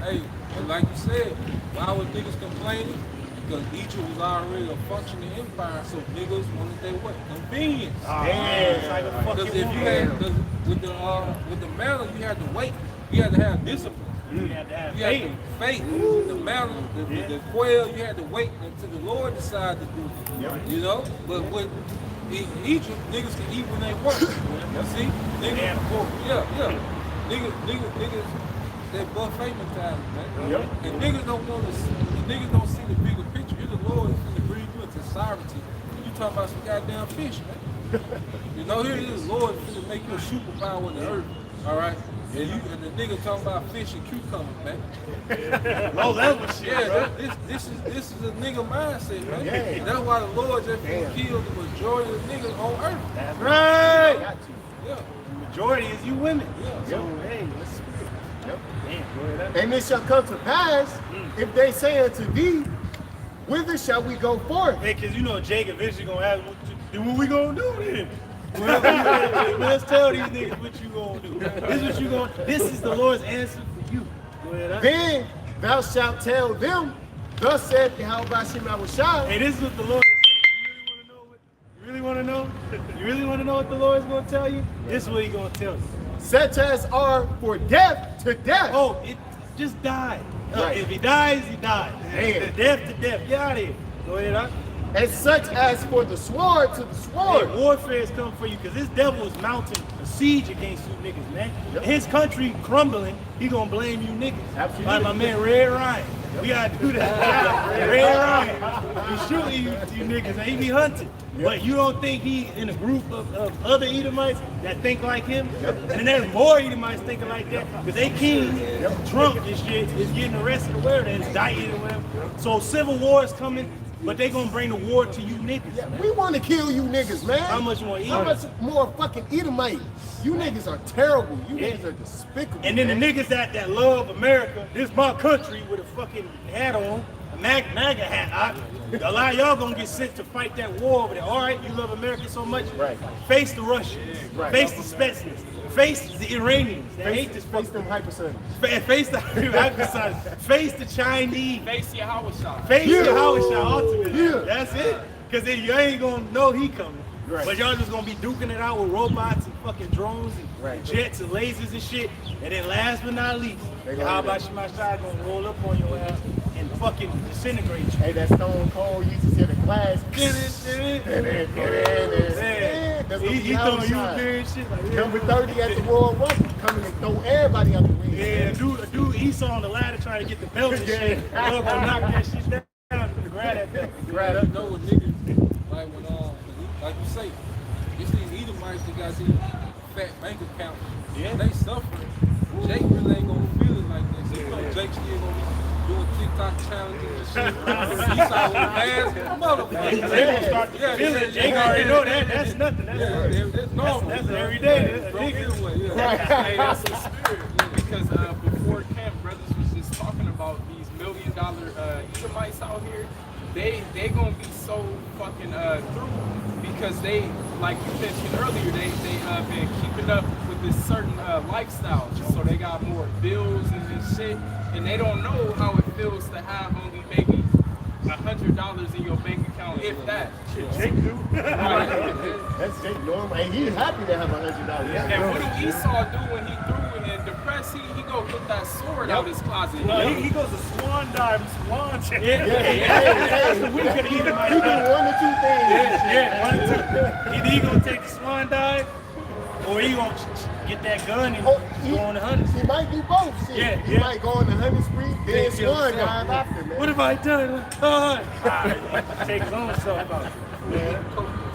Hey, and like you said, why was niggas complaining? Because Egypt was already a functioning empire, so niggas wanted their what? Convenience. Because if you had, cause with the manna, you had to wait. You had to have discipline. You had to have faith. The manna, the quail, you had to wait until the Lord decided to do it. You know? But with Egypt, niggas can eat when they want. You see? Niggas, niggas, that buffet mentality, man. And niggas don't want to. Niggas don't see the bigger picture. You're the Lord is going to bring you into sovereignty talking about some goddamn fish, man. You know, here it is, Lord finna make you a superpower in the earth. All right? And the nigga talking about fish and cucumbers, man. Low level shit, Yeah, this is a nigga mindset, man. Yeah. That's why the Lord just killed the majority of the niggas on earth. That's right. Got to. Yeah. The majority is you women. Yeah. So, hey, let's speak. Yep. Damn, boy, that. And it shall come to pass, if they say unto thee, whither shall we go forth? Hey, cause you know Jake eventually gonna ask, what we gonna do then? Well, let's tell these niggas what you gonna do. This is what you gonna. This is the Lord's answer for you. Go ahead, Then thou shalt tell them, thus saith Yahweh Hashem Yahushua. Hey, this is what the Lord is saying. You really wanna know? You really wanna know what the Lord is gonna tell you? This is what He's gonna tell you. Such as are for death to death. Oh, it just died. Right. If he dies, he dies. Damn. Death to death. Get out of here. Go ahead, huh? And such as for the sword to the sword. Hey, warfare is coming for you because this devil is mounting a siege against you niggas, man. His country crumbling, he gonna blame you niggas. Absolutely. Like my man Red Ryan. We gotta do that. Red Ryan. He's shooting you niggas and he be hunting. But you don't think he in a group of other Edomites that think like him? And there's more Edomites thinking like that because they king, Trump and shit, is getting arrested or whatever, that's indicted or whatever. So civil war is coming. But they gonna bring the war to you niggas. We want to kill you niggas, man. How much more How much more fucking Edomite? You niggas are terrible. You niggas are despicable. And then man. the niggas that love America, this my country with a fucking hat on, a MAGA hat. A lot of y'all gonna get sent to fight that war over there. All right, you love America so much. Right. Face the Russians. Right. Face the Spetsnaz. Face the Iranians. They hate this Face them hypersonics. Face the face the Chinese. Face Yahweh Shai. Face Yahushua ultimately. Yeah. That's it. Cause then you ain't gonna know he coming. Right. But y'all just gonna be duking it out with robots and fucking drones and Right. jets and lasers and shit. And then last but not least, They gonna how do about Shemashai gonna roll up on your ass and fucking disintegrate you. Hey, that Stone Cold used to say the class. That's what He throwing you weird shit like Number 30 at the Royal Rumble, coming and throw everybody out the ring. yeah, dude, Esau on the ladder trying to get the belt and shit. Lord gonna knock that shit down to grab that belt. Right up, know what niggas like when like you say, it's these Edomites that got these fat bank accounts. Yeah. They suffering. Jake really ain't gonna feel it like this. You know, Jake still gonna be doing TikTok challenges and shit. Esau with ass motherfucker. They gonna start to feel it. Jake already know that. That's nothing. That's normal. That's every day. That's a Bro, nigga. anyway, yeah. Hey, that's the spirit. Because before camp, brothers was just talking about these $1 million Edomites out here. They gonna be so fucking through because they, like you mentioned earlier, they been keeping up with this certain lifestyle. So they got more bills and shit, and they don't know how it feels to have only maybe $100 in your bank account, if that. Jake do. That's Jake normal. And he's happy to have $100. And what do Esau do when he threw and depressed? He go get that sword out his closet. No, he goes to swan dive, swan check. That's the week of the He do Edomite. one or two things. Yeah, one or two. Either he gonna take the swan dive, or he gonna get that gun and go on the hunt. He might do both. Shit. Yeah, He yeah. might go on the hunting spree, then kill swan himself. dive after, man. What have I done? Take his own self out.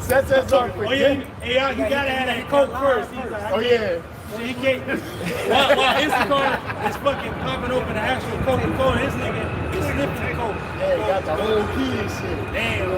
Such as are for Oh yeah, death. hey, you gotta have that coke first. He's like, Oh yeah. so he can't. While Instacart is fucking popping open the actual Coca-Cola, this nigga is sniffing coke. Yeah, he got the whole key and shit. Damn,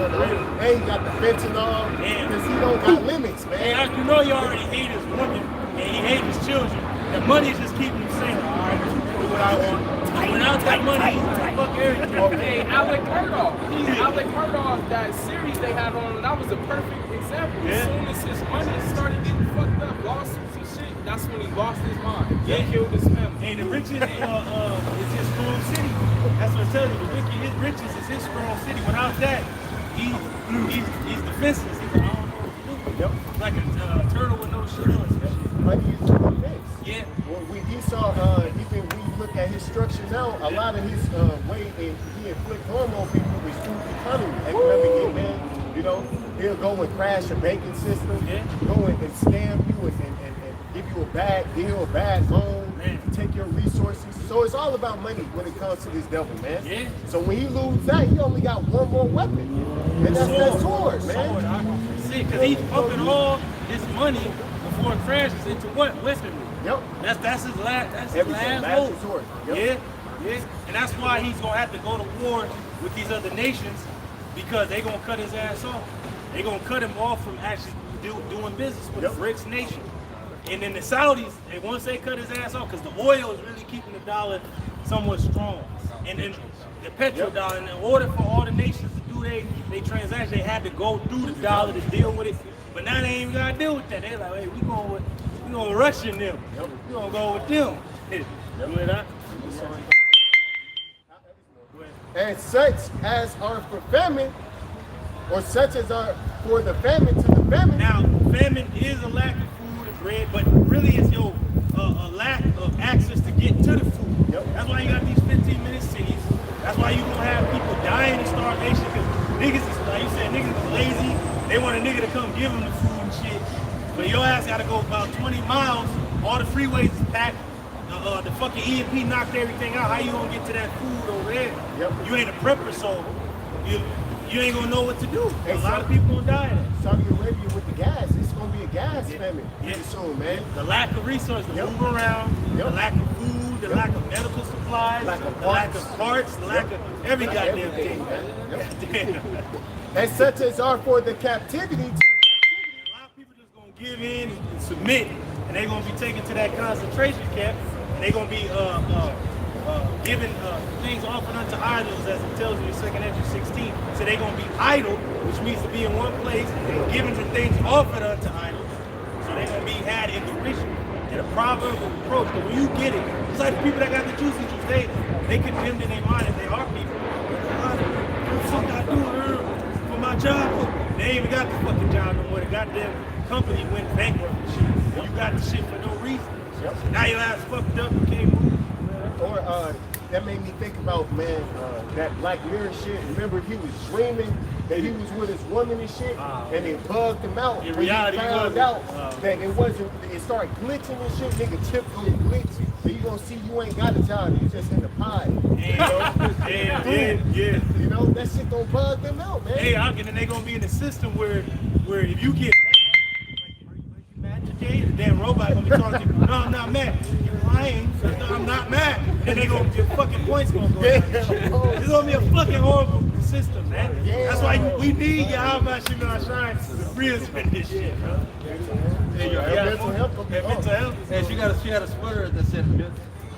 And he got the fentanyl. Damn. Because he don't got limits, Hey, man. you know you already hate his women and he hate his children. The money just keeping him single. All right, do what I want. When I take money, fuck everything. Hey, Alec Murdoch. Alec Murdoch, that series they had on, that was a perfect example. Yeah. As soon as his money started getting fucked up, lawsuits and shit, that's when he lost his mind. Yeah. He killed his family. And the riches is his strong city. That's what I'm telling you. His riches is his strong city. Without that, he's defenseless. He's like, I don't know what to do. Yep. Like a turtle with no shells. Money is the next. Yeah. When he saw, even when you look at his structure now, a lot of his way he inflict harm on people is through economy, economic hitman. You know, he'll go and crash a banking system, go and scam you and give you a bad deal, a bad loan, take your resources. So it's all about money when it comes to this devil, man. Yeah. So when he loses that, he only got one more weapon. And that's that sword, man. See, because he's pumping all this money before it crashes into what? Weaponry. Yep. That's his last. That's his Everything, last last move. resort. Yep. Yeah. And that's why he's gonna have to go to war with these other nations, because they're gonna cut his ass off. They're gonna cut him off from actually doing business with a rich nation. And then the Saudis, once they cut his ass off, because the oil is really keeping the dollar somewhat strong. And then the petrodollar, and in order for all the nations to do they transaction, they had to go through the dollar to deal with it. But now they ain't even gotta deal with that. They're like, hey, we going with Russia and them. We gonna go with them. And such as are for famine, or such as are for the famine to the famine. Now, famine is a lack of food and bread, but really it's a lack of access to get to the food. That's why you got these 15-minute cities. That's why you gonna have people dying of starvation, because niggas is, like you said, niggas is lazy. They want a nigga to come give them the food and shit. But your ass gotta go about 20 miles. All the freeways is packed. The fucking EMP knocked everything out. How you gonna get to that food over there? You ain't a prepper, so you ain't gonna know what to do. A lot of people gonna die in it. Saudi Arabia with the gas, it's gonna be a gas famine pretty soon, man. The lack of resources to move around, the lack of food, the lack of medical supplies, the lack of parts, the lack of every goddamn thing, man. And such as are for the captivity. A lot of people just gonna give in and submit, and they're gonna be taken to that concentration camp, and they're gonna be given things offered unto idols, as it tells you in 2nd Ezra 16. So they're gonna be idle, which means to be in one place, given to things offered unto idols. So they're gonna be had in derision, in a proverb of reproach. But when you get it, it's like the people that got the juicy juice, they condemned in their mind that they are people. What the fuck I do for my job? They ain't even got the fucking job no more. The goddamn company went bankrupt and shit. You got the shit for no reason. Now your ass fucked up, you can't move. Or that made me think about, man, that Black Mirror shit. Remember, he was dreaming that he was with his woman and shit, and it bugged him out. In reality, he found out that it wasn't. It started glitching and shit. Nigga tripped on the glitch. So you gonna see you ain't got a job. You just in the pod. Yeah. You know that shit gonna bug them out, man. Hey, and then they gonna be in a system where if you get mad today, the damn robot gonna be talking to you. No, I'm not mad. You're lying. No, I'm not mad. And they gonna your fucking points gonna go down. It's gonna be a fucking horrible system, man. That's why we need Yahweh Shemel Shine to free us from this shit, bro. Mental health. Mental health. And she had a sweater that said,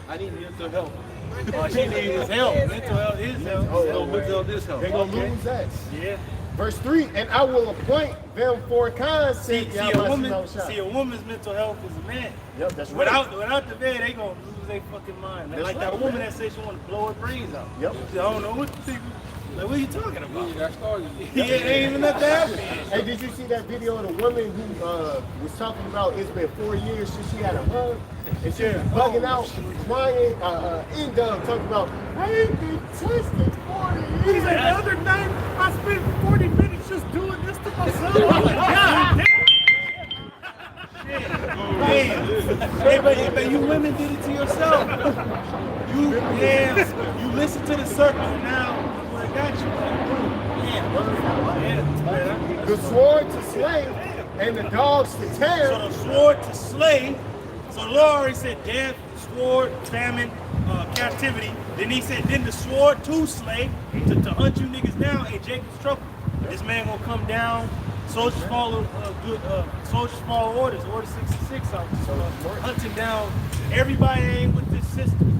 I need mental health. Oh, she needs help. Mental health is help. Oh, mental health is help. They gonna lose that. Yeah. Verse 3, and I will appoint them for cons. See a woman's mental health is a man. Yep, that's right. Without the man, they gonna lose their fucking mind. Like that woman that said she want to blow her brains out. Yep. I don't know what to think. Like, what are you talking about? Yeah, that started. Yeah, ain't even nothing happening. Hey, did you see that video of the woman who was talking about it's been 4 years since she had a hug? And she was bugging out, crying, N-Dub talking about, I ain't been touched in 40 years. He's like, the other night, I spent 40 minutes just doing this to myself. I'm like, God Hey, but you women did it to yourself. You listen to the circle now. I got you. The sword to slay and the dogs to tear. So the sword to slay. So the Lord already said death, sword, famine, captivity. Then he said, then the sword to slay, to hunt you niggas down. Hey, Jacob's trouble. This man gonna come down. Soldiers follow orders. Order 66 out. Hunting down everybody ain't with this system.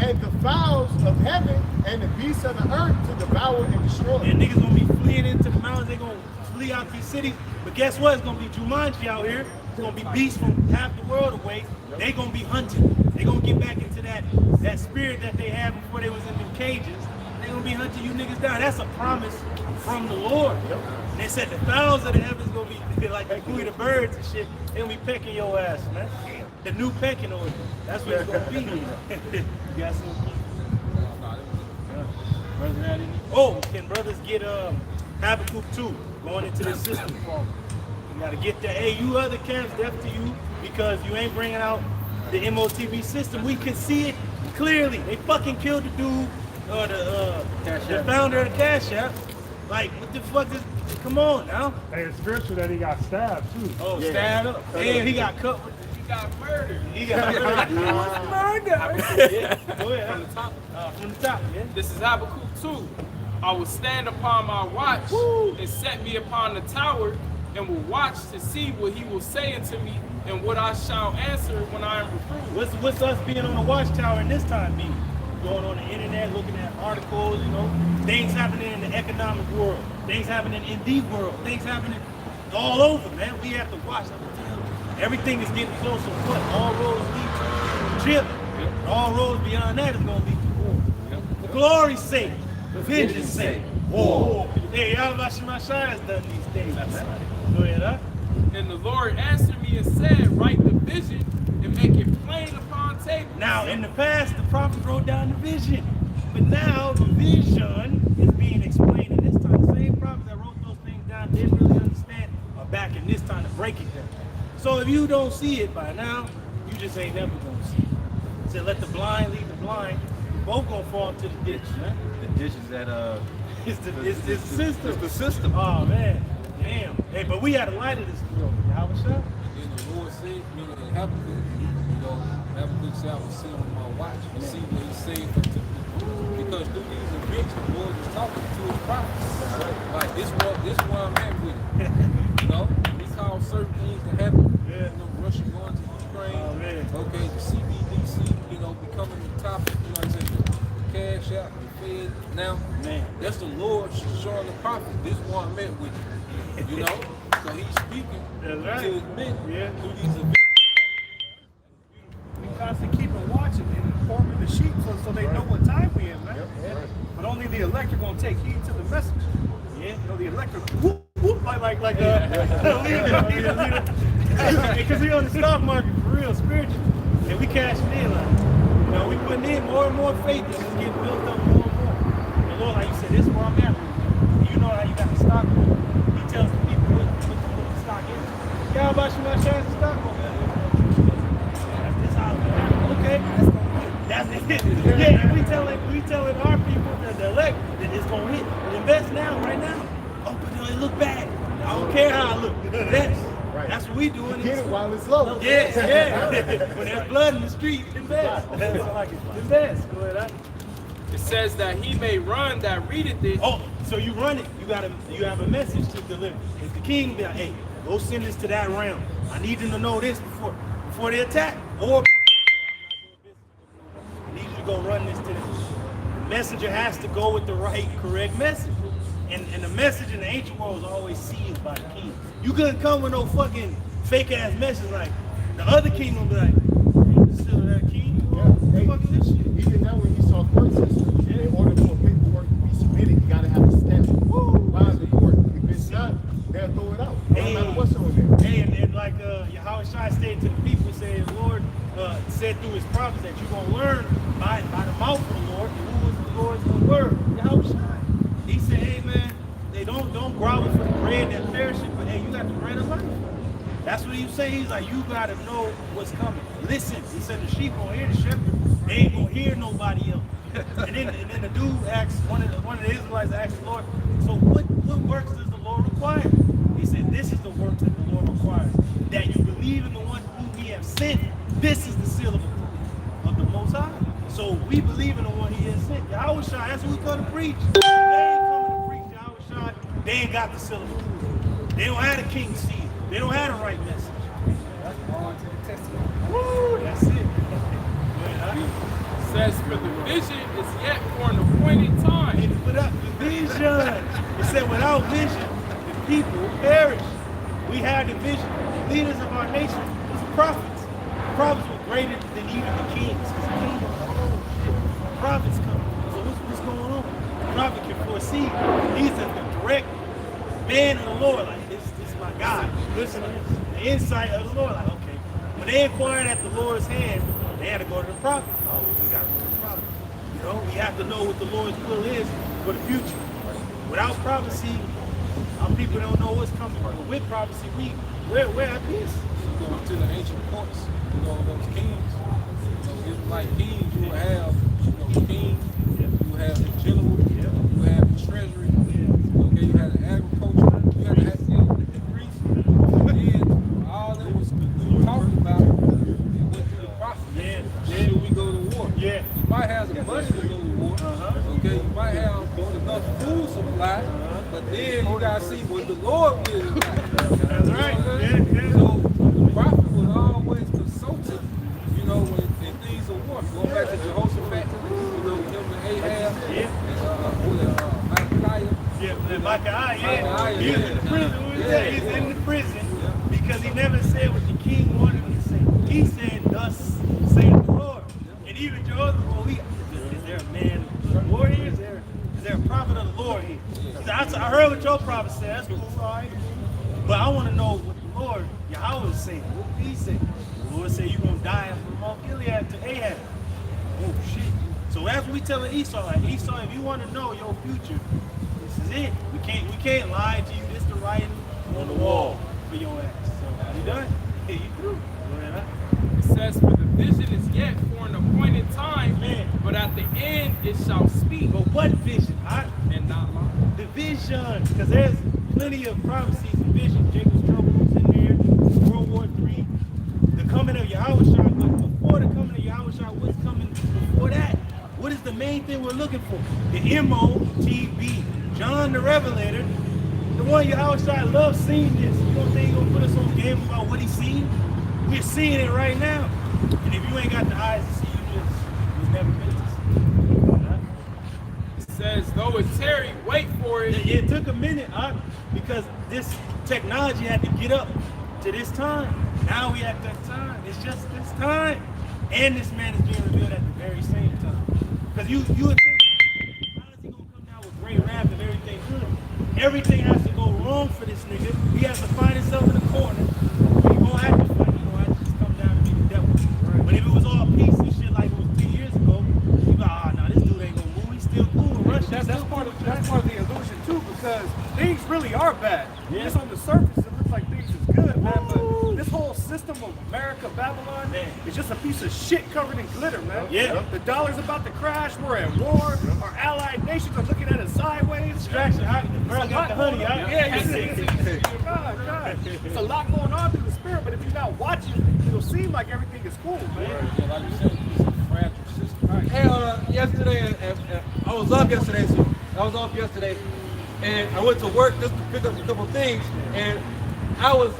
And the fowls of heaven and the beasts of the earth to devour and destroy. And niggas gonna be fleeing into the mountains. They gonna flee out these cities. But guess what? It's gonna be Jumanji out here. It's gonna be beasts from half the world away. They gonna be hunting. They gonna get back into that spirit that they had before they was in them cages. They gonna be hunting you niggas down. That's a promise from the Lord. And they said the fowls of the heavens gonna be like the birds and shit. They gonna be pecking your ass, man. The new pecking order. That's what it's gonna be. You got some? Oh, can brothers get Habakkuk 2 going into this system? You gotta get that. Hey, you other camps, deaf to you because you ain't bringing out the MOTB system, we can see it clearly. They fucking killed the dude, the founder of the Cash App. Like, what the fuck is? Come on now. Hey, it's spiritual that he got stabbed too. Oh, stabbed up. And he got cut. He got murdered. He got murdered. He was murdered. Yeah. Go ahead. From the top. From the top. Yeah. This is Habakkuk 2. I will stand upon my watch and set me upon the tower, and will watch to see what he will say unto me, and what I shall answer when I am reproved. What's us being on the watchtower in this time mean? Going on the internet, looking at articles, you know, things happening in the economic world, things happening in the world, things happening all over, man. We have to watch. Everything is getting closer. What? All roads lead to the trip. All roads beyond that is going to lead to war. For glory's sake, for vengeance sake, war. Hey, y'all about Shemashai has done these things. Go ahead, huh? And the Lord answered me and said, write the vision and make it plain upon table. Now, in the past, the prophet wrote down the vision. But now, the vision is being explained in this time. The same prophets that wrote those things down didn't really understand are back in this time to break it down. So if you don't see it by now, you just ain't never going to see it. It said, let the blind lead the blind. Both going to fall into the ditch. Huh? The ditch is that It's the system. It's the system. Oh, man. Damn. Hey, but we had a light of this world. How was that? And then the Lord said, you know, in Habakkuk, you know, Habakkuk said, I will sit on my watch and see what he said unto me. Because through these events, the Lord was talking to his prophets. Like, this where I'm at with it. You know, he called certain things to happen. Yeah. You know, Russia going to Ukraine. Oh, man. Okay, the CBDC, you know, becoming the topic. You know what I'm saying? The Cash App, the Fed. Now, Man. that's the Lord showing the prophet. This is where I'm at with you. You know? So he's speaking That's right. to his men Yeah. through these events. We constantly keep on watching and informing the sheep so they know what time we in, man. But only the elect are going to take heed to the message. Yeah. You know, the elect are whoop, whoop, like Because we on the stock market for real, spiritual. And we cashing in, like, you know, we putting in more and more faith. This is getting built up more and more. And Lord, like you said, this is where I'm at. You know how you got the stock market. He tells the people what the stock is. Y'all about you about sharing the stock market. That's how it's gonna happen. Okay, that's it. Yeah, and we telling our people that the elect that it's gonna hit. Invest now, right now. Oh, but it look bad. I don't care how I look. Invest. Right. That's what we doing. Get it while it's low. Yes, yeah. When there's blood in the street, invest. Invest. Go ahead, huh? It says that he may run that readeth it. Oh, so you run it. You have a message to deliver. If the king be like, hey, go send this to that realm. I need them to know this before they attack. Or I need you to go run this to them. The messenger has to go with the right, correct message. And the message in the ancient world was always sealed by the king. You couldn't come with no fucking fake ass message like the other king will be like, hey, still that king? Hey, Fuck this shit. he did that when he saw court system. In order for paperwork to be submitted, you gotta have a stamp by the court. If it's not, they'll throw it out. No matter what's on there. Hey, and like Yahweh Shai stated to the people, saying, the Lord said through his prophets that you're gonna learn by the mouth of the Lord, who is the Lord's word, Yahweh Shai. He said, hey man, they don't grovel for the bread that perishes, but hey, you got the bread of life. That's what he was saying. He's like, you gotta know what's coming. Listen, he said the sheep gonna hear the shepherd. They ain't gonna hear nobody else. and then the dude asked, one of the Israelites asked the Lord, so what works does the Lord require? He said, this is the work that the Lord requires. That you believe in the one whom he has sent. This is the seal of approval of the Most High. So we believe in the one he has sent. Yahweh Shai, that's what we come to preach. They ain't coming to preach Yahweh Shai. They ain't got the seal of approval. They don't have the king's seal. They don't have the right message. Woo, that's it. Says for the vision is yet for an appointed time. And without the vision, it said without vision, the people perish. We had the vision. The leaders of our nation was prophets. The prophets were greater than even the kings. Because the kings were like, oh shit, prophets come. So what's going on? The prophet can foresee. He's a direct man of the Lord. Like, this is my God. Listen to this. The insight of the Lord. Like, okay. When they inquired at the Lord's hand, they had to go to the prophet. Oh, we got to go to the prophet. You know, we have to know what the Lord's will is for the future. Without prophecy, our people don't know what's coming. But with prophecy, we're at peace. go into the ancient courts, those kings, Israelite kings, you will have, kings, you will have the general, you will have the treasury, okay, you have the agriculture, you have the priests, and all that was talked about, it went through the process. Should we go to war? You might have the money to go to war, okay, you might have enough food supply, but then you gotta see what the Lord will. That's right. So the prophet was always consulted, when things are war. Going back to Jehoshaphat, him and Ahab, and Micaiah, he was in the prison. He's in the prison because he never said what the king wanted him to say. He said, "Thus saith the Lord." And even Jehoshaphat, is there a man war here? Is there a prophet of the Lord here? I heard what your prophet said. That's cool, all right. But I want to know what the Lord, Yahweh, is saying. What did he say? The Lord said, you're going to die from Mount Gilead to Ahab. Oh, shit. So that's what we telling Esau. Like, Esau, if you want to know your future, this is it. We can't lie to you. This is the writing on the wall for your ass. So, you done? Yeah, you through. Go ahead, huh? It says, for the vision is yet for an appointed time, but at the end it shall speak. But what vision? And not lie. The vision, because there's plenty of prophecies and visions. Jacob's trouble was in there. World War III. The coming of Yahushua. But before the coming of Yahushua, what's coming before that? What is the main thing we're looking for? The MOTB. John the Revelator. The one Yahushua loves seeing this. You don't think he's going to put us on game about what he's seen? We're seeing it right now. And if you ain't got the eyes to see, you've never been to see. It says, though it tarry, wait for it. It took a minute, because this technology had to get up to this time. Now we at that time. It's just this time. And this man is being revealed at the very same time. Because you would think, how is he going to come down with great wrath and everything good? Everything has to go wrong for this nigga. He has to find himself in a corner. He going to have to fight. He going to have to just come down and be the devil. Right. But if it was all peace and shit like it was 10 years ago, you'd be like, no, this dude ain't going to move. He's still cool in Russia. That's part of the illusion too, because things really are bad. Just on the surface, it looks like things is good, man. But this whole system of America, Babylon, is just a piece of shit covered in glitter, man. The dollar's about to crash. We're at war. Our allied nations are looking at us sideways. Distraction. Girl got the honey. God. It's a lot going on through the spirit, but if you're not watching, it'll seem like everything is cool, man. Like you said, it's a fragile system. Hey, yesterday, I was off yesterday, and I went to work just to pick up a couple things, and I was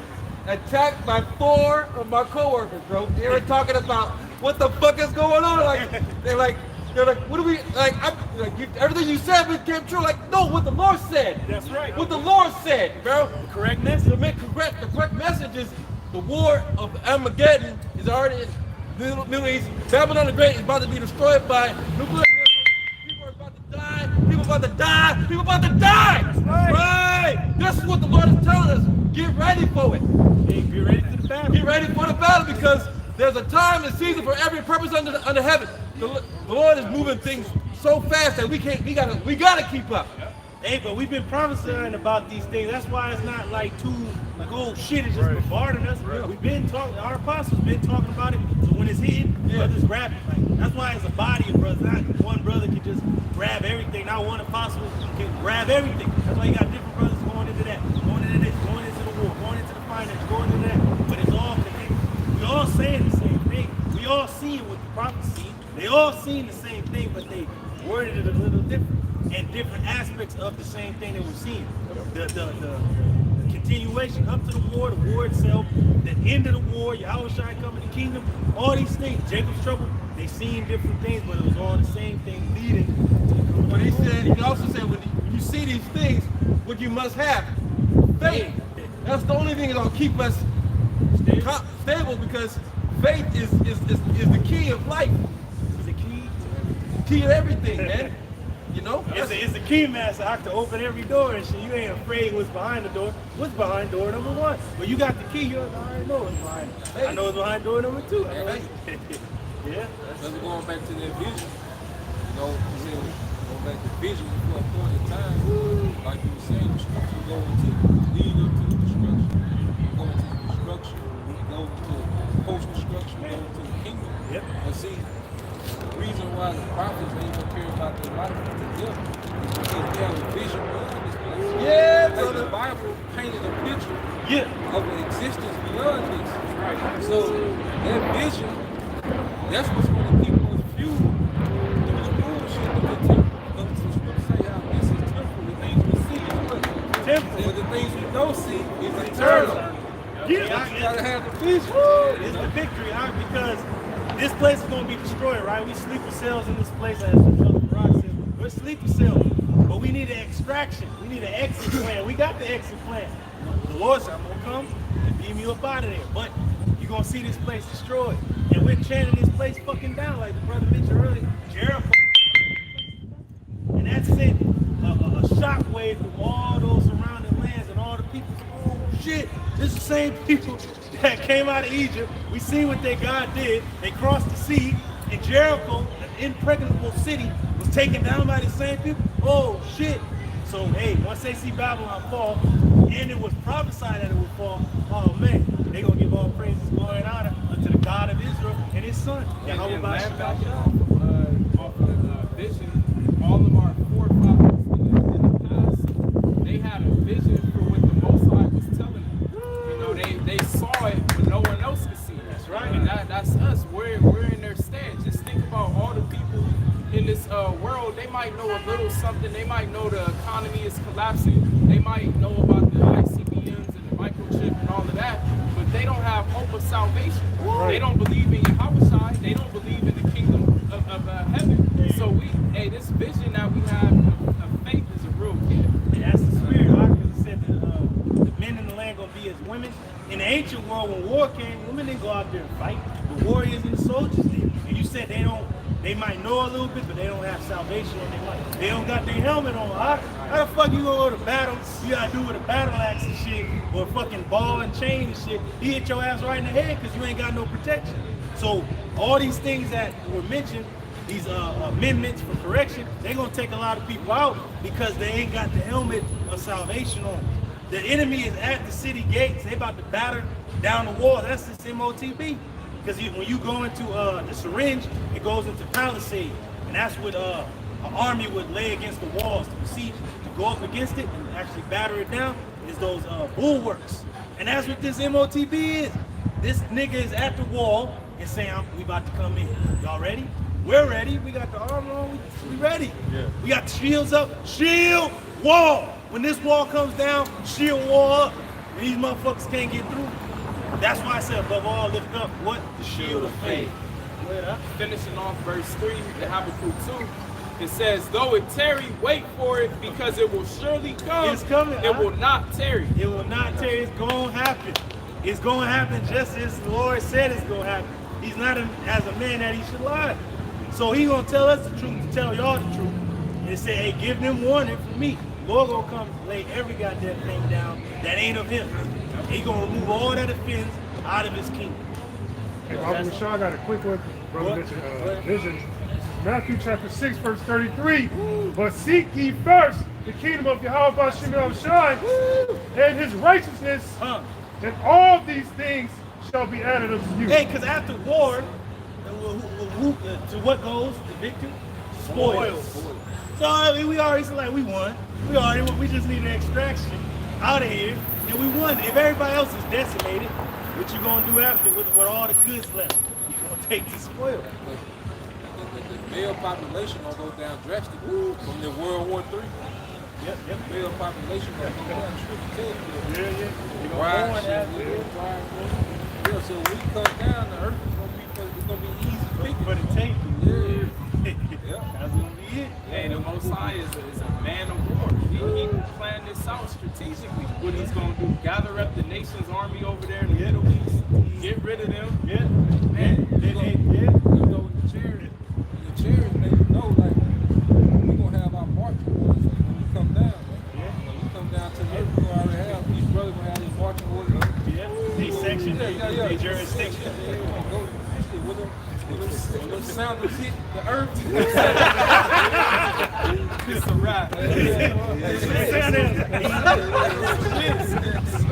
attacked by 4 of my coworkers, bro. They were talking about what the fuck is going on. They're like, what do we everything you said became true. Like, no, what the Lord said. That's right. What the Lord said, bro. The correct message. The correct message is the war of Armageddon is already in the Middle East. Babylon the Great is about to be destroyed by nuclear missiles. People are about to die. People about to die. People about to die. That's right. This is what the Lord is telling us. Get ready for it. Hey, get ready for the battle. Get ready for the battle, because there's a time and season for every purpose under heaven. The Lord is moving things so fast that we gotta keep up. Hey, but we've been prophesying about these things. That's why it's not like oh shit, it's just bombarding us. We've been talking, our apostles been talking about it. So when it's hitting, brothers grab it. That's why it's a body of brothers. Not one brother can just grab everything. Not one apostle can grab everything. That's why you got different brothers going into that, going into this, going into the war, going into the finance, going into that. But it's all connected. We all saying the same thing. We all seeing what the prophets see. They all seeing the same thing, but they worded it a little different. And different aspects of the same thing that we're seeing. The continuation up to the war itself, the end of the war, Yahushua coming to the kingdom, all these things. Jacob's trouble, they seen different things, but it was all the same thing leading to the coming. But he also said, when you see these things, what you must have, faith. That's the only thing that'll keep us stable, because faith is the key of life. It's the key to everything, man. You know? It's the key master. I can open every door and shit. You ain't afraid what's behind the door. What's behind door number 1? But you got the key. You already know what's behind. Hey. I know it's behind door number 2. Hey. Yeah. That's going back to that vision. Going back to vision for a point in time. Like you were saying, the scripture go into lead up to the destruction. You go into the destruction. You go is beyond this. Right. So that vision, that's what's going to keep us fueled through the bullshit that we're temporal. Because the scripture say how this is temporal. The things we see is what? Temporal. But the things we don't see is eternal. You gotta have the vision. It's the victory, huh? Because this place is going to be destroyed, right? We sleeper cells in this place, as Brother Rock said. We're sleeper cells, but we need an extraction. We need an exit plan. We got the exit plan. The Lord said, I'm going to come and beam you up out of there. But you're going to see this place destroyed. And we're chanting this place fucking down, like the brother mentioned earlier. Jericho. And that sent a shockwave through all those surrounding lands and all the people. Oh, shit. This is the same people that came out of Egypt. We seen what their God did. They crossed the sea, and Jericho, an impregnable city, was taken down by the same people. Oh shit! So hey, once they see Babylon fall, and it was prophesied that it would fall, oh man, they gonna give all praises, glory, and honor unto the God of Israel and His Son. And then back off of the vision, all of our forefathers in the past, they had a vision for what the Most High was telling them. They saw it when no one else could see it. That's right. And that's us. We're in their stead. Just think about all the people in this world. They might know a little something. They might know the economy is collapsing. They might know about the ICBMs and the microchip and all of that. But they don't have hope of salvation. Right. They don't believe in Yahushua. They don't believe in the kingdom of heaven. So this vision that we have of faith is a real gift. And that's the spirit. Because it said that the men in the land gonna be as women. In the ancient world, when war came, women didn't go out there and fight. The warriors and the soldiers did. And you said they might know a little bit, but they don't have salvation on their life. They don't got their helmet on. How the fuck you gonna go to battle? You gotta do with a battle axe and shit, or a fucking ball and chain and shit. He hit your ass right in the head because you ain't got no protection. So all these things that were mentioned, these amendments for correction, they're gonna take a lot of people out because they ain't got the helmet of salvation on. The enemy is at the city gates. They about to batter down the wall. That's this MOTB. Because when you go into the syringe, it goes into palisade. And that's what an army would lay against the walls to besiege, to go up against it and actually batter it down, is those bulwarks. And that's what this MOTB is. This nigga is at the wall and saying, we about to come in. Y'all ready? We're ready. We got the armor on. We ready. Yeah. We got the shields up. Shield, wall. When this wall comes down, shield wall up. And these motherfuckers can't get through. That's why I said above all, lift up what? The shield of faith. Finishing off verse 3, the Habakkuk 2, it says, though it tarry, wait for it, because it will surely come. It's coming. It will not tarry. It will not tarry. It's going to happen. It's going to happen just as the Lord said it's going to happen. He's not as a man that he should lie. So he's going to tell us the truth, to tell y'all the truth. And it said, hey, give them warning from me. The Lord going to come and lay every goddamn thing down that ain't of him. He's going to remove all that offends out of his kingdom. Hey, Uncle Shaw got a quick one. Brother mentioned vision. Matthew chapter 6, verse 33. Woo. But seek ye first the kingdom of Yahweh Ba'Shem Yahushai and his righteousness, and all these things shall be added unto you. Hey, because after war, to what goes? The victory? Spoils. So I mean, we already like we won. We just need an extraction out of here, and we won. If everybody else is decimated, what you gonna do after with all the goods left? You gonna take the spoil. The male population gonna go down drastically from the World War III. Yep. Male population gonna go down triple. Yeah, so when we come down, the earth is gonna be easy picking. For the tape. Yeah. That's gonna be it. Hey, the Most High is a man of war. He planned this out strategically. What he's gonna do? Gather up the nation's army over there in the Middle East. Get rid of them. You know, the chariots, man, you know, like, we gonna have our marching orders when we come down, man. When we come down to the earth, we already have, these brothers gonna have these marching orders. These sections, these jurisdictions. When those sounders hit the earth, It's a wrap.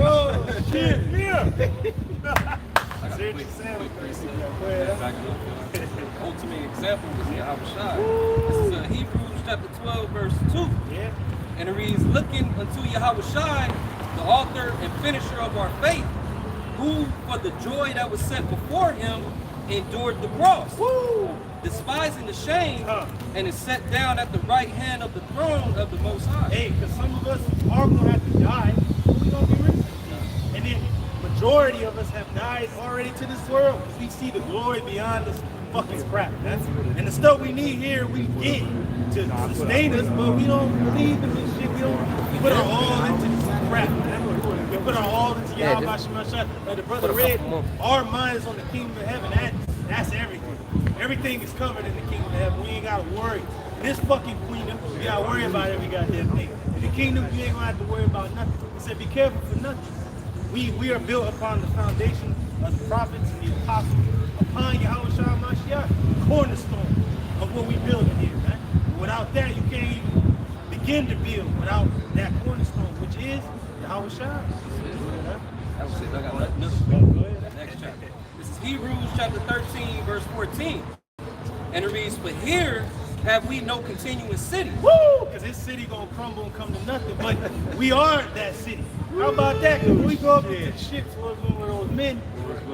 Oh, shit, yeah. Ultimate example is Yahushua. This is Hebrews chapter 12, verse 2. Yeah. And it reads, looking unto Yahushua, the author and finisher of our faith, who for the joy that was set before him endured the cross, despising the shame, and is set down at the right hand of the throne of the Most High. Hey, because some of us are going to have to die, but we don't be risen. And then majority of us have died already to this world because we see the glory beyond this fucking crap. And the stuff we need here, we get to sustain us, but we don't believe in this shit. We put our all into this crap. We put our all into Yahweh Shemashah. Like the brother read, our mind is on the kingdom of heaven. That's everything. Everything is covered in the kingdom of heaven. We ain't got to worry. This fucking kingdom, we got to worry about every goddamn thing. In the kingdom, you ain't going to have to worry about nothing. He said, be careful for nothing. We are built upon the foundation of the prophets and the apostles, upon Yahweh Shah Mashiach, cornerstone of what we building here, man. Without that, you can't even begin to build without that cornerstone, which is Yahweh Shah. That was it. I got nothing else. Next chapter. This is Hebrews chapter 13, verse 14. And it reads, but here have we no continuous city. Woo! Because this city gonna crumble and come to nothing. But we are that city. How about that? Because when we go up into the ships with those men,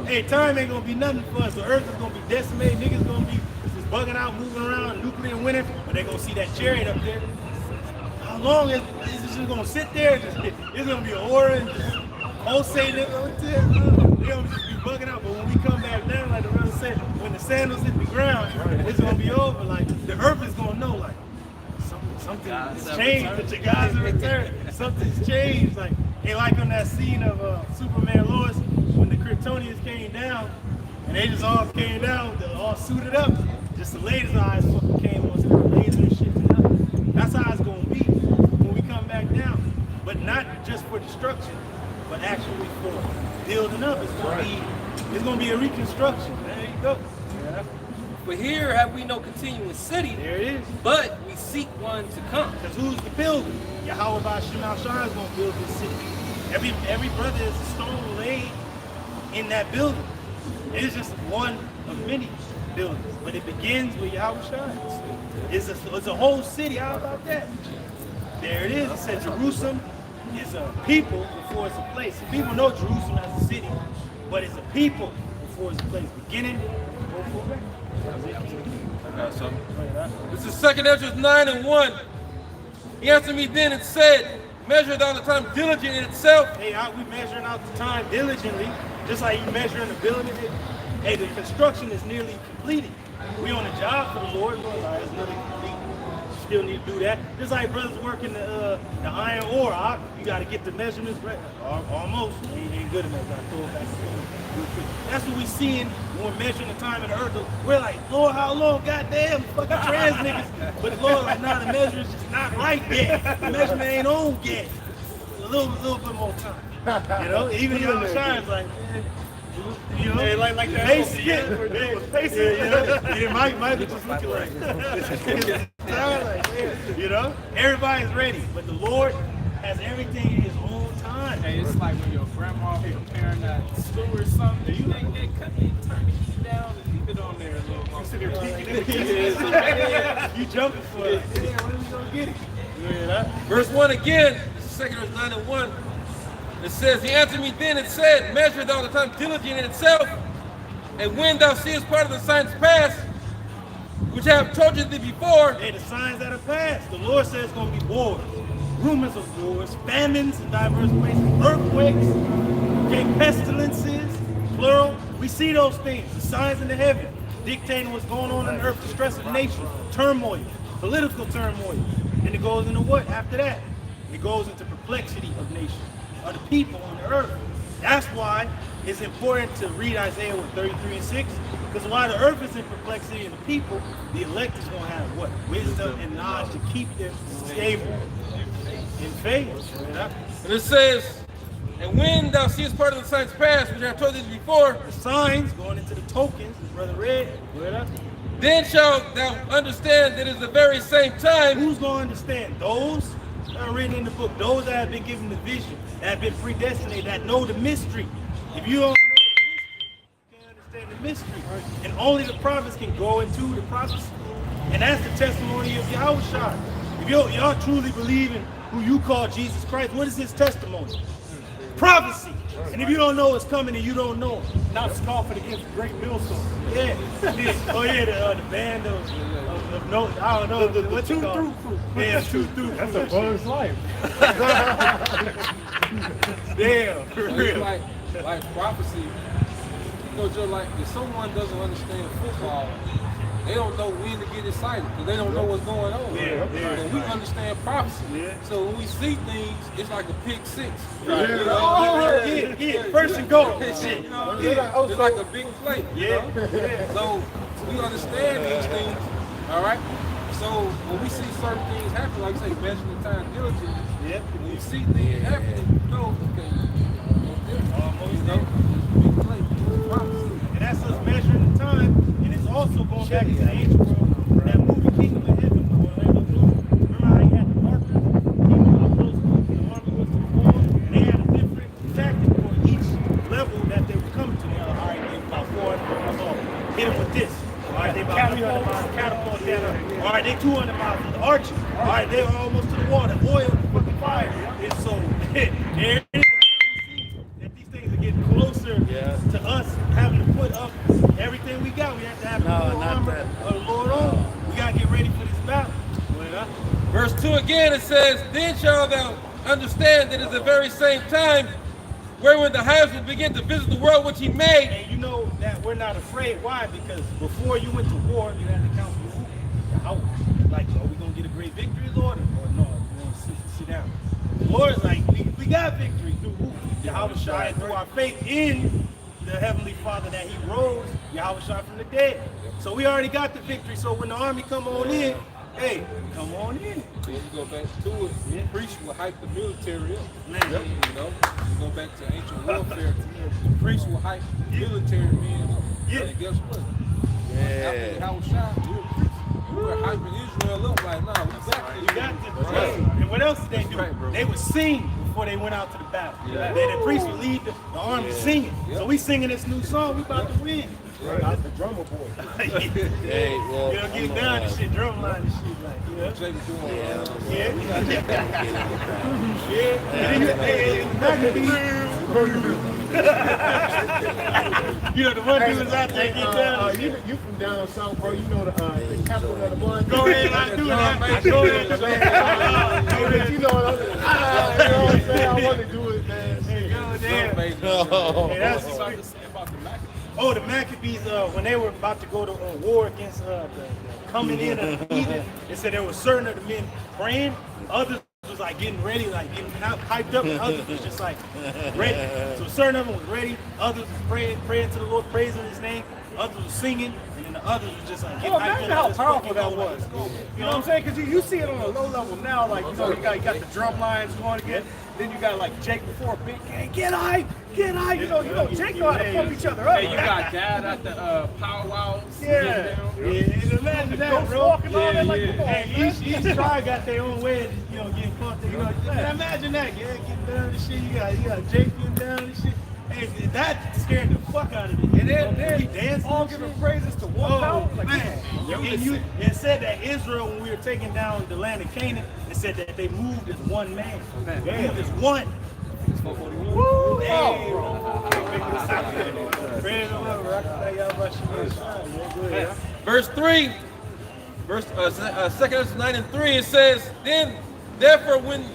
hey, time ain't gonna be nothing for us. The earth is gonna be decimated. Niggas gonna be just bugging out, moving around, nuclear winter. But they gonna see that chariot up there. How long is this just gonna sit there? It's gonna be an aura and just pulsating. They're gonna just be bugging out. But when we come back down, like the brother said, when the sandals hit the ground, it's gonna be over. Like the earth is gonna know, like something has changed. That your guys are returned. Something's changed. Like on that scene of Superman Lois when the Kryptonians came down, and they just all came down, they're all suited up. Just the laser eyes fucking came on, so the laser and shit. That's how it's gonna be when we come back down. But not just for destruction, but actually for building up. It's gonna be a reconstruction. There you go. Yeah. But here have we no continuous city. There it is. But we seek one to come. Because who's the builder? Yahweh Ba'ashem Al-Shai is gonna build this city. Every brother is a stone laid in that building. It's just one of many buildings. But it begins with Yahweh Shai. It's a whole city. How about that? There it is. It said Jerusalem is a people before it's a place. So people know Jerusalem as a city, but it's a people before it's a place. Beginning. I got something. This is 2nd Ezra 9:1. He answered me then and said, measure out the time diligent in itself. Hey, we measuring out the time diligently, just like you measuring the building. Hey, the construction is nearly completed. We on a job for the Lord. It's nearly complete. Still need to do that. Just like brothers working the iron ore, you got to get the measurements right. Almost. Ain't good enough. Got to throw it back real quick. That's what we seeing when we're measuring the time of the earth. We're like, Lord, how long? Goddamn, fucking trans niggas. But the Lord, like, nah, the measurement's just not right yet. The measurement ain't on yet. A little bit more time. You know, even y'all shines like, you know, hey, like the face, Mike is just looking like, you know, everybody's ready, but the Lord has everything in His own time. Hey, it's like when your grandma preparing that stew or something, you turn the heat down and leave it on there a little more. You jumping for it. Yeah, when are we gonna get it? Yeah, Verse 1 again, this is 2nd Ezra 9:1. It says, he answered me then and said, measure thou the time diligent in itself, and when thou seest part of the signs pass, which I have told you thee before. Hey, the signs that are past. The Lord says it's going to be wars, rumors of wars, famines in diverse places, earthquakes, okay, pestilences, plural. We see those things, the signs in the heaven, dictating what's going on the earth, the stress of nations, turmoil, political turmoil. And it goes into what after that? It goes into perplexity of nations, of the people on the earth. That's why it's important to read Isaiah 33 and 6, because while the earth is in perplexity and the people, the elect is going to have what? Wisdom and knowledge to keep them stable in faith. And it says, and when thou seest part of the signs pass, which I have told thee before, the signs going into the tokens, as Brother read, then shalt thou understand that it is the very same time. Who's going to understand? Those that are written in the book, those that have been given the vision, that have been predestinated, that know the mystery. If you don't know the mystery, you can't understand the mystery. And only the prophets can go into the prophecy. And that's the testimony of Yahushua. If y'all truly believe in who you call Jesus Christ, what is his testimony? prophecy. And if you don't know what's coming, and you don't know, Now scoffing against great millstone. yeah. Oh yeah, the band of no, I don't know The what you call it. crew. Yeah, true through. That's a bug's life. Damn, for It's real. like prophecy. You know, just like if someone doesn't understand football, they don't know when to get excited because they don't know what's going on. Yeah, yeah. But we understand prophecy. Yeah. So when we see things, it's like a pick six. Right. You know? Oh, yeah, first and goal. Shit, you know, it's like a big play. You Yeah. know? So we understand these things, all right? So when we see certain things happen, like you say, measuring the time diligently, Yep. when you see things happening, you know, okay, you know, big play, prophecy. And that's us measuring the time. And it's also going back to the ancient world. That movie Kingdom of Heaven with Orlando Bloom. Remember how he had the markers? He knew how close the army was to the wall. And they had a different tactic for each level that they were coming to. They were, all right, they about 400 miles off. Hit them with this. All right, they about 300 miles. Catapult that up. All right, they 200 miles with the archer. All right, they were almost to the water. Oil, fucking fire. And so, there it is. That these things are getting closer to us having to put up everything we got. We have to have the full armor of the Lord on. We got to get ready for this battle. Verse 2 again, it says, Then shall thou understand that at the very same time, wherein the highest will begin to visit the world which he made. And you know that we're not afraid. Why? Because before you went to war, you had to count the how. Like, are we going to get a great victory, Lord? Or no, we're going to sit down. The Lord's like, we got victory through who? Yahweh Shai, through our faith in the Heavenly Father that He rose Yahweh Shai from the dead. So we already got the victory. So when the army come on in, hey, come on in. So you go back to it, the priest will hype the military up. Man. You know, you go back to ancient warfare, the priest will hype military men up. Yeah. And guess what? After the house shot, you're a priest. You were hyping Israel up like, nah, we got this. You got this. Right. And what else did they do? They would sing before they went out to the battle. The priest would lead the army singing. So we singing this new song, we about to win. Right, that's the drummer boy. Hey, well, you know, get down and shit, drum line and shit, like, you know? Jake doing You know, the one dude is out there, get down. You from down south, bro. You know the capital of the one. Go ahead, I do that. Go ahead. You know what I'm saying? I want to do it, man. Oh, the Maccabees, when they were about to go to war against the coming in of the heathen, they said there were certain of the men praying, others was like getting ready, like getting hyped up, and others was just like ready. So certain of them was ready, others was praying to the Lord, praising His name, others was singing, and then the others was just like getting hyped Imagine up. how Just powerful fucking that go, was. let's go. You know what I'm saying? Because you see it on a low level now, like, you know, you got the drum lines going again. Then you got like Jake before Big Gang, get hype. You know, Jake know how to pump each other up. Hey, you got Dad at the powwows. Yeah. And imagine that, Ghost bro. walking on there like, come on, And man. each tribe got their own way of, you know, getting pumped. You know, imagine that, getting down and shit. You got Jake getting down and shit. Hey, that scared the fuck out of me. And then we dancing all and giving shit. praises to one power. Like, Man, it said that Israel, when we were taking down the land of Canaan, it said that they moved as one man. They moved as one. Woo! Hey, praise the Lord. Verse 3, verse 2 9 and 3, it says, Then therefore when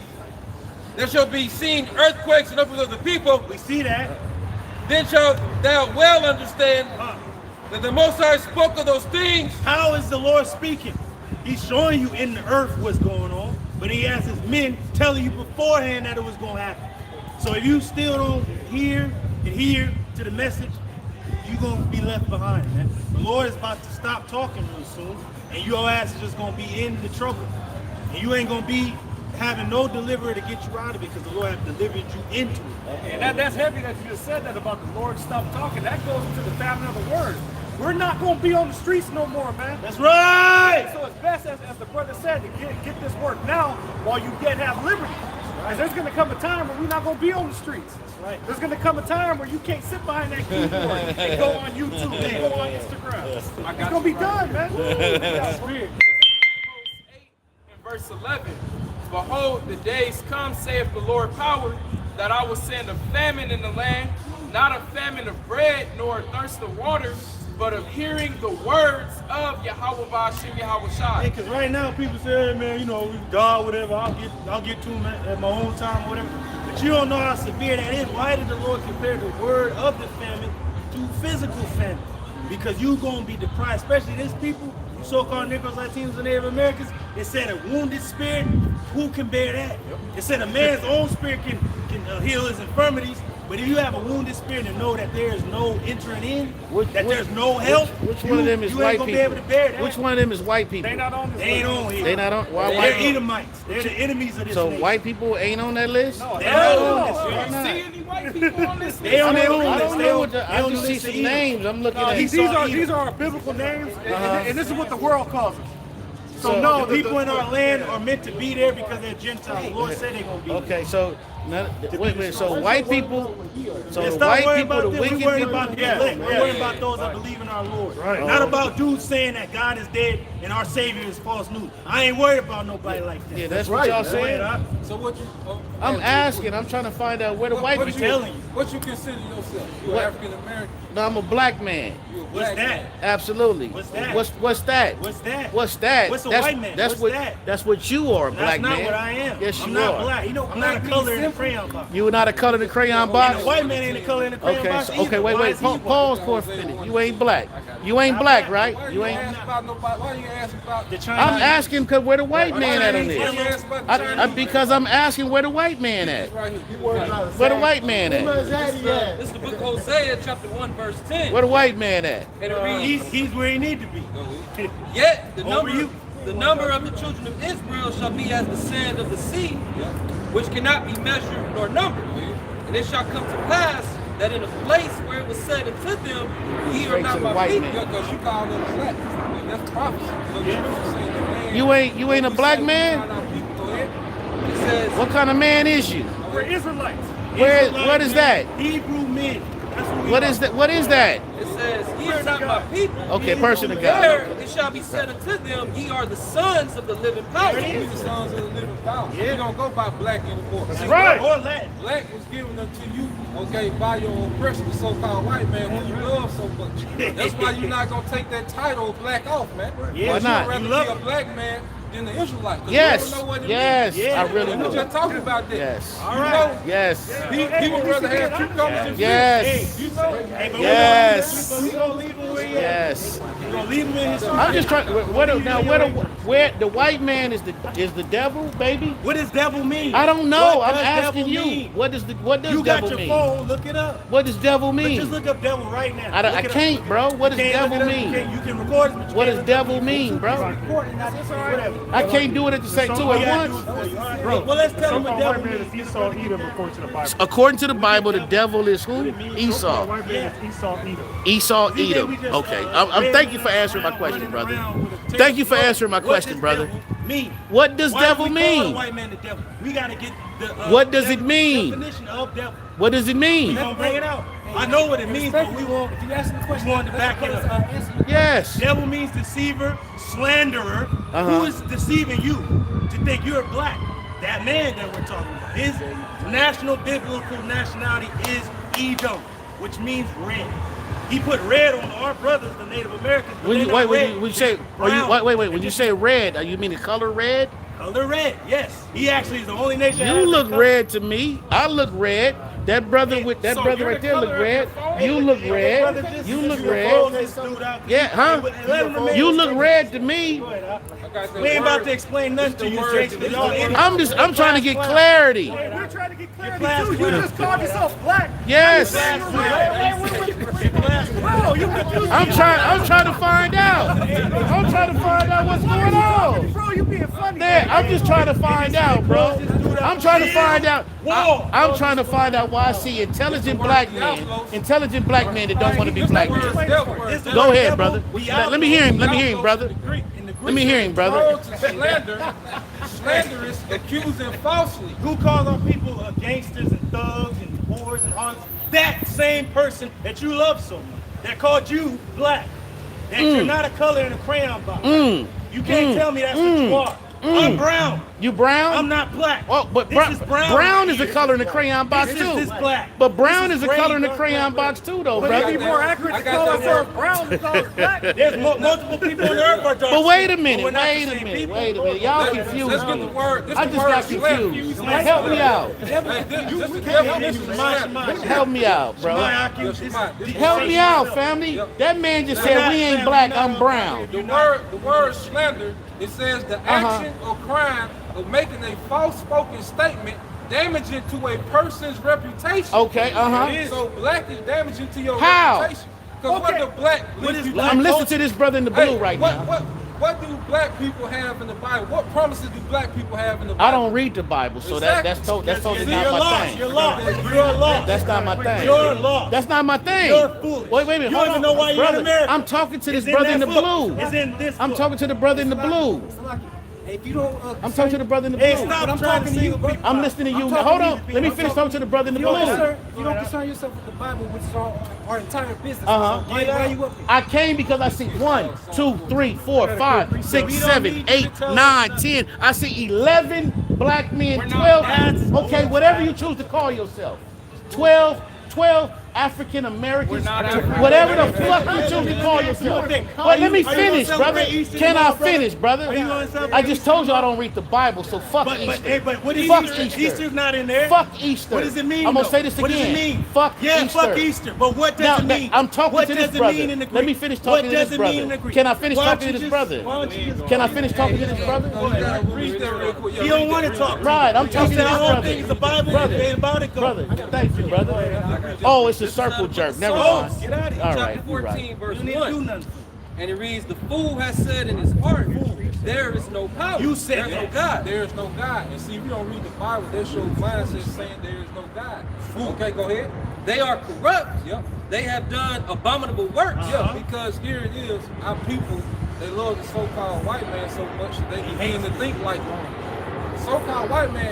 there shall be seen earthquakes and uproars of the people, We see that. then shalt thou well understand that the Most High spoke of those things. How is the Lord speaking? He's showing you in the earth what's going on, but He has His men telling you beforehand that it was going to happen. So if you still don't hear to the message, you're going to be left behind, man. The Lord is about to stop talking real soon, and your ass is just going to be in the trouble. And you ain't going to be having no deliverer to get you out of it because the Lord has delivered you into it. and that's heavy that you just said that about the Lord stop talking. That goes into the family of the word. We're not going to be on the streets no more, man. That's right! So it's best, as the brother said, to get this work now while you yet have liberty. Because there's going to come a time where we're not going to be on the streets. Right. There's going to come a time where you can't sit behind that keyboard and go on YouTube and go on Instagram. It's going to be done, man. That's weird. In verse 11, Behold, the days come, saith the Lord power, that I will send a famine in the land, not a famine of bread nor a thirst of water, but of hearing the words of Yahweh Ba'ashem Yahweh Shai. Because right now people say, hey, man, you know, God, whatever, I'll get to him at my own time, whatever. But you don't know how severe that is. Why did the Lord compare the word of the famine to physical famine? Because you're going to be deprived, especially these people, you so-called Negroes, Latinos, and Native Americans. It said a wounded spirit, who can bear that? It said a man's own spirit can heal his infirmities. But if you have a wounded spirit and know that there is no entering in, there's no help, which one of them is white people? people? Be able to bear that. Which one of them is white people? They not on this They ain't list. on here. They not on. Why They're white people? Edomites. They're the enemies of this So nation. white people ain't on that list? They're not on this You list. don't see any white people on this They list? on their own I list. don't They know on- what they I on just the see list of some Edom. names. I'm looking at. These are biblical names, and this is what the world calls us. So So no, the people in our land are meant to be there because they're Gentiles. The Lord said they're going to be there. Okay, so now, wait. So white people, so And the stop white worrying people, about the them. wicked We worry people. about the elect. We're worrying about those that believe in our Lord. Right. Not about dudes saying that God is dead and our Savior is false news. I ain't worried about nobody like that. Yeah, that's what y'all Go saying. ahead, So what you? I'm asking. I'm trying to find out where the white what people. telling you. What you consider yourself? You What? African American? No, I'm a black man. You a What's black that? man? Absolutely. What's that? What's that? What's that? What's that? What's a that's, white man? That's What's what. that? That's what you are, a That's black not man. what I am. Yes, I'm you not are. black. You know, I'm not a color in the crayon box. You are not a color in the crayon And box. a white man ain't a color in the crayon Okay, box so, either. okay, Why wait. is he white? Pause for a minute. You ain't black. You ain't black, right? Why You ain't. ask about nobody? Why you ask about The China- I'm asking because where the white Why man at on you this? ask about the Chinese? Because I'm asking where the white man at. Right here. Where the white man at? This is the book of Hosea, chapter 1, verse 10. Where the white man at? And it reads, He's where he need to be. Yet the Over you. number of the children of Israel shall be as the sand of the sea, which cannot be measured nor numbered. And it shall come to pass that in a place where it was said unto them, ye are Straight not to the my white people. man. Because you call them black. And that's prophecy. So the scripture say the man- You ain't a black man? Go ahead. It says, What kind of man is you? We're Israelites. What is that? Hebrew men. That's what we What are. is that? What is that? it says, ye are not my people. Okay, person of God. There it shall be said unto them, ye are the sons of the living power. We the sons of the living power. Yeah. We don't go by black anymore. right. Or Latin. Black was given unto you, okay, by your oppressor, the so-called white man, who you love so much. That's why you're not gonna take that title black off, man. Yeah, Why not? You'd rather You love be a it. black man than the Israelite. 'Cause Yes. you don't know what it Yes. means. Yeah. I really We were do. just talking about that. Yes. You All right. know, Yes. he would rather have cucumbers and Yes. fish. You know, Hey, but Yes. we gonna leave him where he at. Yes. We gonna leave him in his I'm just trying. Where the white man is the devil, baby? What does devil mean? I don't know. What I'm does asking devil you. mean? What does You got devil your mean? phone, look it up. What does devil But mean? just look up devil right now. I Look it up. can't, bro. What does You can't devil look it up. mean? You can record it, but you What can't does look devil up. mean, bro? Record it, not just whatever. I can't do it at the same two Somebody at gotta do once. it for you. All right. Bro, Well, let's tell him what so-called devil white man means. is Esau, Edom, according to the Bible. According to the Bible, the devil is who? So-called Esau. white man is Esau, Edom. Esau, See, Edom. we just, Okay. I'm thank you for answering my question, brother. Thank you for answering my question, brother. Mean. What does Why devil do we call the mean? white man the devil? We gotta get the What does it mean? definition of devil. What does it We mean? gonna bring it out. I know what it means, but we want to back it up. Yes. Devil means deceiver, slanderer. Who is deceiving you to think you're black? That man that we're talking about. His national biblical nationality is Edom, which means red. He put red on our brothers, the Native Americans. but When they're you, not red. when you say, Brown. wait. When you say red, you mean the color red? Color red, yes. He actually is the only nation. that You has look that color. red to me. I look red. That brother with that So brother you're right the there look color of red. your phone? You look Hey, red. brother, just You because look you're red. phone, this dude out. Yeah, huh? Let him remain You his look statement. red to me. Go ahead, I got that we ain't word. about to explain nothing to It's you, the Jakes, word. because y'all idiots. I'm trying to get clarity. Hey, we're trying to get clarity Class too. You clown. just called yourself black. Yes. Bro, you confused. I'm trying to find out. I'm trying to find out what's going on. Bro, you being funny. Man, I'm just trying to find out, bro. I'm trying to find out. I'm trying to find out why I see intelligent black men that don't want to be black men. Go ahead, brother. Let me hear him. Let me hear him, brother. Let me hear him, brother. Slanderous, accusing falsely. Who calls our people gangsters and thugs and whores and all this? That same person that you love so much, that called you black, that you're not a color in a crayon box. You can't tell me that's what you are. I'm brown. You brown? I'm not black. Oh, but This is brown. brown is a color in the crayon box This too. is black. But brown This is is a color gray, in the dark crayon brown. box too, though, But brother. it'd be more accurate to call ourselves brown than call us black. There's multiple people on the earth are dark. But wait a But minute, we're not the wait a same minute, people. wait a minute. Y'all confused Let's get the me. word. This I the just word got slander. confused. Help me out. Help me out, bro. Help me out, family. That man just said we ain't black, I'm brown. The word slander, it says the action or crime of making a false spoken statement damaging to a person's reputation. Okay, So black is damaging to your How? reputation. Because what do black people I'm listening to this brother in the blue right now. What do black people have in the Bible? What promises do black people have in the Bible? I don't read the Bible, so that's totally not my thing. You're lost. You're lost. That's not my thing. You're lost. That's not my thing. You're foolish. Wait a minute. You Hold don't on. even know why you're in Brother, America. I'm talking to this It's in brother in that the book. blue. It's in this I'm book. talking to the brother in the blue. If you don't, I'm talking to the brother in the Hey, blue. stop I'm trying talking to to you, you. bro. I'm listening to you. I'm talking Hold to on. you. Let me I'm finish talking to the brother in the You don't, blue. concern, you don't concern yourself with the Bible, which is our entire business. Uh-huh. Why are you up here? I came because I see 1, 2, 3, 4, 5, 6, 7, 8, 9, 10. I see 11 black men, 12. Okay, whatever you choose to call yourself. 12 African Americans, whatever the fuck you choose to call yourself. But let me finish, brother. Can I finish, brother? I just told you I don't read the Bible, so fuck Easter. But what is Fuck Easter? Easter. Easter's not in there. Fuck Easter. What does it mean? I'm gonna though? say this again. What does it mean? Fuck yeah, Easter. fuck Easter. But what does it mean? I'm talking what to does this it brother. mean in the Greek? Let me finish talking to this What does it mean in the brother. Greek? Can I finish Why talking don't to you this just- brother? why don't you just- Can I finish talking to this brother? You don't want to talk. Right, I'm talking to said this all brother. things the Bible Brother. ain't about it. Go. Brother, thank you, brother. Oh, it's a circle jerk. Never mind. Get out of here. All Chapter right, you're 14, right. verse You need to do 1. nothing. And it reads, the fool has said in his heart, there is no power. You said There's no that. God. There is no God. And see, if you don't read the Bible, that's your mindset saying there is no God. Okay, go ahead. They are corrupt. Yep. They have done abominable works. Yeah, because here it is, our people, they love the so-called white man so much that they begin to think like the so-called white man